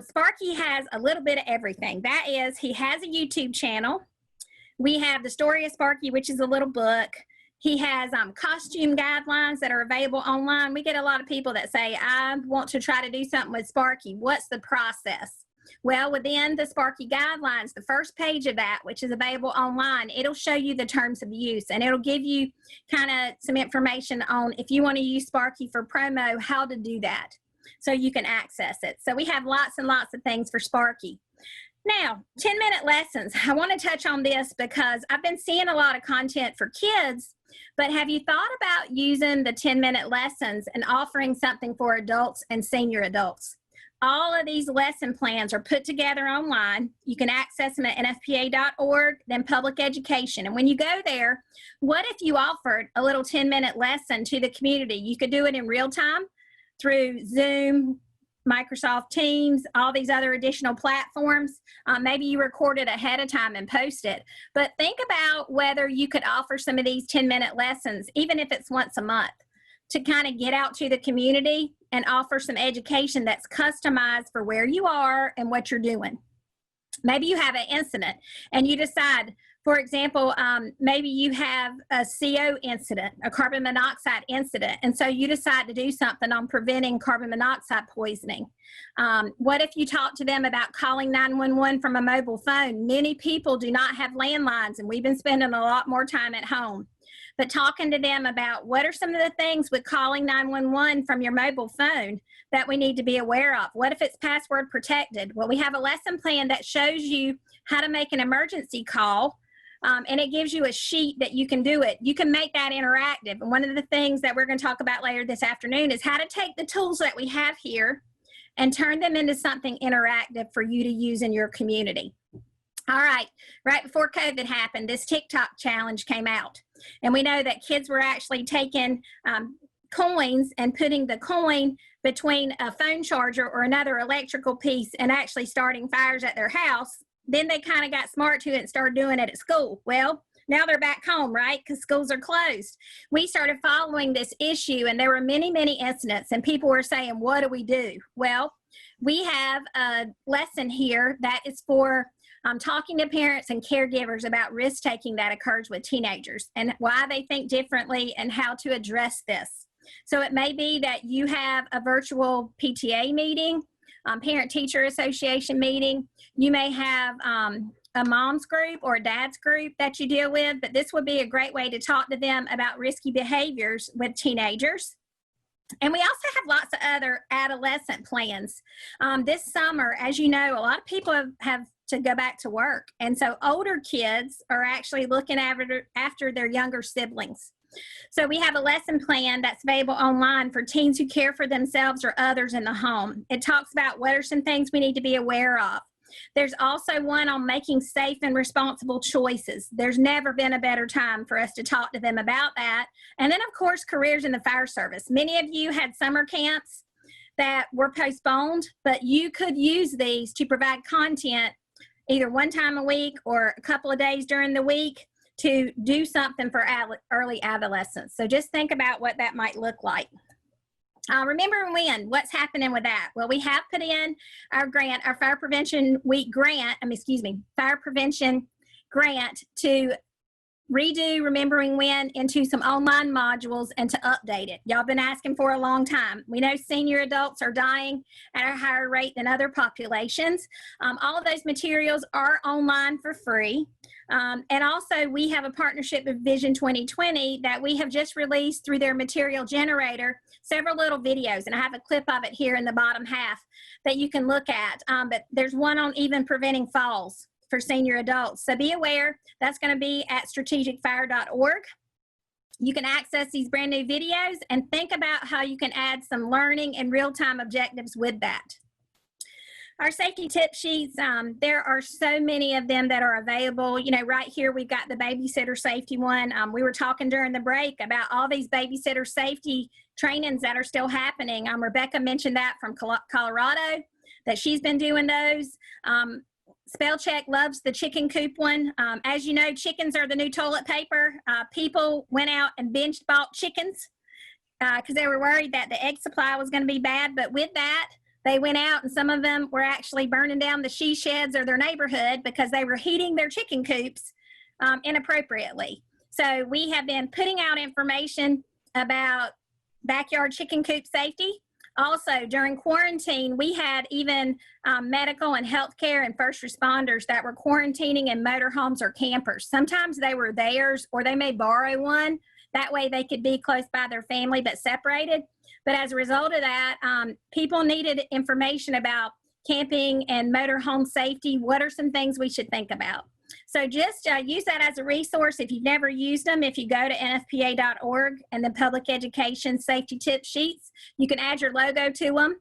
Sparky has a little bit of everything. That is, he has a YouTube channel. We have The Story of Sparky, which is a little book. He has costume guidelines that are available online. We get a lot of people that say, I want to try to do something with Sparky. What's the process? Well, within the Sparky guidelines, the first page of that, which is available online, it'll show you the terms of use, and it'll give you kind of some information on if you want to use Sparky for promo, how to do that so you can access it. So we have lots and lots of things for Sparky. Now, 10-minute lessons. I want to touch on this because I've been seeing a lot of content for kids, but have you thought about using the 10-minute lessons and offering something for adults and senior adults? All of these lesson plans are put together online. You can access them at nfpa.org, then public education. And when you go there, what if you offered a little 10-minute lesson to the community? You could do it in real time through Zoom, Microsoft Teams, all these other additional platforms. Maybe you record it ahead of time and post it. But think about whether you could offer some of these 10-minute lessons, even if it's once a month, to kind of get out to the community and offer some education that's customized for where you are and what you're doing. Maybe you have an incident and you decide, for example, maybe you have a CO incident, a carbon monoxide incident, and so you decide to do something on preventing carbon monoxide poisoning. What if you talk to them about calling 911 from a mobile phone? Many people do not have landlines, and we've been spending a lot more time at home. But talking to them about what are some of the things with calling 911 from your mobile phone that we need to be aware of. What if it's password protected? Well, we have a lesson plan that shows you how to make an emergency call, and it gives you a sheet that you can do it. You can make that interactive. And one of the things that we're going to talk about later this afternoon is how to take the tools that we have here and turn them into something interactive for you to use in your community. All right, right before COVID happened, this TikTok challenge came out. And we know that kids were actually taking coins and putting the coin between a phone charger or another electrical piece and actually starting fires at their house. Then they kind of got smart to it and started doing it at school. Well, now they're back home, right? Because schools are closed. We started following this issue, and there were many, many incidents, and people were saying, what do we do? Well, we have a lesson here that is for talking to parents and caregivers about risk-taking that occurs with teenagers and why they think differently and how to address this. So it may be that you have a virtual PTA meeting, parent-teacher association meeting. You may have a mom's group or a dad's group that you deal with, but this would be a great way to talk to them about risky behaviors with teenagers. And we also have lots of other adolescent plans. This summer, as you know, a lot of people have to go back to work. And so older kids are actually looking after their younger siblings. So we have a lesson plan that's available online for teens who care for themselves or others in the home. It talks about what are some things we need to be aware of. There's also one on making safe and responsible choices. There's never been a better time for us to talk to them about that. And then, of course, careers in the fire service. Many of you had summer camps that were postponed, but you could use these to provide content either one time a week or a couple of days during the week to do something for early adolescence. So just think about what that might look like. Remember when, what's happening with that? Well, we have put in our grant, our Fire Prevention Week grant, Fire Prevention Grant to redo Remembering When into some online modules and to update it. Y'all been asking for a long time. We know senior adults are dying at a higher rate than other populations. All of those materials are online for free. And also we have a partnership with Vision 2020 that we have just released through their material generator, several little videos, and I have a clip of it here in the bottom half that you can look at. But there's one on even preventing falls for senior adults. So be aware, that's going to be at strategicfire.org. You can access these brand new videos and think about how you can add some learning and real-time objectives with that. Our safety tip sheets, there are so many of them that are available. You know, right here, we've got the babysitter safety one. We were talking during the break about all these babysitter safety trainings that are still happening. Rebecca mentioned that from Colorado, that she's been doing those. Spell Check loves the chicken coop one. As you know, chickens are the new toilet paper. People went out and binge bought chickens because they were worried that the egg supply was going to be bad. But with that, they went out and some of them were actually burning down the she sheds of their neighborhood because they were heating their chicken coops inappropriately. So we have been putting out information about backyard chicken coop safety. Also, during quarantine, we had even medical and healthcare and first responders that were quarantining in motorhomes or campers. Sometimes they were theirs or they may borrow one. That way they could be close by their family but separated. But as a result of that, people needed information about camping and motorhome safety. What are some things we should think about? So just use that as a resource if you've never used them. If you go to nfpa.org and the public education safety tip sheets, you can add your logo to them.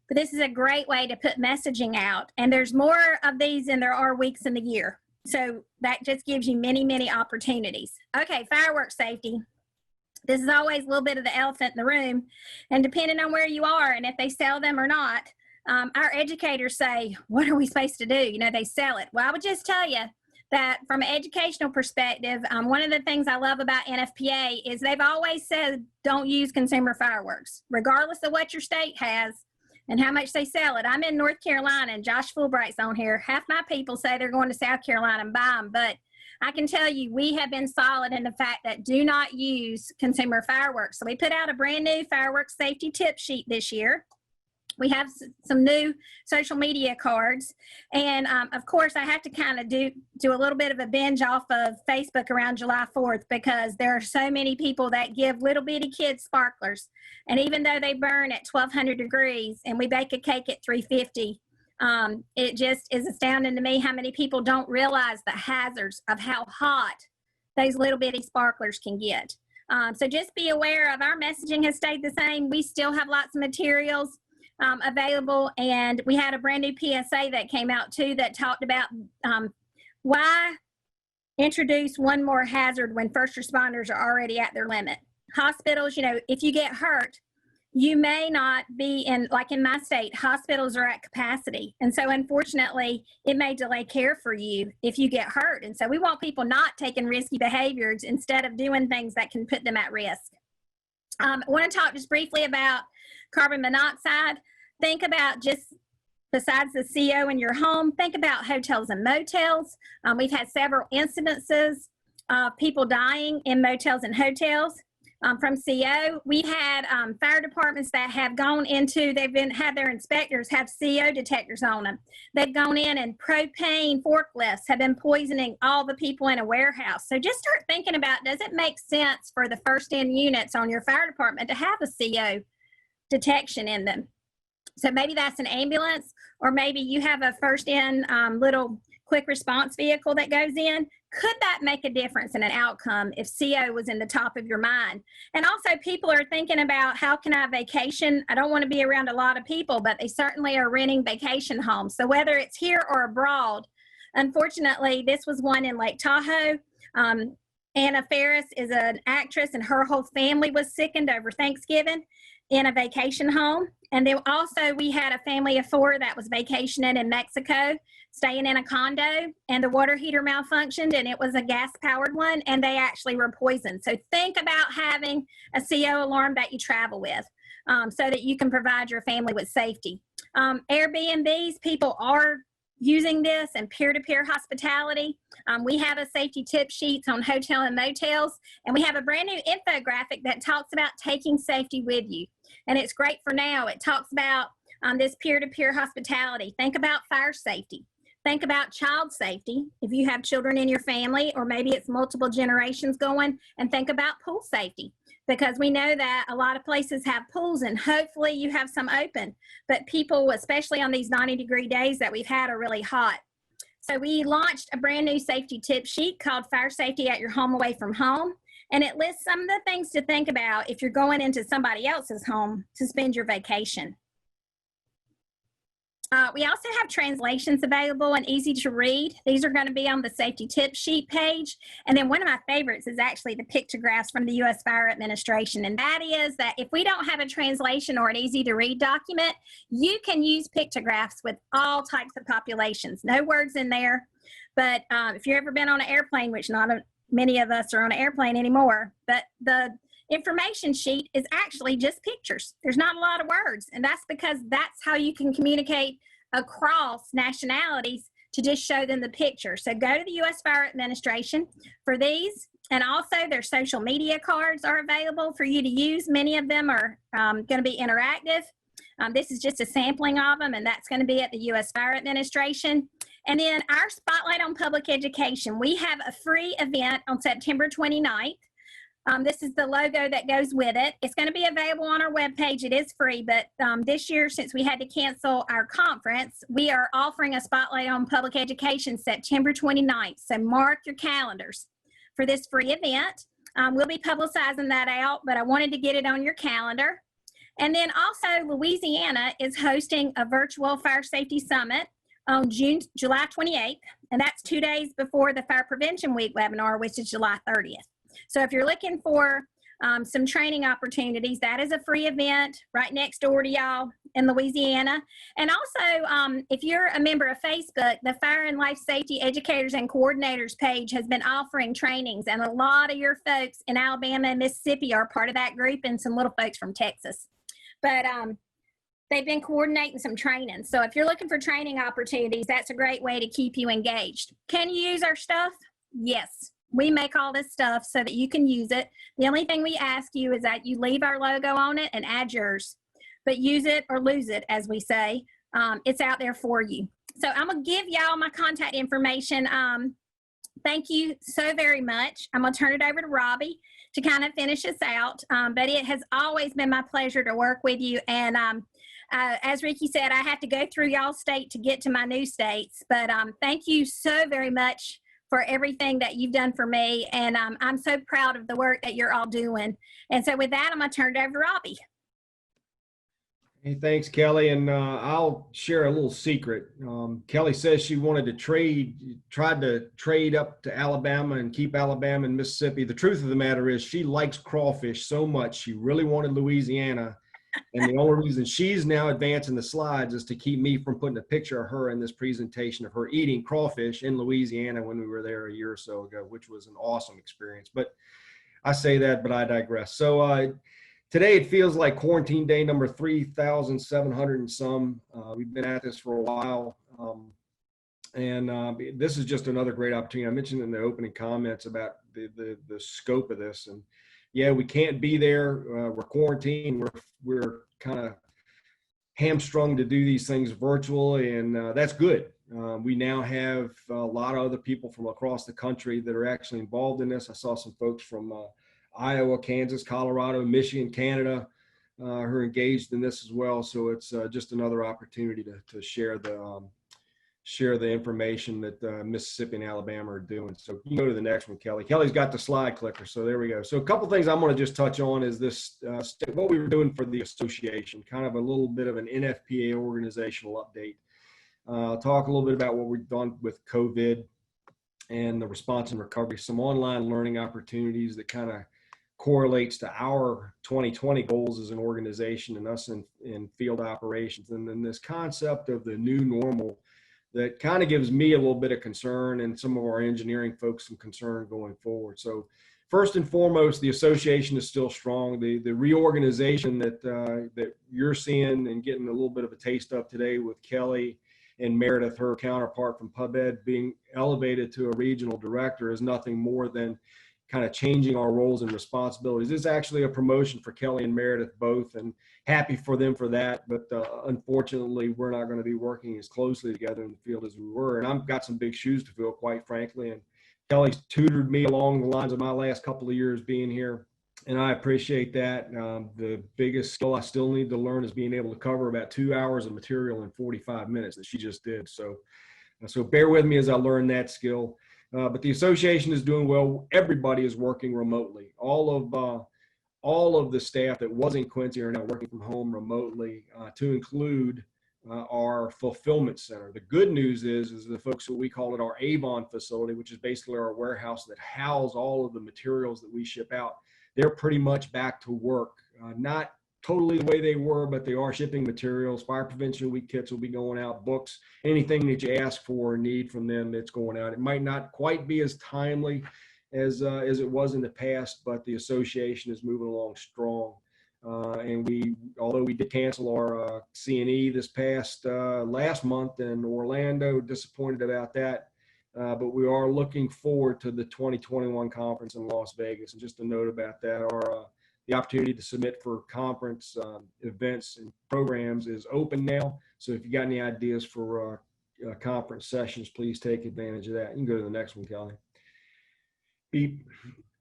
But this is a great way to put messaging out. And there's more of these than there are weeks in the year. So that just gives you many, many opportunities. Okay, fireworks safety. This is always a little bit of the elephant in the room. And depending on where you are and if they sell them or not, our educators say, what are we supposed to do? You know, they sell it. Well, I would just tell you that from an educational perspective, one of the things I love about NFPA is they've always said, don't use consumer fireworks, regardless of what your state has and how much they sell it. I'm in North Carolina and Josh Fulbright's on here. Half my people say they're going to South Carolina and buy them, but I can tell you we have been solid in the fact that do not use consumer fireworks. So we put out a brand new fireworks safety tip sheet this year. We have some new social media cards. And of course, I have to kind of do a little bit of a binge off of Facebook around July 4th because there are so many people that give little bitty kids sparklers. And even though they burn at 1200 degrees and we bake a cake at 350, it just is astounding to me how many people don't realize the hazards of how hot those little bitty sparklers can get. So just be aware of our messaging has stayed the same. We still have lots of materials available, and we had a brand new PSA that came out too that talked about why introduce one more hazard when first responders are already at their limit. Hospitals, you know, if you get hurt, you may not be in, like in my state, hospitals are at capacity. And so unfortunately, it may delay care for you if you get hurt. And so we want people not taking risky behaviors instead of doing things that can put them at risk. I want to talk just briefly about carbon monoxide. Think about just besides the CO in your home, think about hotels and motels. We've had several incidences of people dying in motels and hotels from CO. We've had fire departments that have gone into, had their inspectors have CO detectors on them. They've gone in and propane forklifts have been poisoning all the people in a warehouse. So just start thinking about, does it make sense for the first in units on your fire department to have a CO detection in them? So maybe that's an ambulance, or maybe you have a first in little quick response vehicle that goes in. Could that make a difference in an outcome if CO was in the top of your mind? And also people are thinking about, how can I vacation? I don't want to be around a lot of people, but they certainly are renting vacation homes. So whether it's here or abroad, unfortunately, this was one in Lake Tahoe. Anna Faris is an actress and her whole family was sickened over Thanksgiving in a vacation home. And then also we had a family of 4 that was vacationing in Mexico, staying in a condo, and the water heater malfunctioned, and it was a gas powered one, and they actually were poisoned. So think about having a CO alarm that you travel with so that you can provide your family with safety. Airbnbs, people are using this, and peer-to-peer hospitality. We have a safety tip sheets on hotel and motels, and we have a brand new infographic that talks about taking safety with you. And it's great for now. It talks about this peer-to-peer hospitality. Think about fire safety. Think about child safety if you have children in your family, or maybe it's multiple generations going, and think about pool safety, because we know that a lot of places have pools and hopefully you have some open, but people, especially on these 90-degree days that we've had, are really hot. So we launched a brand new safety tip sheet called Fire Safety at Your Home Away from Home. And it lists some of the things to think about if you're going into somebody else's home to spend your vacation. We also have translations available and easy to read. These are going to be on the safety tip sheet page. And then one of my favorites is actually the pictographs from the U.S. Fire Administration. And that is that if we don't have a translation or an easy to read document, you can use pictographs with all types of populations. No words in there. But if you've ever been on an airplane, which not many of us are on an airplane anymore, but the information sheet is actually just pictures. There's not a lot of words, and that's because that's how you can communicate across nationalities, to just show them the picture. So go to the U.S. Fire Administration for these, and also their social media cards are available for you to use. Many of them are going to be interactive. This is just a sampling of them, and that's going to be at the U.S. Fire Administration. And then our Spotlight on Public Education. We have a free event on September 29th. This is the logo that goes with it. It's going to be available on our webpage. It is free, but this year, since we had to cancel our conference, we are offering a Spotlight on Public Education September 29th. So mark your calendars for this free event. We'll be publicizing that out, but I wanted to get it on your calendar. And then also, Louisiana is hosting a virtual fire safety summit on July 28th, and that's 2 days before the Fire Prevention Week webinar, which is July 30th. So if you're looking for some training opportunities, that is a free event right next door to y'all in Louisiana. And also, if you're a member of Facebook, the Fire and Life Safety Educators and Coordinators page has been offering trainings, and a lot of your folks in Alabama and Mississippi are part of that group, and some little folks from Texas. But they've been coordinating some training. So if you're looking for training opportunities, that's a great way to keep you engaged. Can you use our stuff? Yes. We make all this stuff so that you can use it. The only thing we ask you is that you leave our logo on it and add yours, but use it or lose it, as we say. It's out there for you. So I'm going to give y'all my contact information. Thank you so very much. I'm going to turn it over to Robbie to kind of finish us out. But it has always been my pleasure to work with you. And as Ricky said, I have to go through y'all's state to get to my new states. But thank you so very much for everything that you've done for me. And I'm so proud of the work that you're all doing. And so with that, I'm going to turn it over to Robbie. Hey, thanks, Kelly. And I'll share a little secret. Kelly says she wanted to tried to trade up to Alabama and keep Alabama and Mississippi. The truth of the matter is she likes crawfish so much. She really wanted Louisiana. And the only reason she's now advancing the slides is to keep me from putting a picture of her in this presentation of her eating crawfish in Louisiana when we were there a year or so ago, which was an awesome experience. But I say that, but I digress. So today it feels like quarantine day number 3,700 and some. We've been at this for a while. And this is just another great opportunity. I mentioned in the opening comments about the scope of this. And yeah, we can't be there. We're quarantined. We're kind of hamstrung to do these things virtually, and that's good. We now have a lot of other people from across the country that are actually involved in this. I saw some folks from Iowa, Kansas, Colorado, Michigan, Canada who are engaged in this as well. So it's just another opportunity to share the information that Mississippi and Alabama are doing. So you can go to the next one, Kelly. Kelly's got the slide clicker, so there we go. So a couple things I'm going to just touch on is this, what we were doing for the association, kind of a little bit of an NFPA organizational update. Talk a little bit about what we've done with COVID and the response and recovery, some online learning opportunities that kind of correlates to our 2020 goals as an organization and us in field operations. And then this concept of the new normal that kind of gives me a little bit of concern and some of our engineering folks some concern going forward. So first and foremost, the association is still strong. The reorganization that you're seeing and getting a little bit of a taste of today with Kelly and Meredith, her counterpart from PubEd, being elevated to a regional director is nothing more than kind of changing our roles and responsibilities. This is actually a promotion for Kelly and Meredith both, and happy for them for that. But unfortunately, we're not going to be working as closely together in the field as we were. And I've got some big shoes to fill, quite frankly. And Kelly's tutored me along the lines of my last couple of years being here, and I appreciate that. The biggest skill I still need to learn is being able to cover about 2 hours of material in 45 minutes that she just did. So bear with me as I learn that skill. But the association is doing well. Everybody is working remotely. All of the staff that was in Quincy are now working from home remotely, to include our fulfillment center. The good news is the folks that we call it our Avon facility, which is basically our warehouse that house all of the materials that we ship out. They're pretty much back to work. Not totally the way they were, but they are shipping materials. Fire Prevention Week kits will be going out, books, anything that you ask for or need from them, it's going out. It might not quite be as timely as it was in the past, but the association is moving along strong. And although we did cancel our CNE this past last month in Orlando, disappointed about that. But we are looking forward to the 2021 conference in Las Vegas. And just a note about that, the opportunity to submit for conference events and programs is open now. So if you got any ideas for conference sessions, please take advantage of that. You can go to the next one, Kelly.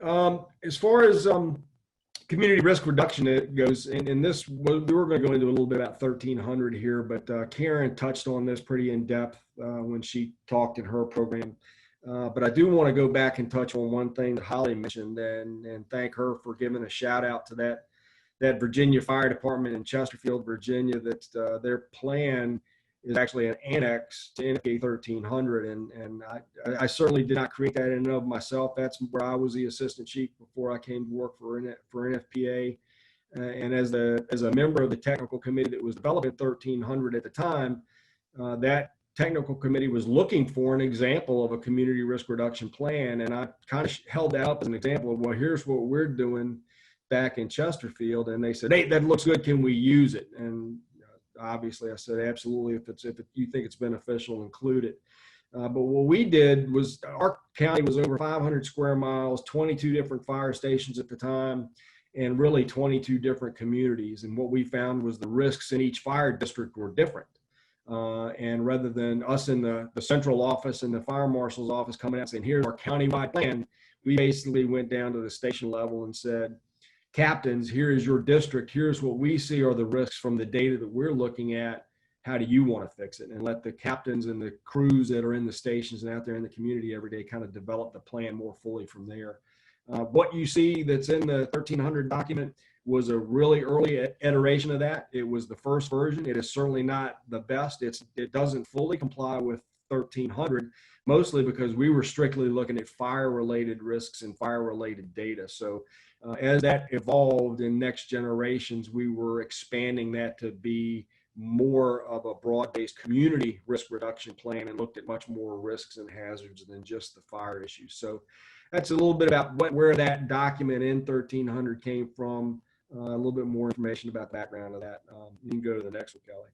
As far as community risk reduction goes, and this, we were going to go into a little bit about 1300 here, but Karen touched on this pretty in depth when she talked in her program. But I do want to go back and touch on one thing that Holly mentioned and thank her for giving a shout out to that Virginia Fire Department in Chesterfield, Virginia, that their plan is actually an annex to NFPA 1300. And I certainly did not create that in and of myself. That's where I was the assistant chief before I came to work for NFPA. And as a member of the technical committee that was developing 1300 at the time, that technical committee was looking for an example of a community risk reduction plan. And I kind of held that up as an example of, well, here's what we're doing back in Chesterfield. And they said, hey, that looks good. Can we use it? And obviously I said, absolutely. If you think it's beneficial, include it. But what we did was, our county was over 500 square miles, 22 different fire stations at the time, and really 22 different communities. And what we found was the risks in each fire district were different. And rather than us in the central office and the fire marshal's office coming out and saying, here's our countywide plan, we basically went down to the station level and said, captains, here is your district. Here's what we see are the risks from the data that we're looking at. How do you want to fix it? And let the captains and the crews that are in the stations and out there in the community every day kind of develop the plan more fully from there. What you see that's in the 1300 document was a really early iteration of that. It was the first version. It is certainly not the best. It doesn't fully comply with 1300, mostly because we were strictly looking at fire-related risks and fire-related data. So as that evolved in next generations, we were expanding that to be more of a broad-based community risk reduction plan and looked at much more risks and hazards than just the fire issues. So that's a little bit about where that document in 1300 came from, a little bit more information about the background of that. You can go to the next one, Kelly.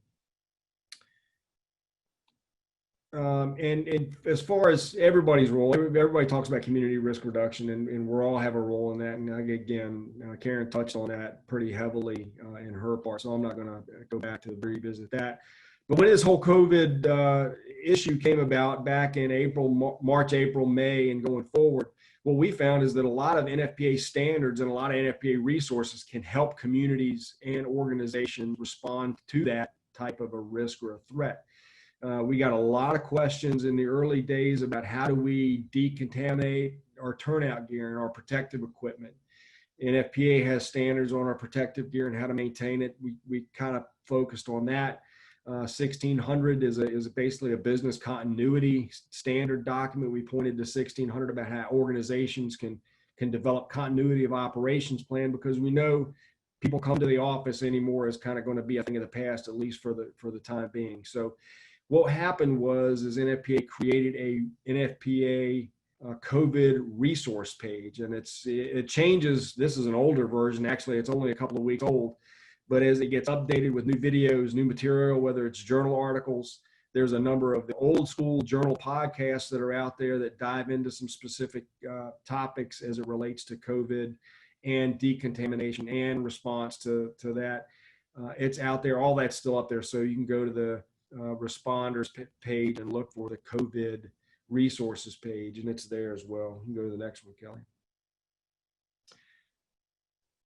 And as far as everybody's role, everybody talks about community risk reduction, and we all have a role in that. And again, Karen touched on that pretty heavily in her part, so I'm not going to go back to revisit that. But when this whole COVID issue came about back in March, April, May, and going forward, what we found is that a lot of NFPA standards and a lot of NFPA resources can help communities and organizations respond to that type of a risk or a threat. We got a lot of questions in the early days about how do we decontaminate our turnout gear and our protective equipment. NFPA has standards on our protective gear and how to maintain it. We kind of focused on that. 1600 is basically a business continuity standard document. We pointed to 1600 about how organizations can develop continuity of operations plan, because we know people come to the office anymore is kind of going to be a thing of the past, at least for the time being. So what happened was NFPA created a NFPA COVID resource page, and it changes. This is an older version. Actually, it's only a couple of weeks old, but as it gets updated with new videos, new material, whether it's journal articles, there's a number of the old school journal podcasts that are out there that dive into some specific topics as it relates to COVID and decontamination and response to that. It's out there. All that's still up there. So you can go to the responders page and look for the COVID resources page, and it's there as well. You can go to the next one, Kelly.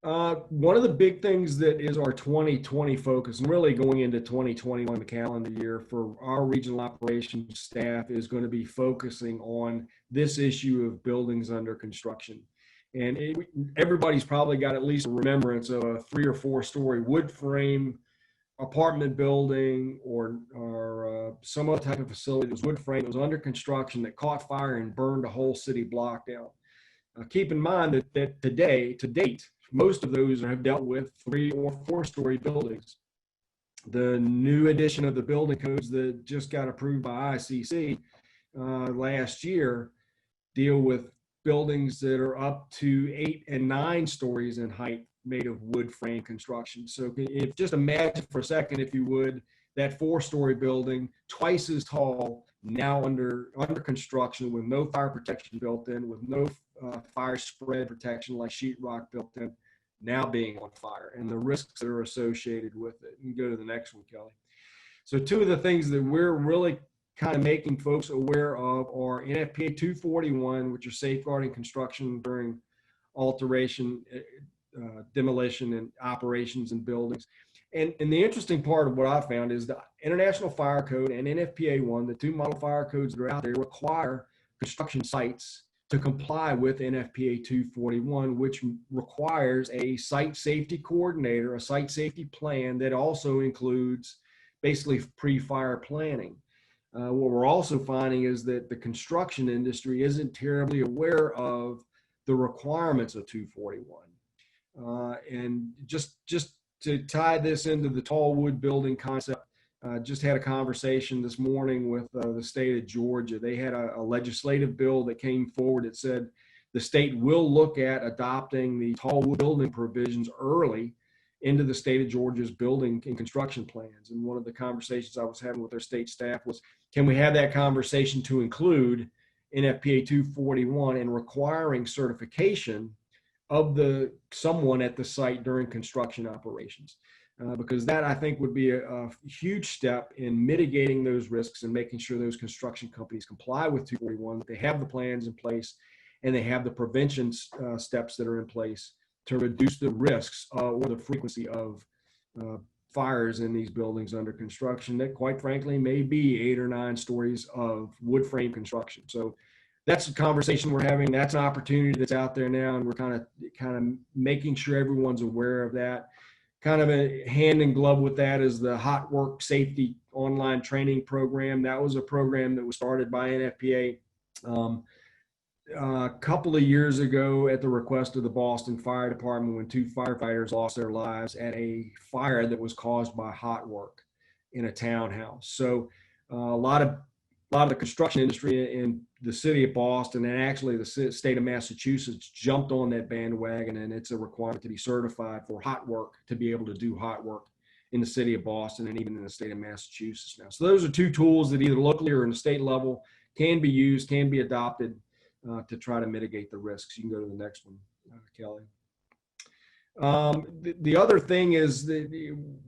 One of the big things that is our 2020 focus, and really going into 2021, the calendar year for our regional operations staff, is going to be focusing on this issue of buildings under construction. And everybody's probably got at least a remembrance of a 3 or 4 story wood frame apartment building or some other type of facility that was wood frame, that was under construction, that caught fire and burned a whole city block down. Keep in mind that to date, most of those have dealt with 3 or 4 story buildings. The new edition of the building codes that just got approved by ICC last year deal with buildings that are up to 8 and 9 stories in height, made of wood frame construction. So if just imagine for a second, if you would, that 4-story building, twice as tall, now under construction, with no fire protection built in, with no fire spread protection like sheetrock built in, now being on fire, and the risks that are associated with it. You can go to the next one, Kelly. So 2 of the things that we're really kind of making folks aware of are NFPA 241, which are safeguarding construction during alteration, demolition, and operations in buildings. And the interesting part of what I found is the International Fire Code and NFPA 1, the 2 model fire codes that are out there, require construction sites to comply with NFPA 241, which requires a site safety coordinator, a site safety plan that also includes basically pre-fire planning. What we're also finding is that the construction industry isn't terribly aware of the requirements of 241. And just to tie this into the tall wood building concept, just had a conversation this morning with the state of Georgia. They had a legislative bill that came forward that said the state will look at adopting the tall wood building provisions early into the state of Georgia's building and construction plans. And one of the conversations I was having with their state staff was, can we have that conversation to include NFPA 241 and requiring certification of someone at the site during construction operations? Because that, I think, would be a huge step in mitigating those risks and making sure those construction companies comply with 241, that they have the plans in place and they have the prevention steps that are in place to reduce the risks or the frequency of fires in these buildings under construction that, quite frankly, may be 8 or 9 stories of wood frame construction. So that's a conversation we're having. That's an opportunity that's out there now, and we're kind of making sure everyone's aware of that. Kind of a hand in glove with that is the Hot Work Safety online training program. That was a program that was started by NFPA a couple of years ago at the request of the Boston Fire Department, when 2 firefighters lost their lives at a fire that was caused by hot work in a townhouse. So a lot of the construction industry in the city of Boston, and actually the state of Massachusetts, jumped on that bandwagon, and it's a requirement to be certified for hot work to be able to do hot work in the city of Boston and even in the state of Massachusetts now. So those are 2 tools that either locally or in the state level can be used, can be adopted to try to mitigate the risks. You can go to the next one, Kelly. The other thing is that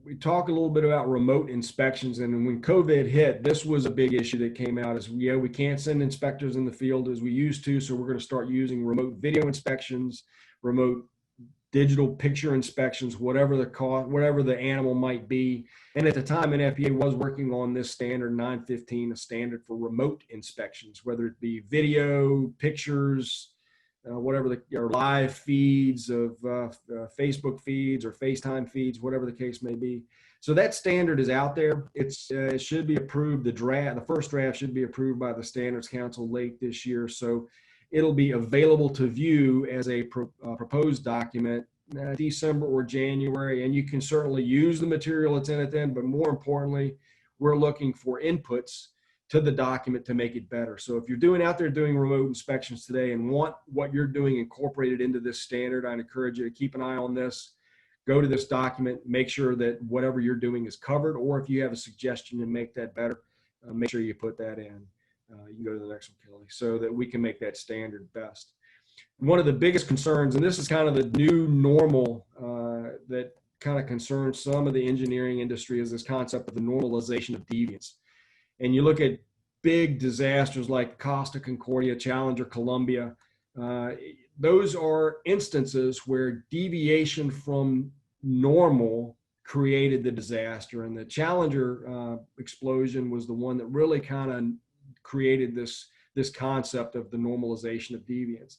we talk a little bit about remote inspections, and when COVID hit, this was a big issue that came out. Is we can't send inspectors in the field as we used to, so we're going to start using remote video inspections, remote digital picture inspections, whatever the cost, whatever the animal might be. And at the time, NFPA was working on this standard 915, a standard for remote inspections, whether it be video, pictures, whatever or live feeds of Facebook feeds or FaceTime feeds, whatever the case may be. So that standard is out there. It should be approved. The first draft should be approved by the Standards Council late this year. So it'll be available to view as a proposed document December or January, and you can certainly use the material that's in it then. But more importantly, we're looking for inputs to the document to make it better. So if you're out there doing remote inspections today and want what you're doing incorporated into this standard, I'd encourage you to keep an eye on this. Go to this document, make sure that whatever you're doing is covered, or if you have a suggestion to make that better, make sure you put that in. You can go to the next one, Kelly, so that we can make that standard best. One of the biggest concerns, and this is kind of the new normal that kind of concerns some of the engineering industry, is this concept of the normalization of deviance. And you look at big disasters like Costa Concordia, Challenger, Columbia, those are instances where deviation from normal created the disaster. And the Challenger explosion was the one that really kind of created this concept of the normalization of deviance.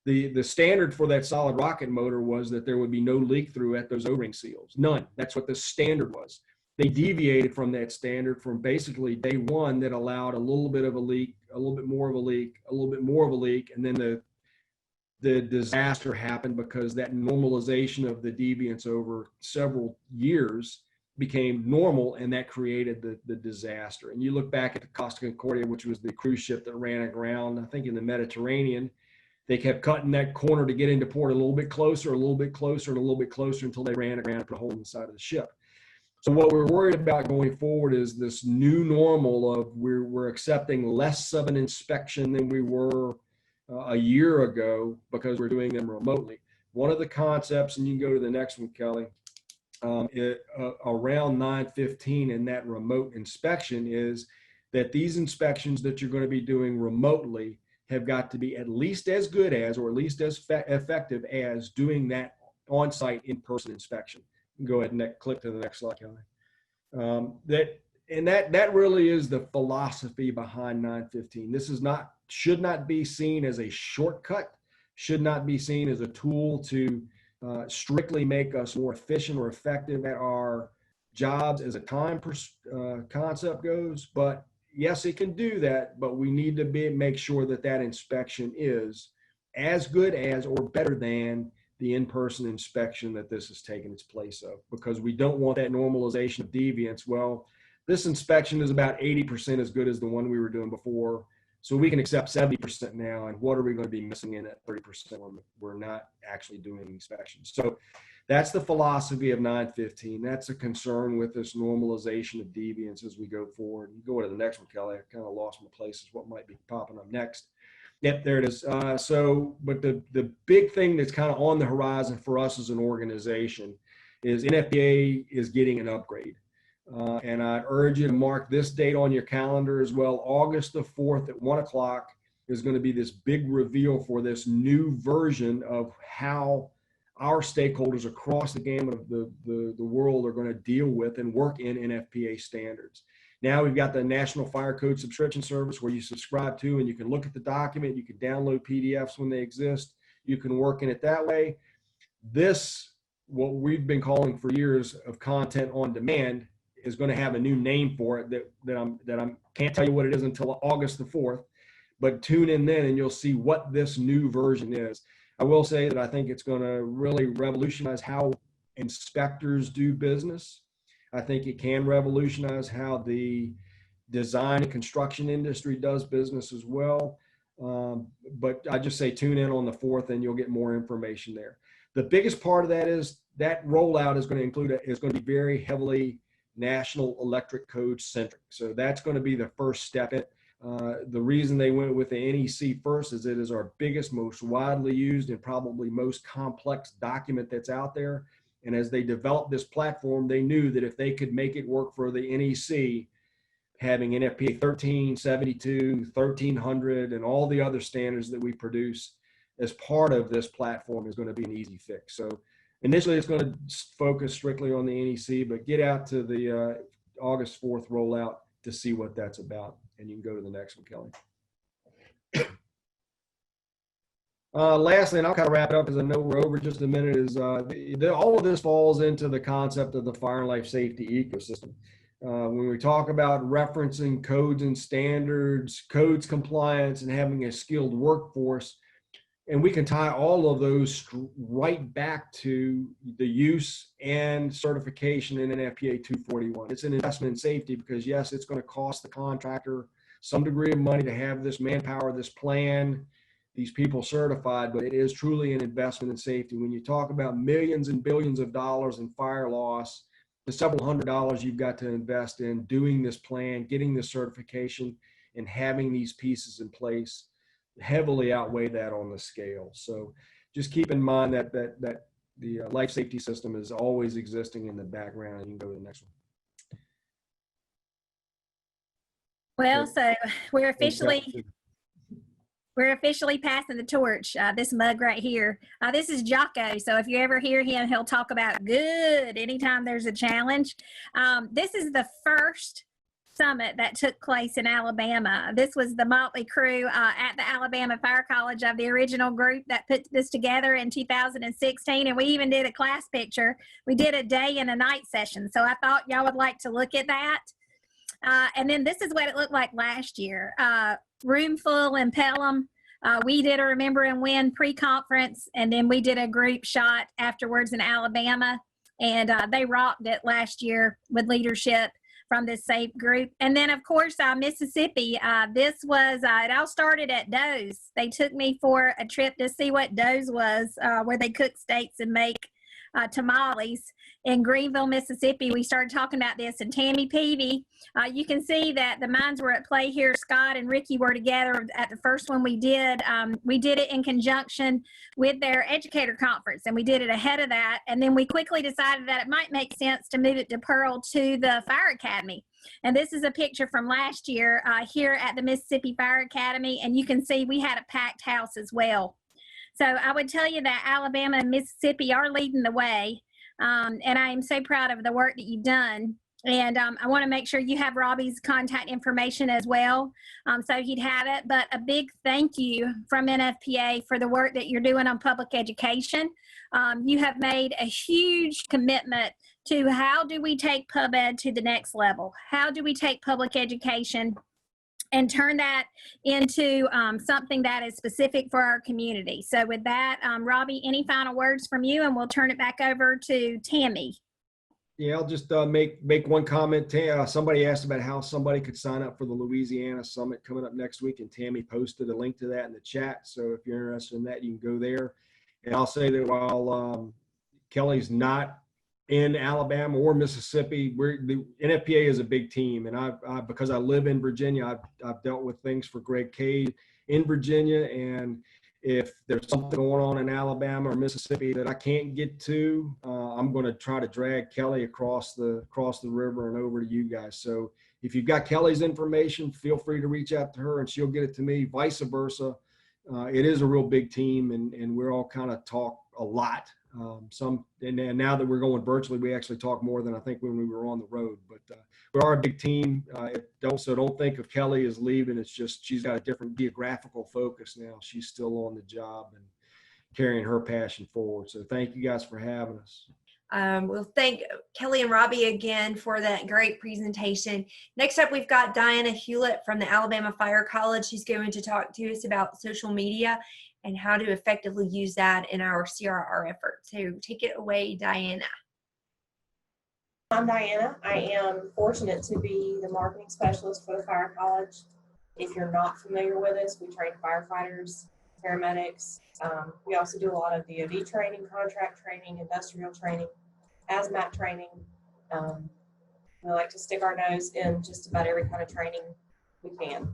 The standard for that solid rocket motor was that there would be no leak through at those O-ring seals. None. That's what the standard was. They deviated from that standard from basically day one that allowed a little bit of a leak, a little bit more of a leak, a little bit more of a leak, and then the disaster happened because that normalization of the deviance over several years became normal, and that created the disaster. And you look back at the Costa Concordia, which was the cruise ship that ran aground, I think in the Mediterranean. They kept cutting that corner to get into port a little bit closer, a little bit closer, and a little bit closer until they ran aground and put a hole in the side of the ship. So what we're worried about going forward is this new normal of we're accepting less of an inspection than we were a year ago because we're doing them remotely. One of the concepts, and you can go to the next one, Kelly, around 915 in that remote inspection is that these inspections that you're going to be doing remotely have got to be at least as good as, or at least as effective as doing that on-site in-person inspection. Go ahead and click to the next slide, Kelly. That really is the philosophy behind 915. This should not be seen as a shortcut, should not be seen as a tool to strictly make us more efficient or effective at our jobs as a time concept goes. But yes, it can do that, but we need to make sure that that inspection is as good as or better than the in-person inspection that this has taken its place of, because we don't want that normalization of deviance. Well, this inspection is about 80% as good as the one we were doing before, so we can accept 70% now, and what are we going to be missing in at 30% when we're not actually doing inspections? So that's the philosophy of 915. That's a concern with this normalization of deviance as we go forward. You go to the next one, Kelly. I kind of lost my place as what might be popping up next. Yep, there it is. But the big thing that's kind of on the horizon for us as an organization is NFPA is getting an upgrade. And I urge you to mark this date on your calendar as well. August the 4th at 1 o'clock is going to be this big reveal for this new version of how our stakeholders across the gamut of the world are going to deal with and work in NFPA standards. Now we've got the National Fire Code Subscription Service where you subscribe to and you can look at the document, you can download PDFs when they exist, you can work in it that way. This, what we've been calling for years of content on demand, is going to have a new name for it that I can't tell you what it is until August the 4th, but tune in then and you'll see what this new version is. I will say that I think it's going to really revolutionize how inspectors do business. I think it can revolutionize how the design and construction industry does business as well. But I just say tune in on the 4th and you'll get more information there. The biggest part of that is that rollout is going to be very heavily National Electric Code centric. So that's going to be the first step. The reason they went with the NEC first is it is our biggest, most widely used, and probably most complex document that's out there. And as they developed this platform, they knew that if they could make it work for the NEC, having NFPA 1372, 1300, and all the other standards that we produce as part of this platform is going to be an easy fix. So initially, it's going to focus strictly on the NEC, but get out to the August 4th rollout to see what that's about. And you can go to the next one, Kelly. Lastly, and I'll kind of wrap it up because I know we're over just a minute, is all of this falls into the concept of the fire and life safety ecosystem. When we talk about referencing codes and standards, codes compliance, and having a skilled workforce, and we can tie all of those right back to the use and certification in NFPA 241. It's an investment in safety because, yes, it's going to cost the contractor some degree of money to have this manpower, this plan, these people certified, but it is truly an investment in safety. When you talk about millions and billions of dollars in fire loss, the several $100s you've got to invest in doing this plan, getting this certification, and having these pieces in place heavily outweigh that on the scale. So just keep in mind that the life safety system is always existing in the background. And you can go to the next one. Well, so we're officially we're officially passing the torch. This mug right here. This is Jocko. So if you ever hear him, he'll talk about good anytime there's a challenge. This is the first summit that took place in Alabama. This was the Motley Crew at the Alabama Fire College of the original group that put this together in 2016. And we even did a class picture. We did a day and a night session. So I thought y'all would like to look at that. And then this is what it looked like last year. Room full in Pelham. We did a Remember and Win pre-conference, and then we did a group shot afterwards in Alabama. And they rocked it last year with leadership from this safe group. And then of course, Mississippi, this was, it all started at Doe's. They took me for a trip to see what Doe's was, where they cook steaks and make tamales in Greenville, Mississippi. We started talking about this, and Tammy Peavy, you can see that the minds were at play here. Scott and Ricky were together at the first one we did. We did it in conjunction with their educator conference, and we did it ahead of that. And then we quickly decided that it might make sense to move it to Pearl to the Fire Academy. And this is a picture from last year here at the Mississippi Fire Academy, and you can see we had a packed house as well. So I would tell you that Alabama and Mississippi are leading the way. And I am so proud of the work that you've done. And I want to make sure you have Robbie's contact information as well, so he'd have it. But a big thank you from NFPA for the work that you're doing on public education. You have made a huge commitment to how do we take pub ed to the next level? How do we take public education and turn that into something that is specific for our community? So with that, Robbie, any final words from you, and we'll turn it back over to Tammy. Yeah, I'll just make one comment. Somebody asked about how somebody could sign up for the Louisiana Summit coming up next week, and Tammy posted a link to that in the chat. So if you're interested in that, you can go there. And I'll say that while Kelly's not in Alabama or Mississippi, the NFPA is a big team, and I because I live in Virginia, I've dealt with things for Greg Cade in Virginia, and if there's something going on in Alabama or Mississippi that I can't get to, I'm going to try to drag Kelly across the river and over to you guys. So if you've got Kelly's information, feel free to reach out to her and she'll get it to me. Vice versa. It is a real big team, and we're all kind of talk a lot. And now that we're going virtually, we actually talk more than I think when we were on the road. But we are a big team. Don't think of Kelly as leaving. It's just she's got a different geographical focus now. She's still on the job and carrying her passion forward. So thank you guys for having us. We'll thank Kelly and Robbie again for that great presentation. Next up, we've got Diana Hewlett from the Alabama Fire College. She's going to talk to us about social media and how to effectively use that in our CRR effort. So take it away, Diana. I'm Diana. I am fortunate to be the marketing specialist for the Fire College. If you're not familiar with us, we train firefighters, paramedics. We also do a lot of DoD training, contract training, industrial training, hazmat training. We like to stick our nose in just about every kind of training we can.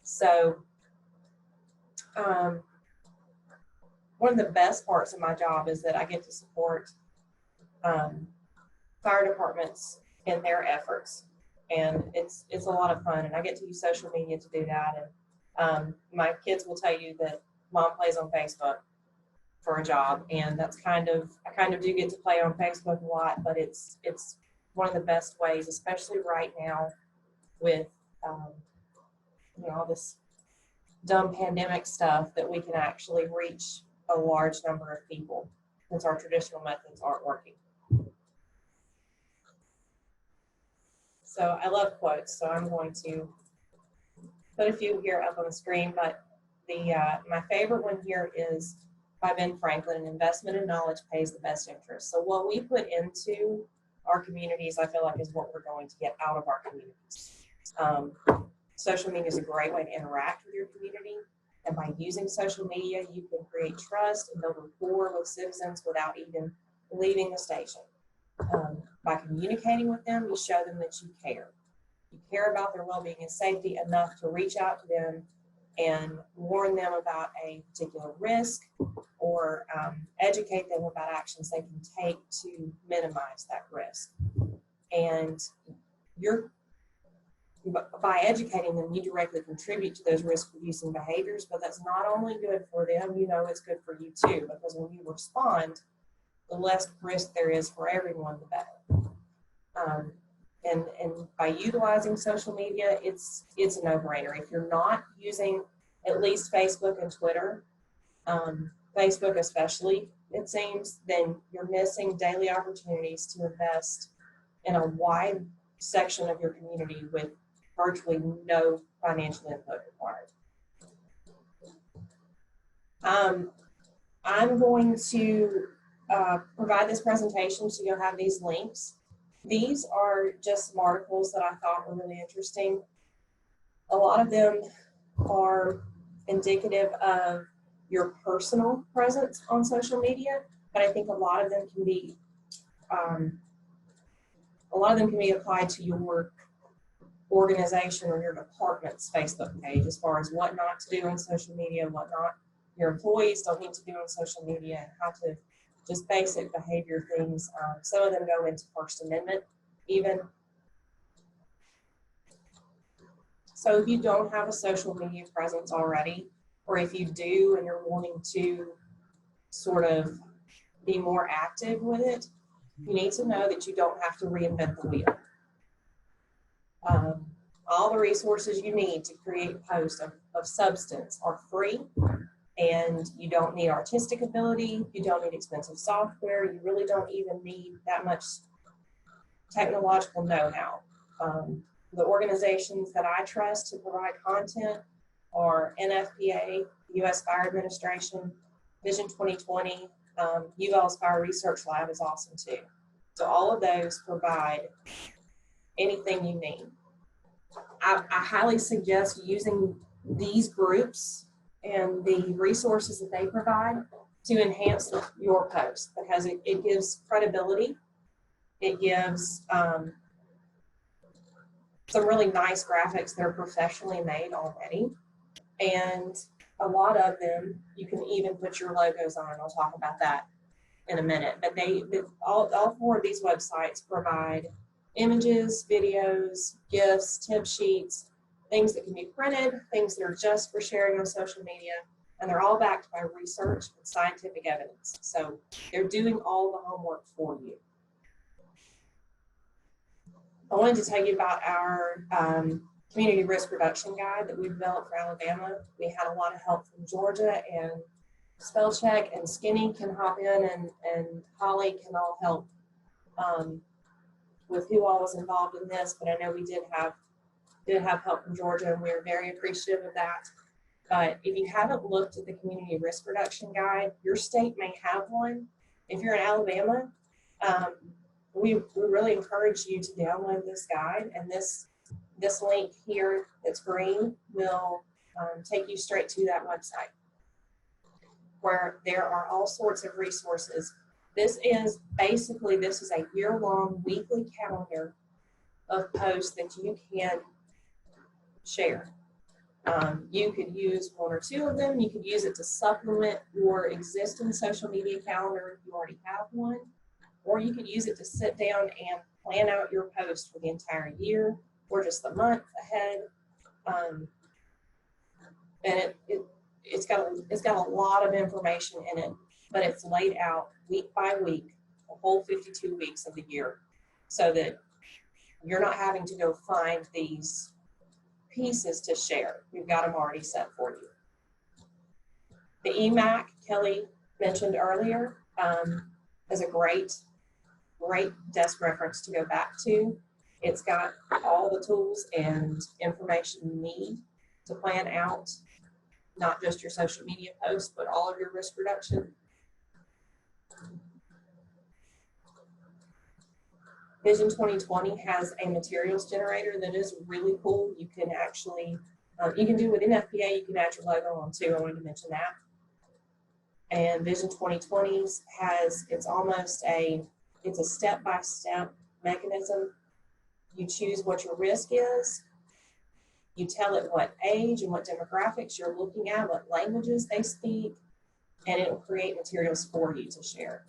So one of the best parts of my job is that I get to support fire departments in their efforts, and it's a lot of fun, and I get to use social media to do that. And my kids will tell you that mom plays on Facebook for a job, and that's I kind of do get to play on Facebook a lot, but it's one of the best ways, especially right now with all this dumb pandemic stuff, that we can actually reach a large number of people, since our traditional methods aren't working. So I love quotes, so I'm going to put a few here up on the screen, but my favorite one here is by Ben Franklin: "An investment in knowledge pays the best interest." So what we put into our communities, I feel like, is what we're going to get out of our communities. Social media is a great way to interact with your community. And by using social media, you can create trust and build rapport with citizens without even leaving the station. By communicating with them, you show them that you care. You care about their well-being and safety enough to reach out to them and warn them about a particular risk, or educate them about actions they can take to minimize that risk. And by educating them, you directly contribute to those risk-reducing behaviors, but that's not only good for them, you know it's good for you too, because when you respond, the less risk there is for everyone, the better. And by utilizing social media, it's a no-brainer. If you're not using at least Facebook and Twitter, Facebook especially, it seems, then you're missing daily opportunities to invest in a wide section of your community with virtually no financial input required. I'm going to provide this presentation, so you'll have these links. These are just some articles that I thought were really interesting. A lot of them are indicative of your personal presence on social media, but I think a lot of them can be applied to your organization or your department's Facebook page, as far as what not to do on social media, what not your employees don't need to do on social media, and how to just basic behavior things. Some of them go into First Amendment even. So if you don't have a social media presence already, or if you do and you're wanting to sort of be more active with it, you need to know that you don't have to reinvent the wheel. All the resources you need to create posts of substance are free, and you don't need artistic ability, you don't need expensive software, you really don't even need that much technological know-how. The organizations that I trust to provide content are NFPA, U.S. Fire Administration, Vision 2020, UL's Fire Research Lab is awesome too. So all of those provide anything you need. I highly suggest using these groups and the resources that they provide to enhance your post, because it gives credibility. It gives some really nice graphics that are professionally made already. And a lot of them, you can even put your logos on. I'll talk about that in a minute. But all four of these websites provide images, videos, GIFs, tip sheets, things that can be printed, things that are just for sharing on social media, and they're all backed by research and scientific evidence. So they're doing all the homework for you. I wanted to tell you about our community risk reduction guide that we developed for Alabama. We had a lot of help from Georgia, and Spell Check and Skinny can hop in, and Holly can all help with who all was involved in this, but I know we did have help from Georgia, and we are very appreciative of that. But if you haven't looked at the community risk reduction guide, your state may have one. If you're in Alabama, we really encourage you to download this guide, and this link here that's green will take you straight to that website, where there are all sorts of resources. This is a year-long weekly calendar of posts that you can share. You could use one or two of them. You could use it to supplement your existing social media calendar if you already have one, or you could use it to sit down and plan out your post for the entire year or just the month ahead. And it's got a lot of information in it, but it's laid out week by week, the whole 52 weeks of the year, so that you're not having to go find these pieces to share. We've got them already set for you. The EMAC Kelly mentioned earlier is a great desk reference to go back to. It's got all the tools and information you need to plan out not just your social media posts, but all of your risk reduction. Vision 2020 has a materials generator that is really cool. You can actually, you can do with NFPA, you can add your logo on too. I wanted to mention that. And Vision 2020 has, it's a step-by-step mechanism. You choose what your risk is. You tell it what age and what demographics you're looking at, what languages they speak, and it will create materials for you to share.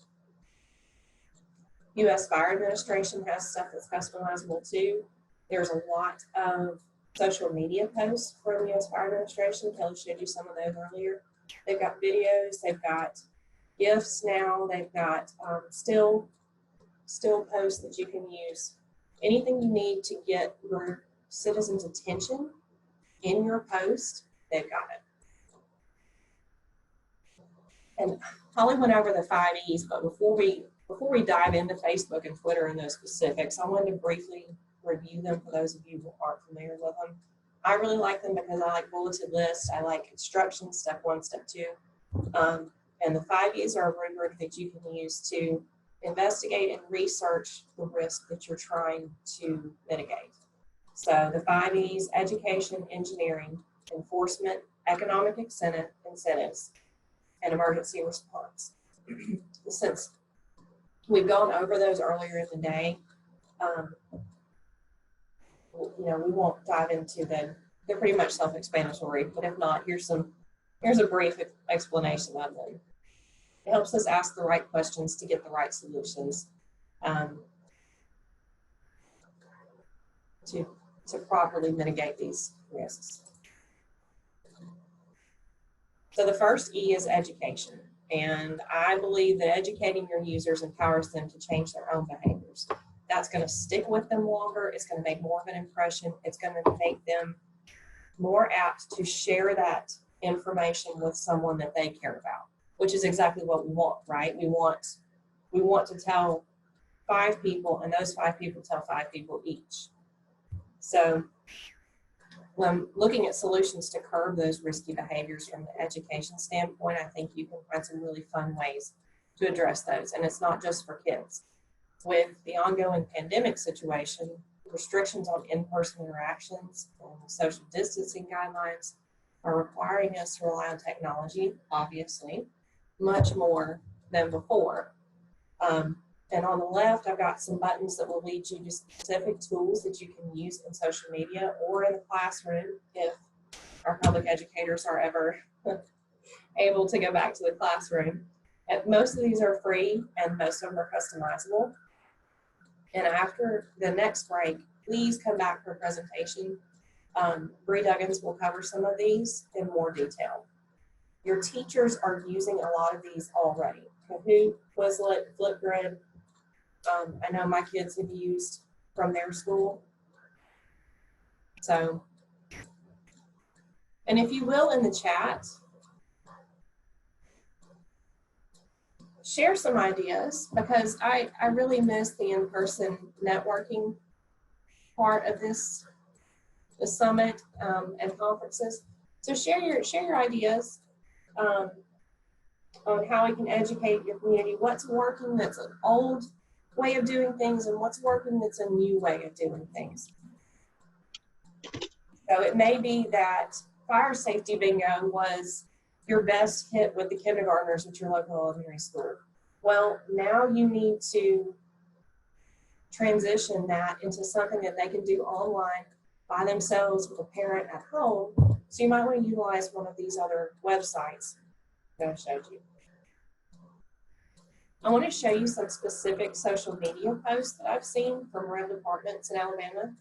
U.S. Fire Administration has stuff that's customizable too. There's a lot of social media posts from U.S. Fire Administration. Kelly showed you some of those earlier. They've got videos, they've got GIFs now, they've got still posts that you can use. Anything you need to get your citizens' attention in your post, they've got it. And Holly went over the 5 E's, but before we dive into Facebook and Twitter and those specifics, I wanted to briefly review them for those of you who aren't familiar with them. I really like them because I like bulleted lists. I like instructions, step 1, step 2. And the 5 E's are a rubric that you can use to investigate and research the risk that you're trying to mitigate. So the 5 E's: education, engineering, enforcement, economic incentives, and emergency response. Since we've gone over those earlier in the day, we won't dive into them. They're pretty much self-explanatory, but if not, here's a brief explanation of them. It helps us ask the right questions to get the right solutions to properly mitigate these risks. So the first E is education. And I believe that educating your users empowers them to change their own behaviors. That's going to stick with them longer. It's going to make more of an impression. It's going to make them more apt to share that information with someone that they care about, which is exactly what we want, right? We want to tell 5 people, and those 5 people tell 5 people each. So when looking at solutions to curb those risky behaviors from the education standpoint, I think you can find some really fun ways to address those. And it's not just for kids. With the ongoing pandemic situation, restrictions on in-person interactions and social distancing guidelines are requiring us to rely on technology, obviously, much more than before. And on the left, I've got some buttons that will lead you to specific tools that you can use in social media or in the classroom if our public educators are ever able to go back to the classroom. And most of these are free and most of them are customizable. And after the next break, please come back for a presentation. Bree Duggins will cover some of these in more detail. Your teachers are using a lot of these already. Kahoot, Quizlet, Flipgrid. I know my kids have used from their school. So, and if you will, in the chat, share some ideas, because I really miss the in-person networking part of this summit and conferences. So share your ideas on how we can educate your community, what's working that's an old way of doing things and what's working that's a new way of doing things. So it may be that fire safety bingo was your best hit with the kindergartners at your local elementary school. Well, now you need to transition that into something that they can do online by themselves with a parent at home. So you might want to utilize one of these other websites that I showed you. I want to show you some specific social media posts that I've seen from around departments in Alabama.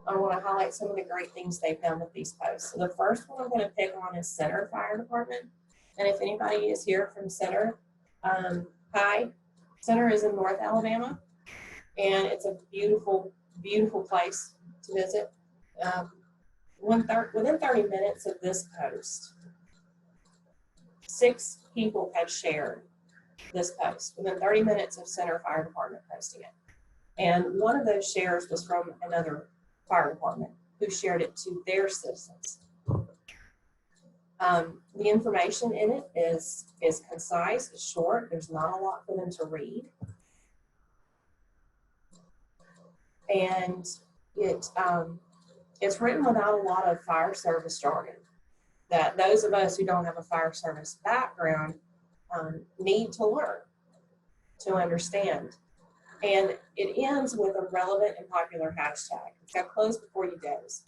I want to highlight some of the great things they've done with these posts. So the first one I'm going to pick on is Center Fire Department. And if anybody is here from Center, hi. Center is in North Alabama, and it's a beautiful, beautiful place to visit. Within 30 minutes of this post, 6 people had shared this post within 30 minutes of Center Fire Department posting it. And one of those shares was from another fire department who shared it to their citizens. The information in it is concise, it's short, there's not a lot for them to read. And it's written without a lot of fire service jargon that those of us who don't have a fire service background need to learn, to understand. And it ends with a relevant and popular hashtag. It's got close before you doze.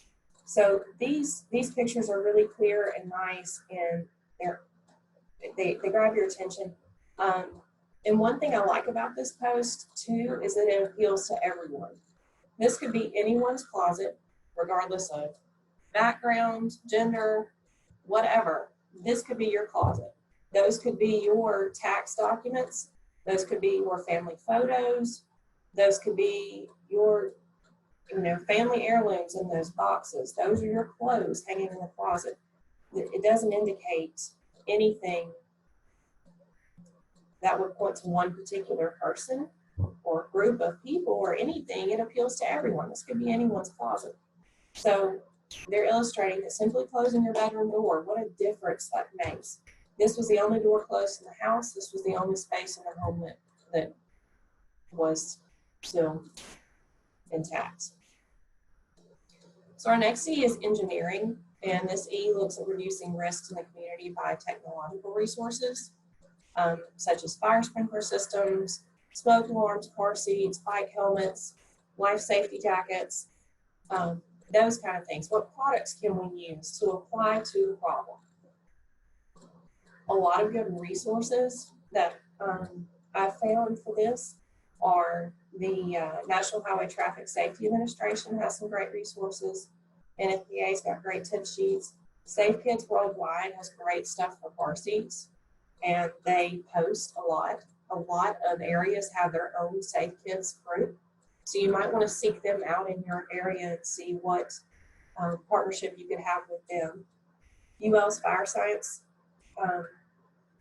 So these pictures are really clear and nice, and they grab your attention. And one thing I like about this post too is that it appeals to everyone. This could be anyone's closet, regardless of background, gender, whatever. This could be your closet. Those could be your tax documents. Those could be your family photos. Those could be your, family heirlooms in those boxes. Those are your clothes hanging in the closet. It doesn't indicate anything that would point to one particular person or group of people or anything. It appeals to everyone. This could be anyone's closet. So they're illustrating that simply closing your bedroom door, what a difference that makes. This was the only door closed in the house. This was the only space in the home that was still intact. So our next E is engineering, and this E looks at reducing risks in the community by technological resources, such as fire sprinkler systems, smoke alarms, car seats, bike helmets, life safety jackets, those kind of things. What products can we use to apply to the problem? A lot of good resources that I found for this are the National Highway Traffic Safety Administration has some great resources. NFPA's got great tip sheets. Safe Kids Worldwide has great stuff for car seats, and they post a lot. A lot of areas have their own Safe Kids group, so you might want to seek them out in your area and see what partnership you could have with them. UL's Fire Science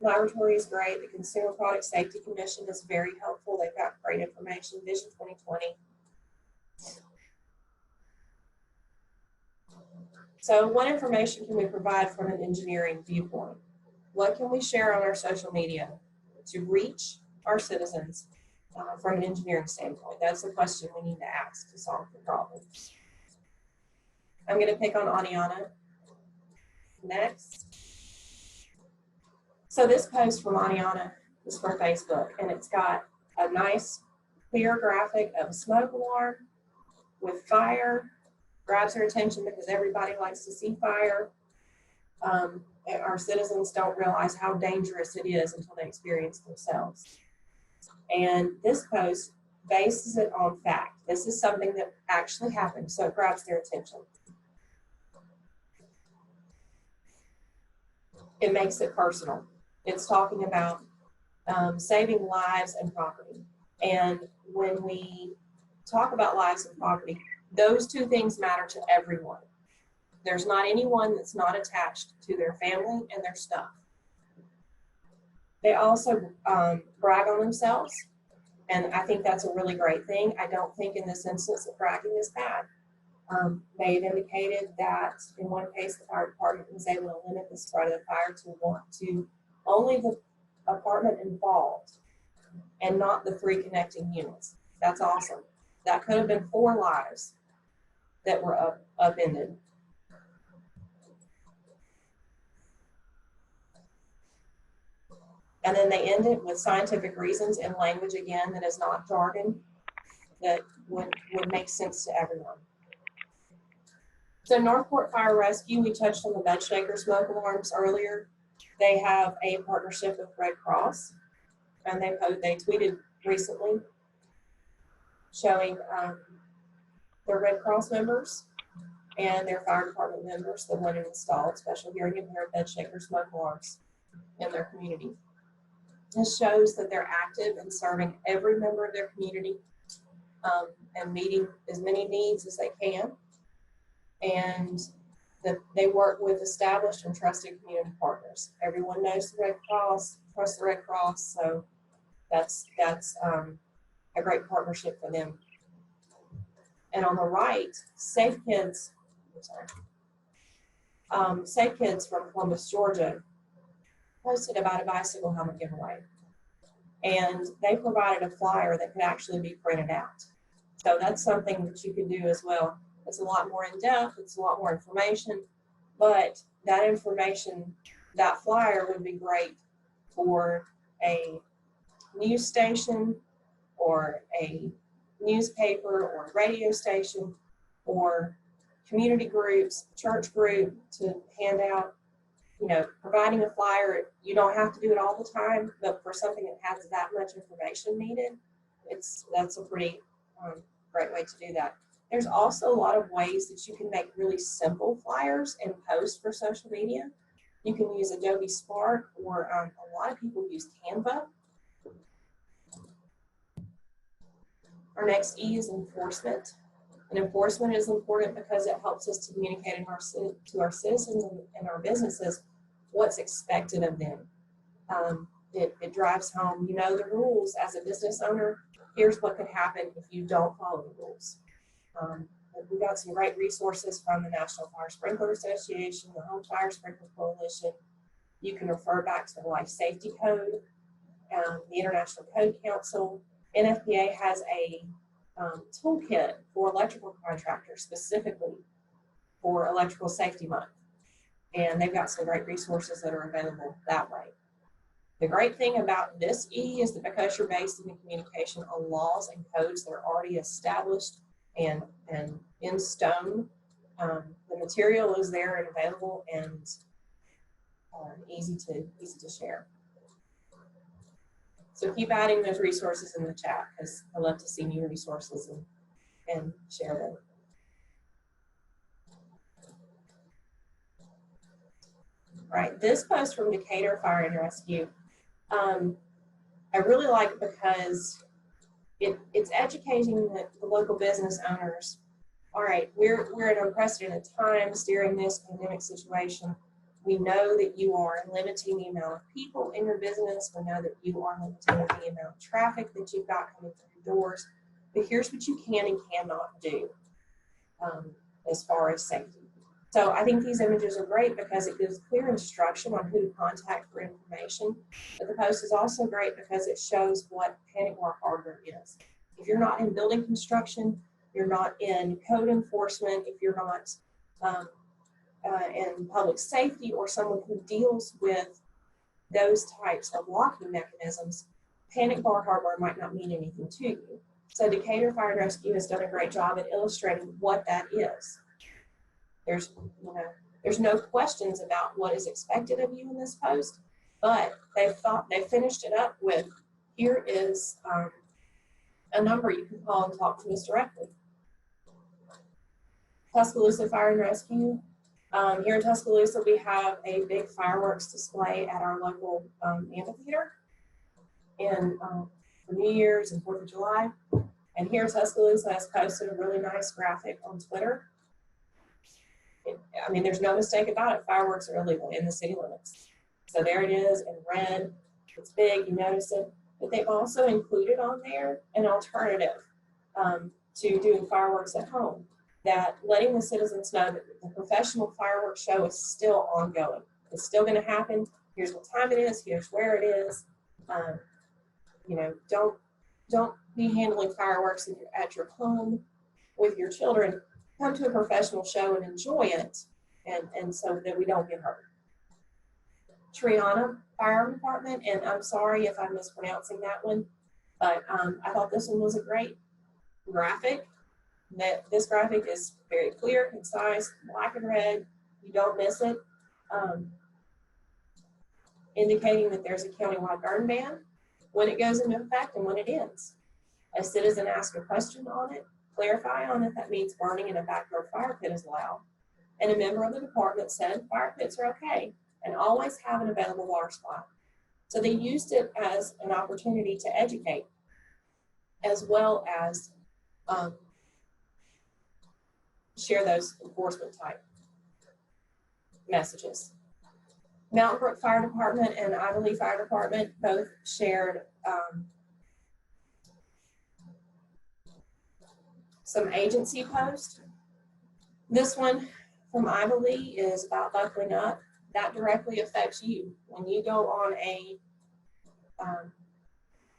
Laboratory is great. The Consumer Product Safety Commission is very helpful. They've got great information. Vision 2020. So what information can we provide from an engineering viewpoint? What can we share on our social media to reach our citizens from an engineering standpoint? That's the question we need to ask to solve the problem. I'm going to pick on Aniana next. So this post from Aniana is from Facebook, and it's got a nice clear graphic of a smoke alarm with fire. Grabs her attention because everybody likes to see fire. Our citizens don't realize how dangerous it is until they experience themselves. And this post bases it on fact. This is something that actually happened, so it grabs their attention. It makes it personal. It's talking about saving lives and property. And when we talk about lives and property, those two things matter to everyone. There's not anyone that's not attached to their family and their stuff. They also brag on themselves, and I think that's a really great thing. I don't think in this instance that bragging is bad. They've indicated that in one case, the fire department was able to limit the spread of the fire to only the apartment involved and not the 3 connecting units. That's awesome. That could have been 4 lives that were upended. And then they end it with scientific reasons and language, again, that is not jargon, that would make sense to everyone. So Northport Fire Rescue, we touched on the bed shaker smoke alarms earlier. They have a partnership with Red Cross, and they tweeted recently showing their Red Cross members and their fire department members that went and installed special hearing impaired bed shaker smoke alarms in their community. This shows that they're active in serving every member of their community and meeting as many needs as they can. And that they work with established and trusted community partners. Everyone knows the Red Cross, trusts the Red Cross, so that's a great partnership for them. And on the right, Safe Kids from Columbus, Georgia, posted about a bicycle helmet giveaway. And they provided a flyer that could actually be printed out. So that's something that you can do as well. It's a lot more in depth, it's a lot more information, but that information, that flyer would be great for a news station or a newspaper or a radio station or community groups, church group to hand out. You know, providing a flyer, you don't have to do it all the time, but for something that has that much information needed, that's a pretty great way to do that. There's also a lot of ways that you can make really simple flyers and post for social media. You can use Adobe Spark, or a lot of people use Canva. Our next E is enforcement. And enforcement is important because it helps us to communicate to our citizens and our businesses what's expected of them. It drives home, you know, the rules as a business owner. Here's what could happen if you don't follow the rules. We got some great resources from the National Fire Sprinkler Association, the Home Fire Sprinkler Coalition. You can refer back to the Life Safety Code, the International Code Council. NFPA has a toolkit for electrical contractors, specifically for Electrical Safety Month. And they've got some great resources that are available that way. The great thing about this E is that because you're based in the communication on laws and codes that are already established and in stone, the material is there and available and easy to share. So keep adding those resources in the chat, because I love to see new resources and share them. Right, this post from Decatur Fire and Rescue, I really like it because it's educating the local business owners. All right, we're in unprecedented times during this pandemic situation. We know that you are limiting the amount of people in your business. We know that you are limiting the amount of traffic that you've got coming through your doors. But here's what you can and cannot do as far as safety. So I think these images are great because it gives clear instruction on who to contact for information. But the post is also great because it shows what panic bar hardware is. If you're not in building construction, you're not in code enforcement, if you're not in public safety or someone who deals with those types of locking mechanisms, panic bar hardware might not mean anything to you. So Decatur Fire and Rescue has done a great job at illustrating what that is. There's no questions about what is expected of you in this post, but they finished it up with, here is a number you can call and talk to us directly. Tuscaloosa Fire and Rescue. Here in Tuscaloosa, we have a big fireworks display at our local amphitheater and for New Year's and 4th of July. And here Tuscaloosa has posted a really nice graphic on Twitter. I mean, there's no mistake about it. Fireworks are illegal in the city limits. So there it is in red. It's big, you notice it. But they've also included on there an alternative to doing fireworks at home, that letting the citizens know that the professional fireworks show is still ongoing. It's still going to happen. Here's what time it is. Here's where it is. You know, don't be handling fireworks at your home with your children. Come to a professional show and enjoy it, and so that we don't get hurt. Triana Fire Department, and I'm sorry if I'm mispronouncing that one, but I thought this one was a great graphic. This graphic is very clear, concise, black and red. You don't miss it. Indicating that there's a countywide burn ban, when it goes into effect and when it ends. A citizen asked a question on it, clarify on it, that means burning in a backyard fire pit is allowed. And a member of the department said fire pits are okay and always have an available water supply. So they used it as an opportunity to educate as well as share those enforcement type messages. Mountain Brook Fire Department and Idalee Fire Department both shared some agency posts. This one from Idalee is about buckling up. That directly affects you. When you go on a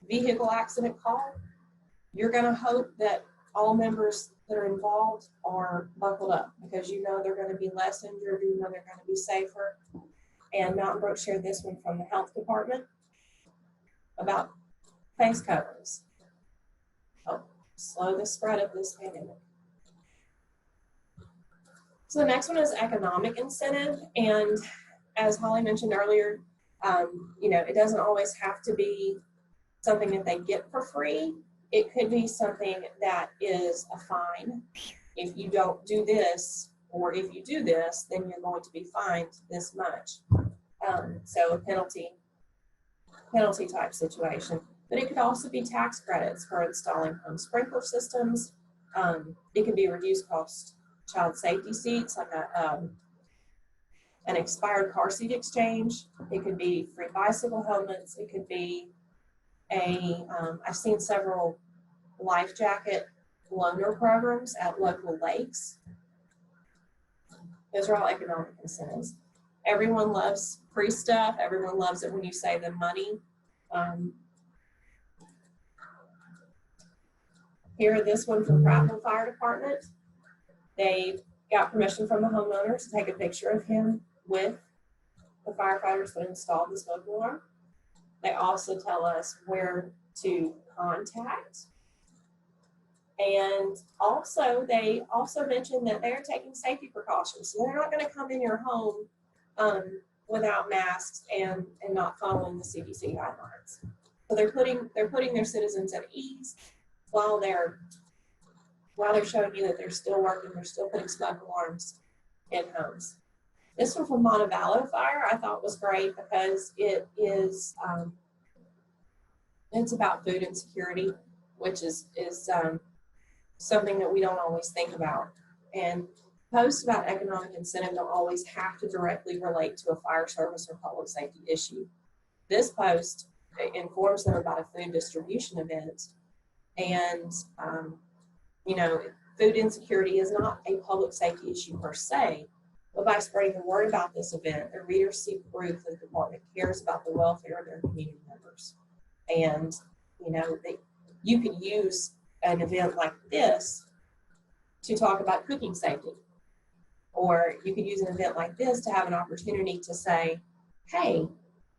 vehicle accident call, you're going to hope that all members that are involved are buckled up, because you know they're going to be less injured, you know they're going to be safer. And Mountain Brook shared this one from the health department about face coverings. Help slow the spread of this pandemic. So the next one is economic incentive. And as Holly mentioned earlier, you know, it doesn't always have to be something that they get for free. it could be something that is a fine. If you don't do this, or if you do this, then you're going to be fined this much. So a penalty type situation. But it could also be tax credits for installing home sprinkler systems. It could be reduced cost child safety seats, like an expired car seat exchange. It could be free bicycle helmets. It could be I've seen several life jacket loaner programs at local lakes. Those are all economic incentives. Everyone loves free stuff. Everyone loves it when you save them money. Here, this one from Prattville Fire Department. They got permission from the homeowner to take a picture of him with the firefighters that installed the smoke alarm. They also tell us where to contact. And also, they also mentioned that they're taking safety precautions. So they're not going to come in your home without masks and not following the CDC guidelines. So they're putting their citizens at ease while they're showing you that they're still working, they're still putting smoke alarms in homes. This one from Montevallo Fire I thought was great because it is it's about food insecurity, which is something that we don't always think about. And posts about economic incentive don't always have to directly relate to a fire service or public safety issue. This post informs them about a food distribution event. And, food insecurity is not a public safety issue per se, but by spreading the word about this event, the readers see proof that the department cares about the welfare of their community members. And, you can use an event like this to talk about cooking safety. Or you could use an event like this to have an opportunity to say, hey,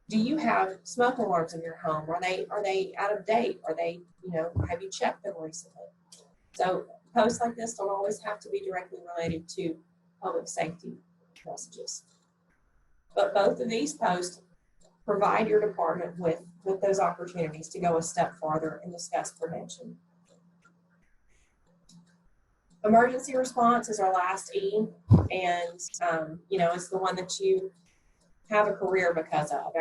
do you have smoke alarms in your home? Are they out of date? Are they, have you checked them recently? So posts like this don't always have to be directly related to public safety messages. But both of these posts provide your department with those opportunities to go a step farther and discuss prevention. Emergency response is our last E, and it's the one that you have a career because of.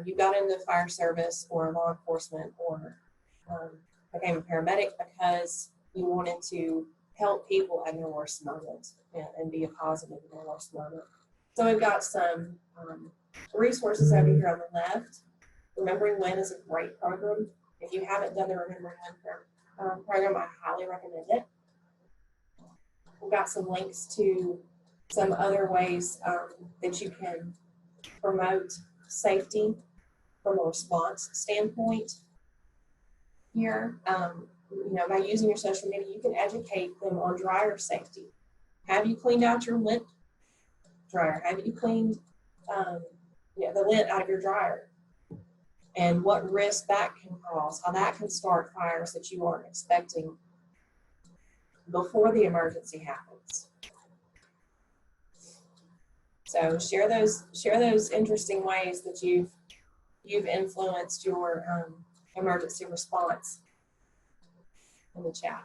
You got into the fire service or law enforcement or became a paramedic because you wanted to help people at their worst moment and be a positive in their worst moment. So we've got some resources over here on the left. Remembering When is a great program. If you haven't done the Remembering When program, I highly recommend it. We've got some links to some other ways that you can promote safety from a response standpoint here. By using your social media, you can educate them on dryer safety. Have you cleaned out your lint dryer? Have you cleaned the lint out of your dryer? And what risk that can cause, how that can start fires that you aren't expecting before the emergency happens. So share those interesting ways that you've influenced your emergency response in the chat.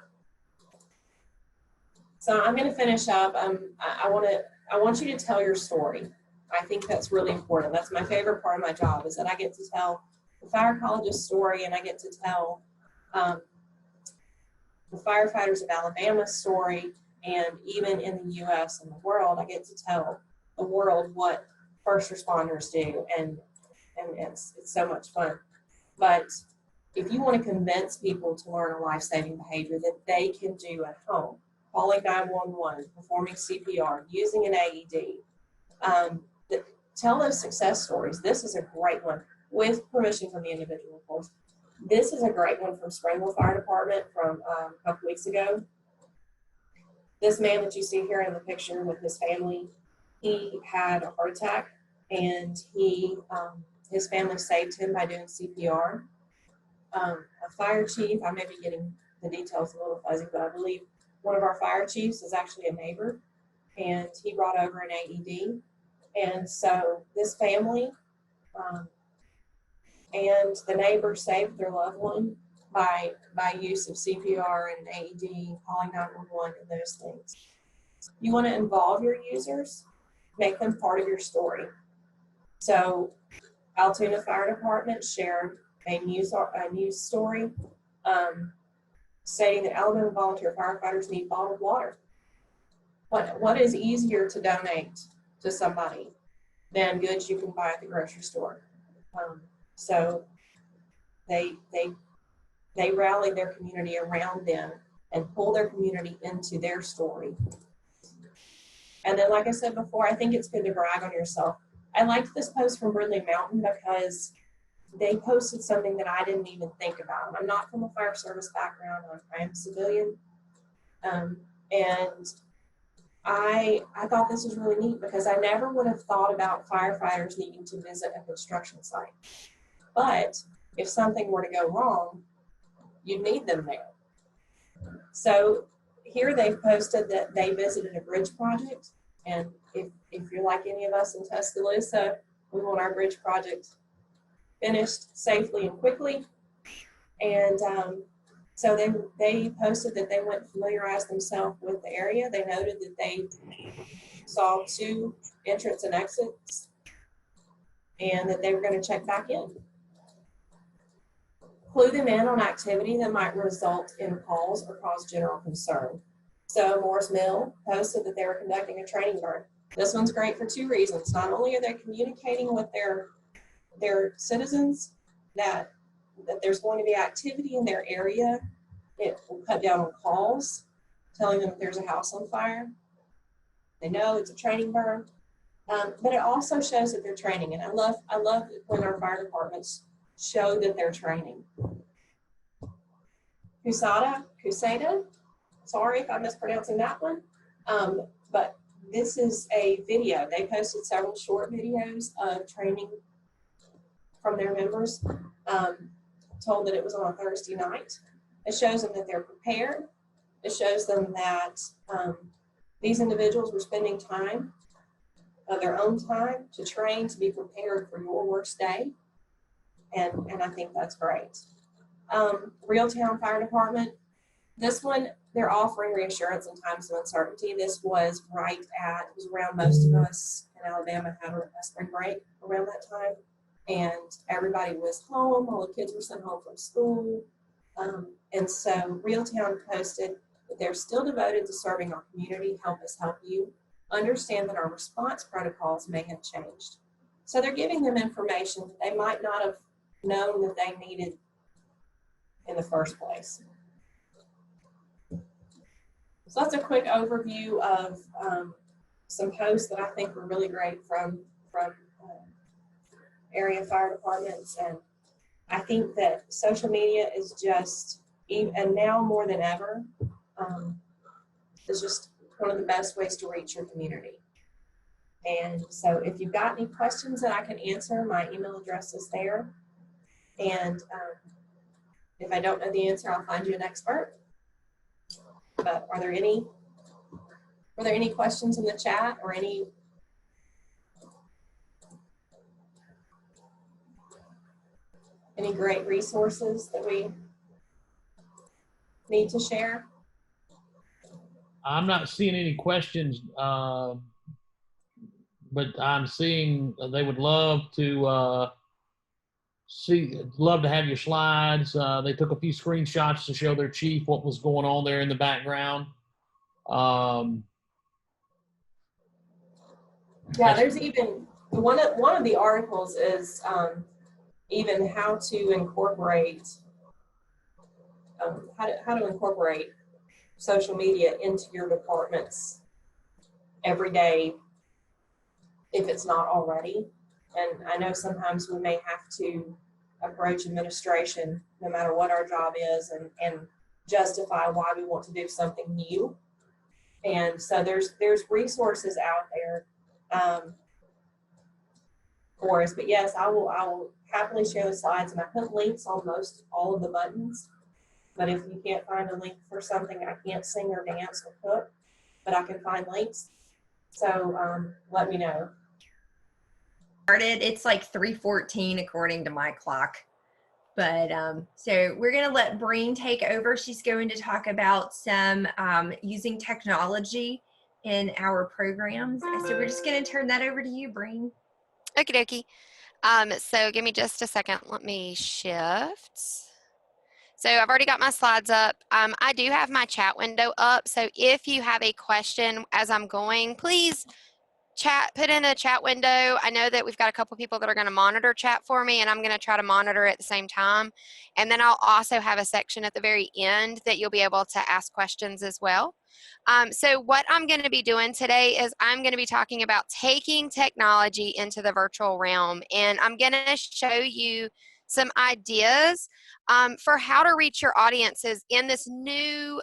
So I'm going to finish up. I want you to tell your story. I think that's really important. That's my favorite part of my job, is that I get to tell the fire college's story, and I get to tell the firefighters of Alabama's story, and even in the U.S. and the world, I get to tell the world what first responders do, and it's so much fun. But if you want to convince people to learn a life-saving behavior that they can do at home, calling 911, performing CPR, using an AED, tell those success stories. This is a great one, with permission from the individual, of course. This is a great one from Springville Fire Department from a couple weeks ago. This man that you see here in the picture with his family, he had a heart attack, and his family saved him by doing CPR. A fire chief, I may be getting the details a little fuzzy, but I believe one of our fire chiefs is actually a neighbor, and he brought over an AED. And so this family and the neighbor saved their loved one by use of CPR and AED, calling 911 and those things. You want to involve your users, make them part of your story. So Altoona Fire Department shared a news story stating that Alabama volunteer firefighters need bottled water. What is easier to donate to somebody than goods you can buy at the grocery store? So they rally their community around them and pull their community into their story. And then, like I said before, I think it's good to brag on yourself. I liked this post from Brindley Mountain because they posted something that I didn't even think about. I'm not from a fire service background. I am civilian. And I thought this was really neat because I never would have thought about firefighters needing to visit a construction site. But if something were to go wrong, you'd need them there. So here they've posted that they visited a bridge project. And if you're like any of us in Tuscaloosa, we want our bridge project finished safely and quickly. And so they posted that they went and familiarized themselves with the area. They noted that they saw 2 entrance and exits and that they were going to check back in. Clue them in on activity that might result in calls or cause general concern. So Morris Mill posted that they were conducting a training burn. This one's great for 2 reasons. Not only are they communicating with their citizens that there's going to be activity in their area, it will cut down on calls, telling them if there's a house on fire. They know it's a training burn, but it also shows that they're training. And I love when our fire departments show that they're training. Cusada, sorry if I'm mispronouncing that one, but this is a video. They posted several short videos of training from their members, told that it was on a Thursday night. It shows them that they're prepared. It shows them that these individuals were spending time of their own time to train to be prepared for your worst day. And I think that's great. Reeltown Fire Department, this one, they're offering reassurance in times of uncertainty. This was it was around most of us in Alabama had a spring break around that time. And everybody was home, all the kids were sent home from school. And so Reeltown posted that they're still devoted to serving our community, help us help you. Understand that our response protocols may have changed. So they're giving them information that they might not have known that they needed in the first place. So that's a quick overview of some posts that I think were really great from area fire departments. And I think that social media is just, and now more than ever, is just one of the best ways to reach your community. And so if you've got any questions that I can answer, my email address is there. And if I don't know the answer, I'll find you an expert. But were there any questions in the chat or any? Any great resources that we need to share? I'm not seeing any questions, but I'm seeing they would love to have your slides. They took a few screenshots to show their chief what was going on there in the background. Yeah, there's even one of the articles is even how to incorporate social media into your departments every day if it's not already. And I know sometimes we may have to approach administration, no matter what our job is, and justify why we want to do something new. And so there's resources out there for us. But yes, I will happily share the slides, and I put links on most all of the buttons. But if you can't find a link for something, I can't sing or dance or cook, but I can find links. So let me know. It's like 3:14 according to my clock. But so we're going to let Breen take over. She's going to talk about some using technology in our programs. So we're just going to turn that over to you, Breen. Okie dokie. So give me just a second. Let me shift. So I've already got my slides up. I do have my chat window up. So if you have a question as I'm going, please put in a chat window. I know that we've got a couple people that are going to monitor chat for me, and I'm going to try to monitor at the same time. And then I'll also have a section at the very end that you'll be able to ask questions as well. So what I'm going to be doing today is I'm going to be talking about taking technology into the virtual realm. And I'm going to show you some ideas for how to reach your audiences in this new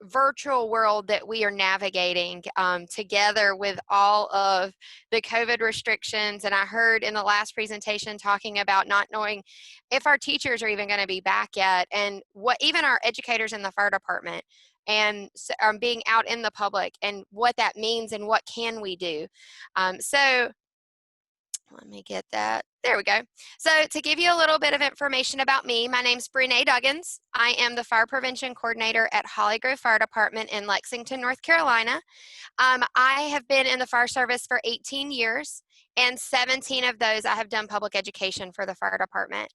virtual world that we are navigating together with all of the COVID restrictions. And I heard in the last presentation talking about not knowing if our teachers are even going to be back yet, and what even our educators in the fire department, and being out in the public and what that means and what can we do. So let me get that. There we go. So to give you a little bit of information about me, my name's Brene Duggins. I am the Fire Prevention Coordinator at Holly Grove Fire Department in Lexington, North Carolina. I have been in the fire service for 18 years, and 17 of those I have done public education for the fire department.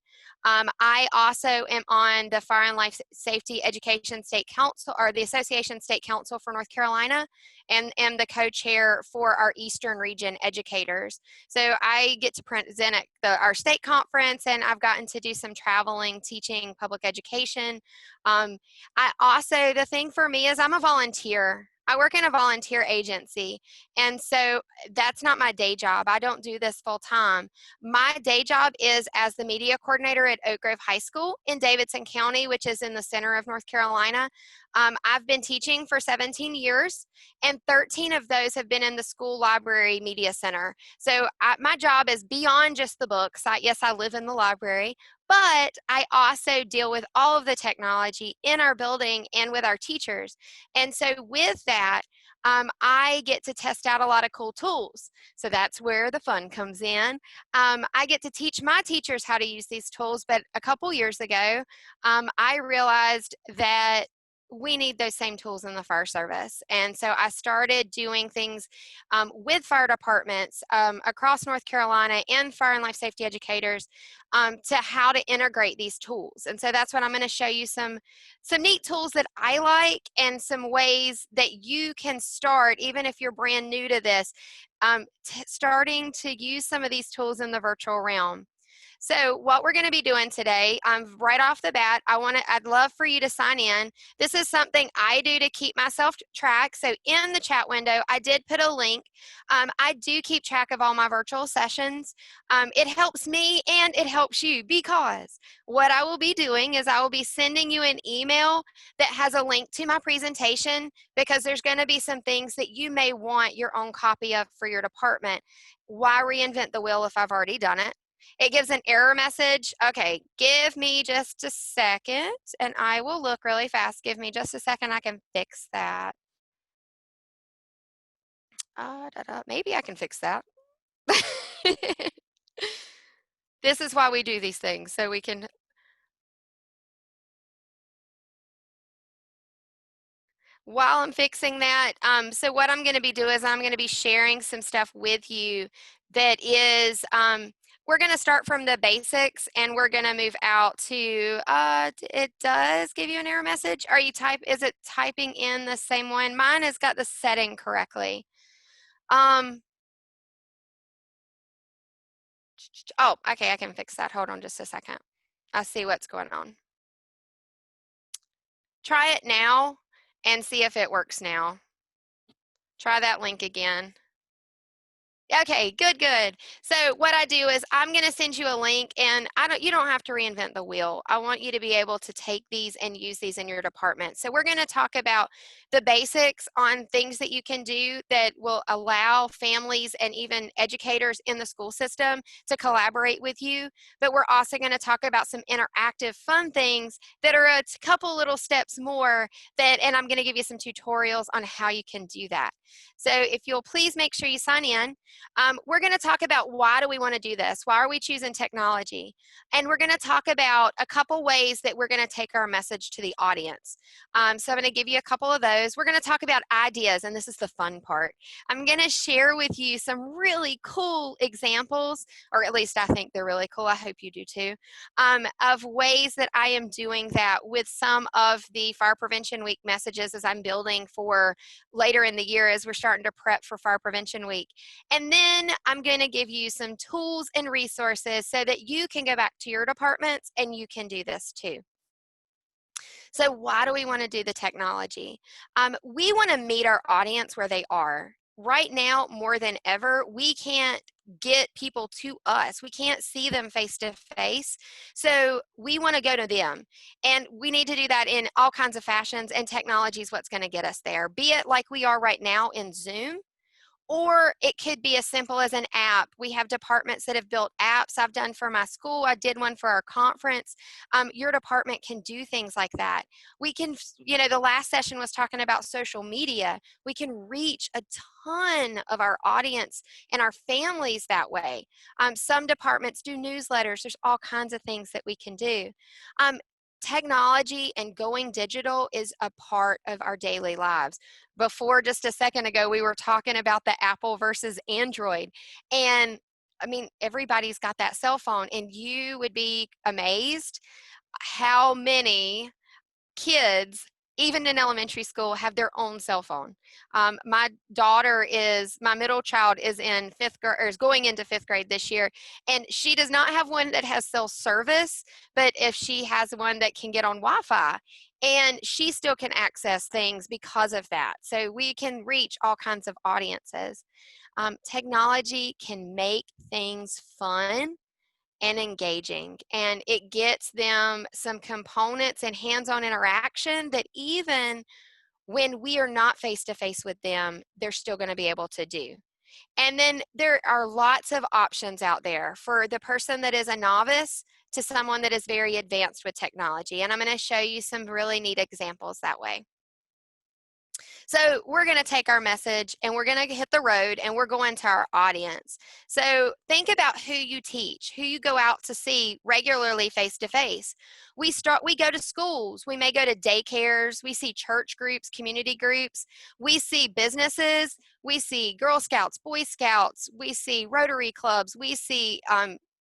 I also am on the Fire and Life Safety Education State Council, or the Association State Council for North Carolina, and am the co-chair for our Eastern Region educators. So I get to present at our state conference, and I've gotten to do some traveling, teaching public education. The thing for me is I'm a volunteer. I work in a volunteer agency, and so that's not my day job. I don't do this full time. My day job is as the media coordinator at Oak Grove High School in Davidson County, which is in the center of North Carolina. I've been teaching for 17 years, and 13 of those have been in the school library media center. So my job is beyond just the books. Yes, I live in the library, but I also deal with all of the technology in our building and with our teachers. And so with that, I get to test out a lot of cool tools. So that's where the fun comes in. I get to teach my teachers how to use these tools, but a couple years ago, I realized that we need those same tools in the fire service. And so I started doing things with fire departments across North Carolina and fire and life safety educators to how to integrate these tools. And so that's what I'm going to show you some neat tools that I like, and some ways that you can start, even if you're brand new to this, starting to use some of these tools in the virtual realm. So what we're going to be doing today, right off the bat, I'd love for you to sign in. This is something I do to keep myself track. So in the chat window, I did put a link. I do keep track of all my virtual sessions. It helps me and it helps you, because what I will be doing is I will be sending you an email that has a link to my presentation, because there's going to be some things that you may want your own copy of for your department. Why reinvent the wheel if I've already done it? It gives an error message. Okay, give me just a second and I will look really fast. Give me just a second. I can fix that. Maybe I can fix that. This is why we do these things, so we can. While I'm fixing that, so what I'm going to be doing is I'm going to be sharing some stuff with you that is, we're going to start from the basics, and we're going to move out to, it does give you an error message. Is it typing in the same one? Mine has got the setting correctly. Oh, okay, I can fix that. Hold on just a second. I see what's going on. Try it now and see if it works now. Try that link again. Okay, good. So what I do is I'm going to send you a link, and you don't have to reinvent the wheel. I want you to be able to take these and use these in your department. So we're going to talk about the basics on things that you can do that will allow families and even educators in the school system to collaborate with you. But we're also going to talk about some interactive fun things that are a couple little steps more and I'm going to give you some tutorials on how you can do that. So if you'll please make sure you sign in. We're going to talk about why do we want to do this? Why are we choosing technology? And we're going to talk about a couple ways that we're going to take our message to the audience. So I'm going to give you a couple of those. We're going to talk about ideas, and this is the fun part. I'm going to share with you some really cool examples, or at least I think they're really cool. I hope you do too, of ways that I am doing that with some of the Fire Prevention Week messages as I'm building for later in the year as we're starting to prep for Fire Prevention Week. And then I'm going to give you some tools and resources so that you can go back to your departments and you can do this too. So why do we want to do the technology? We want to meet our audience where they are. Right now, more than ever, we can't get people to us. We can't see them face to face. So we want to go to them. And we need to do that in all kinds of fashions, and technology is what's going to get us there. Be it like we are right now in Zoom, or it could be as simple as an app. We have departments that have built apps. I've done for my school. I did one for our conference. Your department can do things like that. We can, you know, the last session was talking about social media. We can reach a ton of our audience and our families that way. Some departments do newsletters. There's all kinds of things that we can do. Technology and going digital is a part of our daily lives. Before, just a second ago, we were talking about the Apple versus Android. And I mean, everybody's got that cell phone, and you would be amazed how many kids, even in elementary school, have their own cell phone. My middle child is in fifth grade, or is going into fifth grade this year, and she does not have one that has cell service, but if she has one that can get on Wi-Fi, and she still can access things because of that. So we can reach all kinds of audiences. Technology can make things fun and engaging, and it gets them some components and hands-on interaction that even when we are not face-to-face with them, they're still going to be able to do. And then there are lots of options out there for the person that is a novice to someone that is very advanced with technology, and I'm going to show you some really neat examples that way. So we're going to take our message and we're going to hit the road, and we're going to our audience. So think about who you teach, who you go out to see regularly face to face. We go to schools, we may go to daycares, we see church groups, community groups, we see businesses, we see Girl Scouts, Boy Scouts, we see Rotary clubs, we see,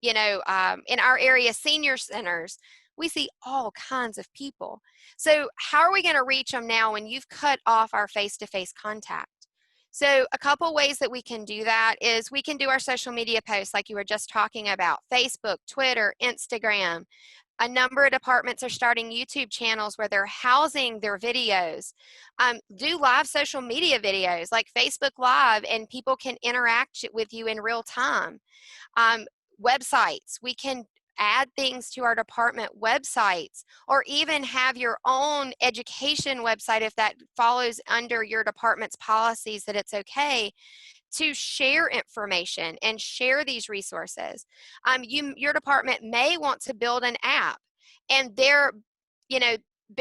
in our area, senior centers. We see all kinds of people. So how are we going to reach them now when you've cut off our face-to-face contact? So a couple ways that we can do that is we can do our social media posts like you were just talking about, Facebook, Twitter, Instagram. A number of departments are starting YouTube channels where they're housing their videos. Do live social media videos like Facebook Live, and people can interact with you in real time. Websites, we can add things to our department websites, or even have your own education website if that follows under your department's policies that it's okay to share information and share these resources. Your department may want to build an app, and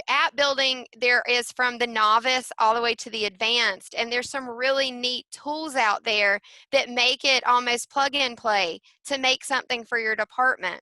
app building, there is from the novice all the way to the advanced, and there's some really neat tools out there that make it almost plug and play to make something for your department.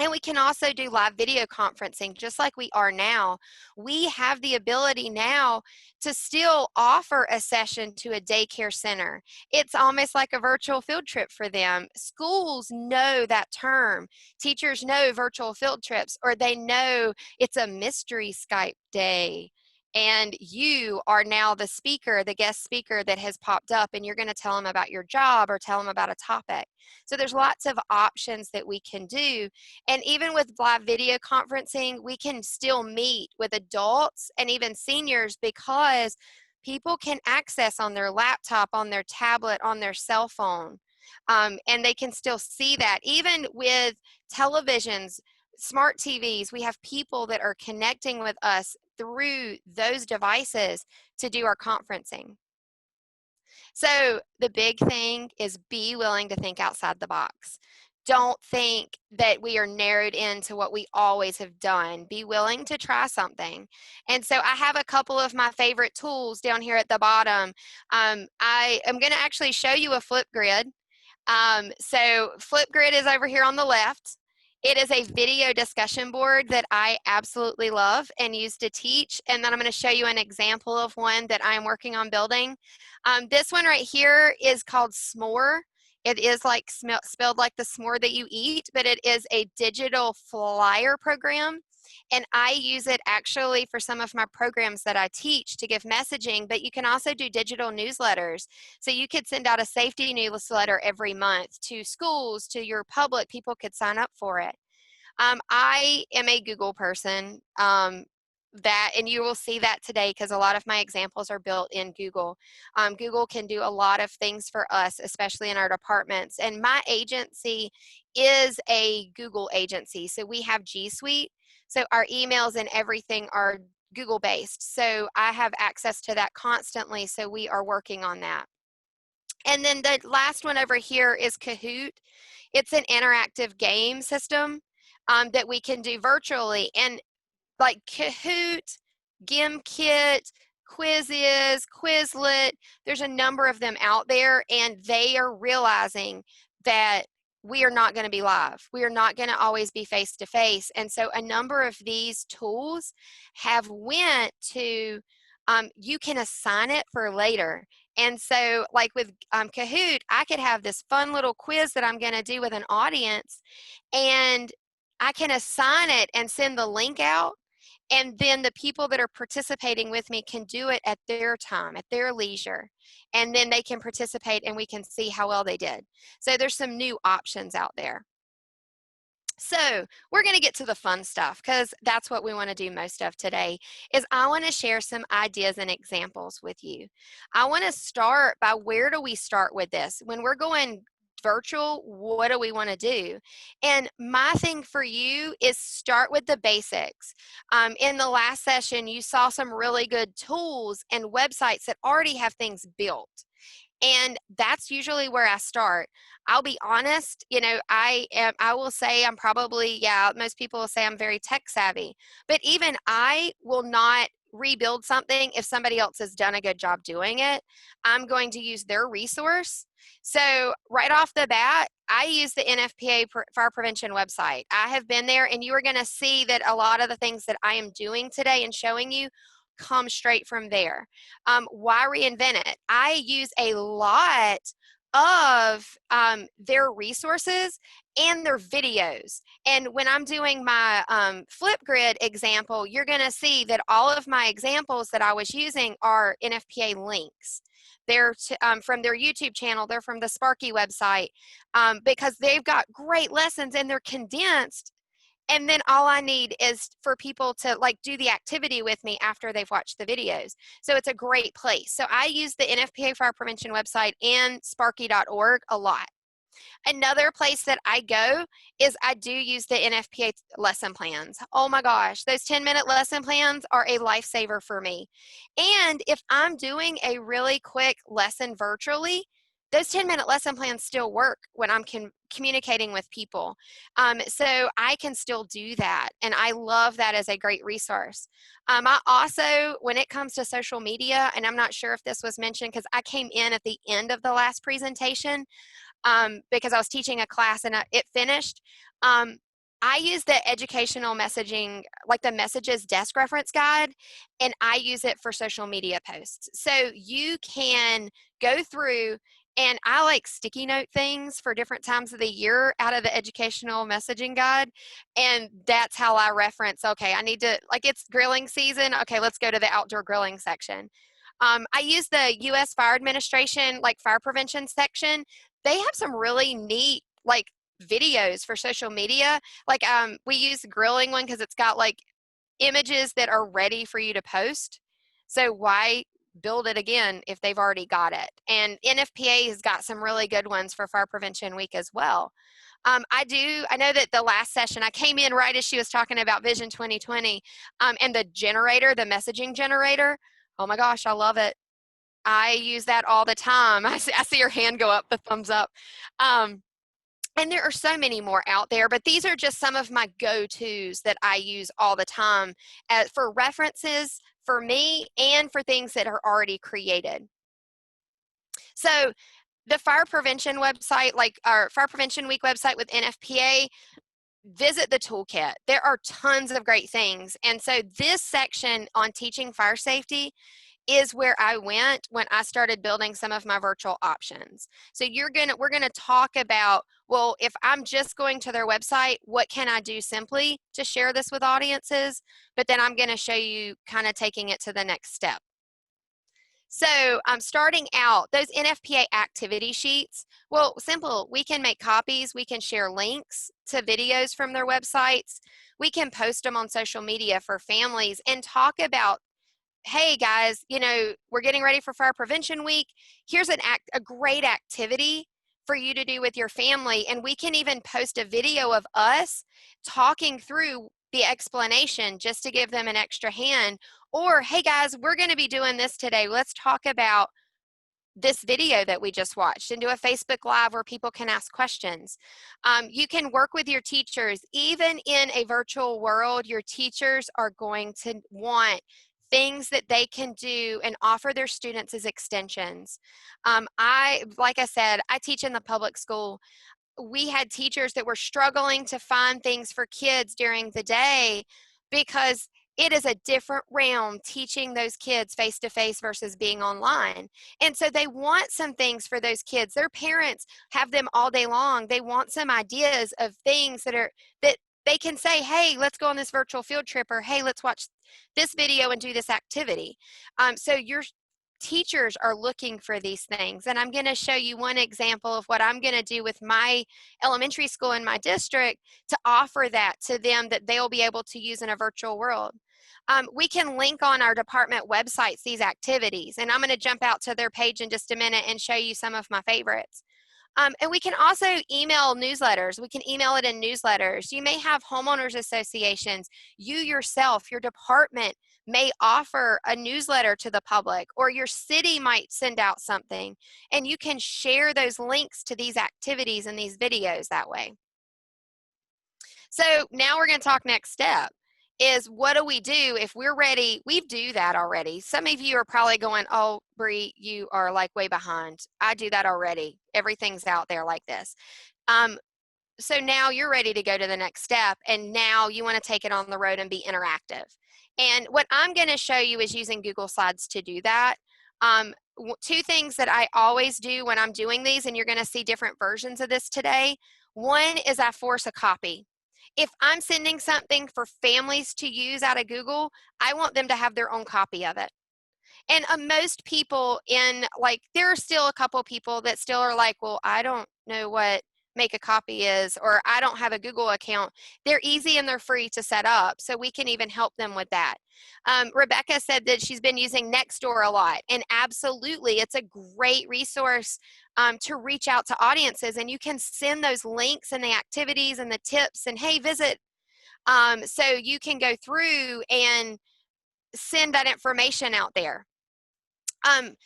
And we can also do live video conferencing just like we are now. We have the ability now to still offer a session to a daycare center. It's almost like a virtual field trip for them. Schools know that term. Teachers know virtual field trips, or they know it's a mystery Skype day. And you are now the speaker, the guest speaker that has popped up, and you're going to tell them about your job or tell them about a topic. So there's lots of options that we can do. And even with live video conferencing, we can still meet with adults and even seniors, because people can access on their laptop, on their tablet, on their cell phone. And they can still see that. Even with televisions, smart TVs, we have people that are connecting with us through those devices to do our conferencing. So the big thing is be willing to think outside the box. don't think that we are narrowed into what we always have done. Be willing to try something. And so I have a couple of my favorite tools down here at the bottom. I am going to actually show you a Flipgrid. So Flipgrid is over here on the left. It is a video discussion board that I absolutely love and use to teach. And then I'm going to show you an example of one that I am working on building. This one right here is called S'more. It is like spelled like the s'more that you eat, but it is a digital flyer program. And I use it actually for some of my programs that I teach to give messaging, but you can also do digital newsletters. So you could send out a safety newsletter every month to schools, to your public. People could sign up for it. I am a Google person. And you will see that today because a lot of my examples are built in Google. Google can do a lot of things for us, especially in our departments. And my agency is a Google agency. So we have G Suite. So our emails and everything are Google based. So I have access to that constantly. So we are working on that. And then the last one over here is Kahoot. It's an interactive game system that we can do virtually. And like Kahoot, GimKit, Quizzes, Quizlet, there's a number of them out there, and they are realizing that we are not going to be live. We are not going to always be face to face. And so a number of these tools have went to, you can assign it for later. And so like with Kahoot, I could have this fun little quiz that I'm going to do with an audience, and I can assign it and send the link out. And then the people that are participating with me can do it at their time, at their leisure. And then they can participate and we can see how well they did. So there's some new options out there. So we're going to get to the fun stuff because that's what we want to do most of today is I want to share some ideas and examples with you. I want to start by where do we start with this? When we're going virtual, what do we want to do? And my thing for you is start with the basics. In the last session, you saw some really good tools and websites that already have things built. And that's usually where I start. I'll be honest, you know, I will say I'm probably, most people will say I'm very tech savvy, but even I will not rebuild something if somebody else has done a good job doing it. I'm going to use their resource. So right off the bat, I use the NFPA Fire Prevention website. I have been there, and you are going to see that a lot of the things that I am doing today and showing you come straight from there. Why reinvent it? I use a lot of their resources and their videos. And when I'm doing my Flipgrid example, you're going to see that all of my examples that I was using are NFPA links. They're from their YouTube channel. They're from the Sparky website because they've got great lessons and they're condensed. And then all I need is for people to like do the activity with me after they've watched the videos. So it's a great place. So I use the NFPA Fire Prevention website and sparky.org a lot. Another place that I go is I do use the NFPA lesson plans. Oh my gosh, those 10-minute lesson plans are a lifesaver for me. And if I'm doing a really quick lesson virtually, those 10-minute lesson plans still work when I'm communicating with people. So I can still do that. And I love that as a great resource. I also, when it comes to social media, and I'm not sure if this was mentioned because I came in at the end of the last presentation because I was teaching a class and it finished. I use the educational messaging, like the Messages Desk Reference Guide, and I use it for social media posts. So you can go through, and I like sticky note things for different times of the year out of the educational messaging guide. And that's how I reference, okay, I need to, like it's grilling season. Okay, let's go to the outdoor grilling section. I use the U.S. Fire Administration, like fire prevention section. They have some really neat, like videos for social media. Like we use the grilling one because it's got like images that are ready for you to post. So why build it again if they've already got it? And NFPA has got some really good ones for Fire Prevention Week as well. I know that the last session, I came in right as she was talking about Vision 2020 and the generator, the messaging generator. Oh my gosh, I love it. I use that all the time. I see your hand go up, the thumbs up. And there are so many more out there, but these are just some of my go-tos that I use all the time for references for me and for things that are already created. So the fire prevention website, like our Fire Prevention Week website with NFPA, visit the toolkit. There are tons of great things. And so this section on teaching fire safety is where I went when I started building some of my virtual options. So we're gonna talk about, well, if I'm just going to their website, what can I do simply to share this with audiences? But then I'm gonna show you kind of taking it to the next step. So starting out, those NFPA activity sheets, well, simple, we can make copies, we can share links to videos from their websites, we can post them on social media for families and talk about, hey guys, you know, we're getting ready for Fire Prevention Week. Here's a great activity for you to do with your family. And we can even post a video of us talking through the explanation just to give them an extra hand. Or, hey guys, we're going to be doing this today. Let's talk about this video that we just watched and do a Facebook Live where people can ask questions. You can work with your teachers. Even in a virtual world, your teachers are going to want things that they can do and offer their students as extensions. Like I said, I teach in the public school. We had teachers that were struggling to find things for kids during the day because it is a different realm teaching those kids face-to-face versus being online. And so they want some things for those kids. Their parents have them all day long. They want some ideas of things that they can say, hey, let's go on this virtual field trip, or hey, let's watch this video and do this activity. So your teachers are looking for these things. And I'm going to show you one example of what I'm going to do with my elementary school in my district to offer that to them that they'll be able to use in a virtual world. We can link on our department websites these activities, and I'm going to jump out to their page in just a minute and show you some of my favorites. And we can also email newsletters. We can email it in newsletters. You may have homeowners associations. You yourself, your department may offer a newsletter to the public, or your city might send out something, and you can share those links to these activities and these videos that way. So now we're going to talk next step. Is what do we do if we're ready? We do that already. Some of you are probably going, oh, Bree, you are like way behind. I do that already. Everything's out there like this. So now you're ready to go to the next step, and now you want to take it on the road and be interactive. And what I'm going to show you is using Google Slides to do that. Two things that I always do when I'm doing these, and you're going to see different versions of this today. One is I force a copy. If I'm sending something for families to use out of Google, I want them to have their own copy of it. And most people there are still a couple people that still are like, well, I don't know what make a copy is, or I don't have a Google account. They're easy and they're free to set up, so we can even help them with that. Rebecca said that she's been using Nextdoor a lot, and absolutely, it's a great resource to reach out to audiences, and you can send those links and the activities and the tips and hey, visit. So you can go through and send that information out there.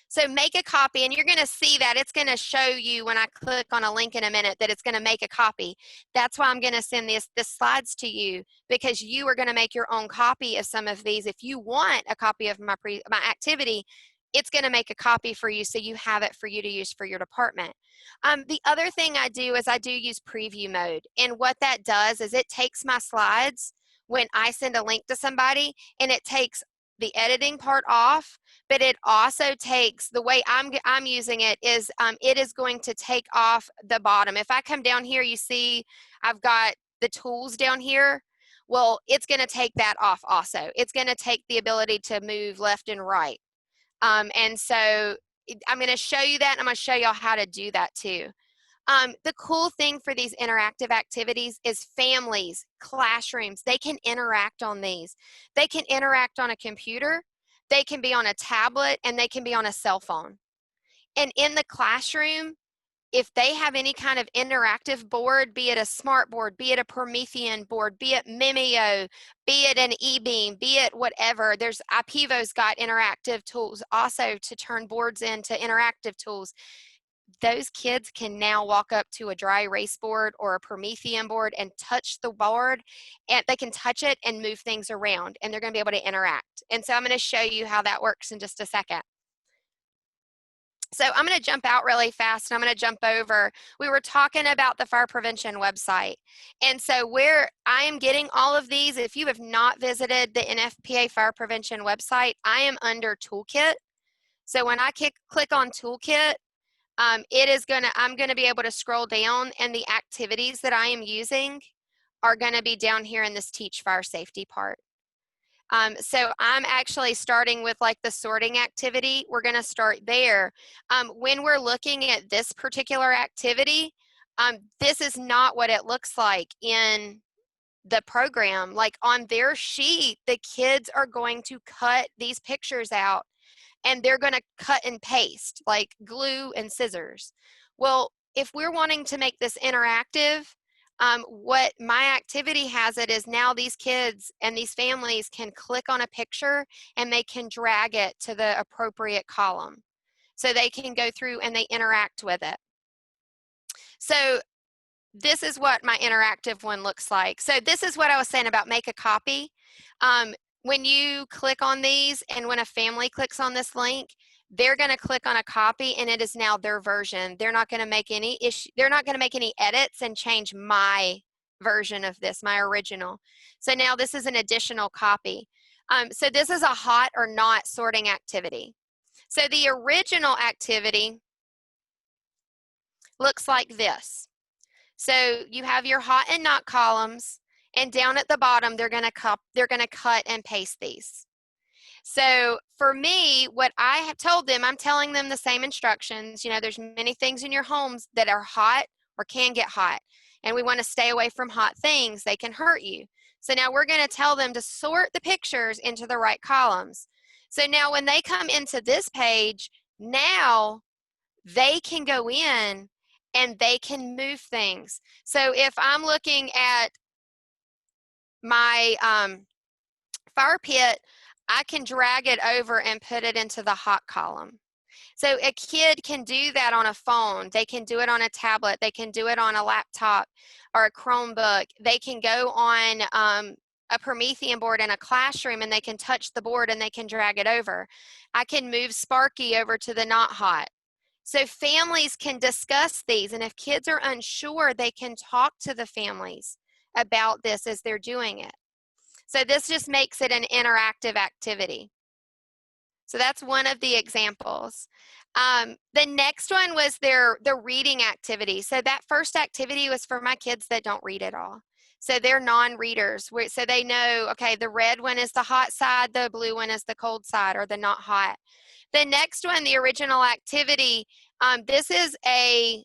So make a copy, and you're going to see that it's going to show you when I click on a link in a minute that it's going to make a copy. That's why I'm going to send the slides to you, because you are going to make your own copy of some of these. If you want a copy of my activity, it's going to make a copy for you, so you have it for you to use for your department. The other thing I do is I do use preview mode, and what that does is it takes my slides when I send a link to somebody, and it takes the editing part off, but it also takes, the way I'm using it is it is going to take off the bottom. If I come down here, you see I've got the tools down here. Well, it's going to take that off also. It's going to take the ability to move left and right. And so I'm going to show you that, and I'm going to show y'all how to do that too. The cool thing for these interactive activities is families, classrooms, they can interact on these. They can interact on a computer, they can be on a tablet, and they can be on a cell phone. And in the classroom, if they have any kind of interactive board, be it a smart board, be it a Promethean board, be it Mimeo, be it an eBeam, be it whatever, there's IPEVO's got interactive tools also to turn boards into interactive tools. those kids can now walk up to a dry erase board or a Promethean board and touch the board, and they can touch it and move things around, and they're going to be able to interact. And so I'm going to show you how that works in just a second. So I'm going to jump out really fast, and I'm going to jump over. We were talking about the fire prevention website. And so where I am getting all of these, if you have not visited the NFPA fire prevention website, I am under Toolkit. So when I click on Toolkit, I'm going to be able to scroll down, and the activities that I am using are going to be down here in this Teach Fire Safety part. So I'm actually starting with like the sorting activity. We're going to start there. When we're looking at this particular activity, this is not what it looks like in the program. Like on their sheet, the kids are going to cut these pictures out, and they're going to cut and paste like glue and scissors. Well, if we're wanting to make this interactive, what my activity has it is now these kids and these families can click on a picture and they can drag it to the appropriate column. So they can go through and they interact with it. So this is what my interactive one looks like. So this is what I was saying about make a copy. When you click on these and when a family clicks on this link, they're going to click on a copy and it is now their version. They're not going to make any they're not going to make any edits and change my version of this, my original. So now this is an additional copy. So this is a hot or not sorting activity. So the original activity looks like this. So you have your hot and not columns, and down at the bottom, they're going to cut and paste these. So for me, what I have told them, I'm telling them the same instructions. You know, there's many things in your homes that are hot or can get hot, and we want to stay away from hot things. They can hurt you. So now we're going to tell them to sort the pictures into the right columns. So now when they come into this page, now they can go in and they can move things. So if I'm looking at my fire pit, I can drag it over and put it into the hot column. So a kid can do that on a phone. They can do it on a tablet. They can do it on a laptop or a Chromebook. They can go on a Promethean board in a classroom and they can touch the board and they can drag it over. I can move Sparky over to the not hot. So families can discuss these, and if kids are unsure, they can talk to the families about this as they're doing it. So this just makes it an interactive activity. So that's one of the examples. The next one was the reading activity. So that first activity was for my kids that don't read at all. So they're non-readers. So they know, okay, the red one is the hot side, the blue one is the cold side or the not hot. The next one, the original activity, this is a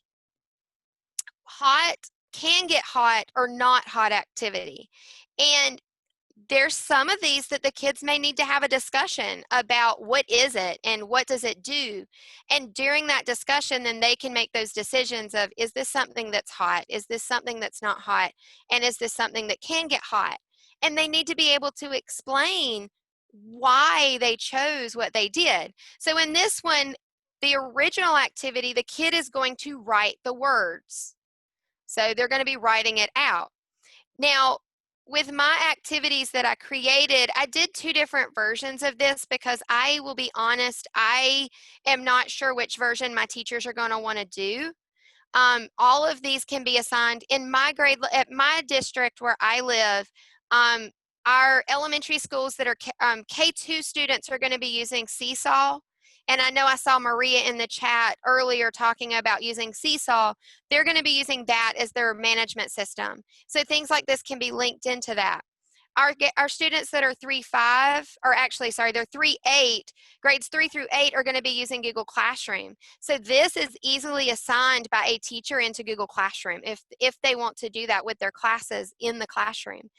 hot, can get hot or not hot activity. And there's some of these that the kids may need to have a discussion about what is it and what does it do. And during that discussion, then they can make those decisions of, is this something that's hot? Is this something that's not hot? And is this something that can get hot? And they need to be able to explain why they chose what they did. So in this one, the original activity, the kid is going to write the words. So they're going to be writing it out. Now, with my activities that I created, I did two different versions of this because I will be honest, I am not sure which version my teachers are going to want to do. All of these can be assigned in my grade, at my district where I live. Our elementary schools that are K2 students are going to be using Seesaw. And I know I saw Maria in the chat earlier talking about using Seesaw. They're going to be using that as their management system. So things like this can be linked into that. Our students that are 3-5, or actually, sorry, they're 3-8, grades 3 through 8 are going to be using Google Classroom. So this is easily assigned by a teacher into Google Classroom if they want to do that with their classes in the classroom.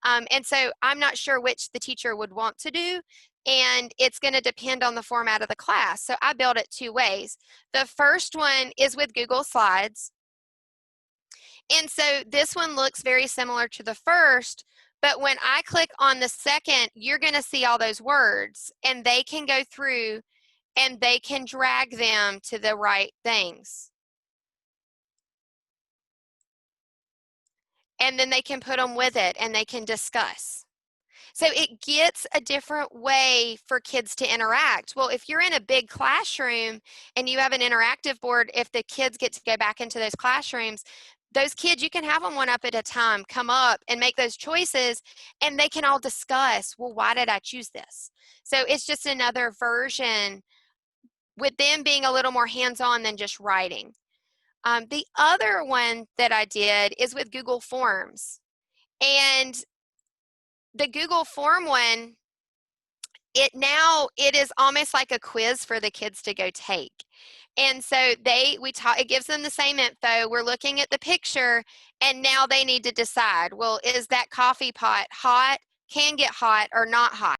And so I'm not sure which the teacher would want to do, and it's going to depend on the format of the class. So I built it two ways. The first one is with Google Slides. And so this one looks very similar to the first, but when I click on the second, you're going to see all those words, and they can go through and they can drag them to the right things. and then they can put them with it and they can discuss. So it gets a different way for kids to interact. Well, if you're in a big classroom and you have an interactive board, if the kids get to go back into those classrooms, those kids, you can have them one up at a time, come up and make those choices, and they can all discuss, well, why did I choose this? So it's just another version with them being a little more hands-on than just writing. The other one that I did is with Google Forms. And the Google Form one, it is almost like a quiz for the kids to go take. And so it gives them the same info. We're looking at the picture, and now they need to decide, well, is that coffee pot hot, can get hot, or not hot?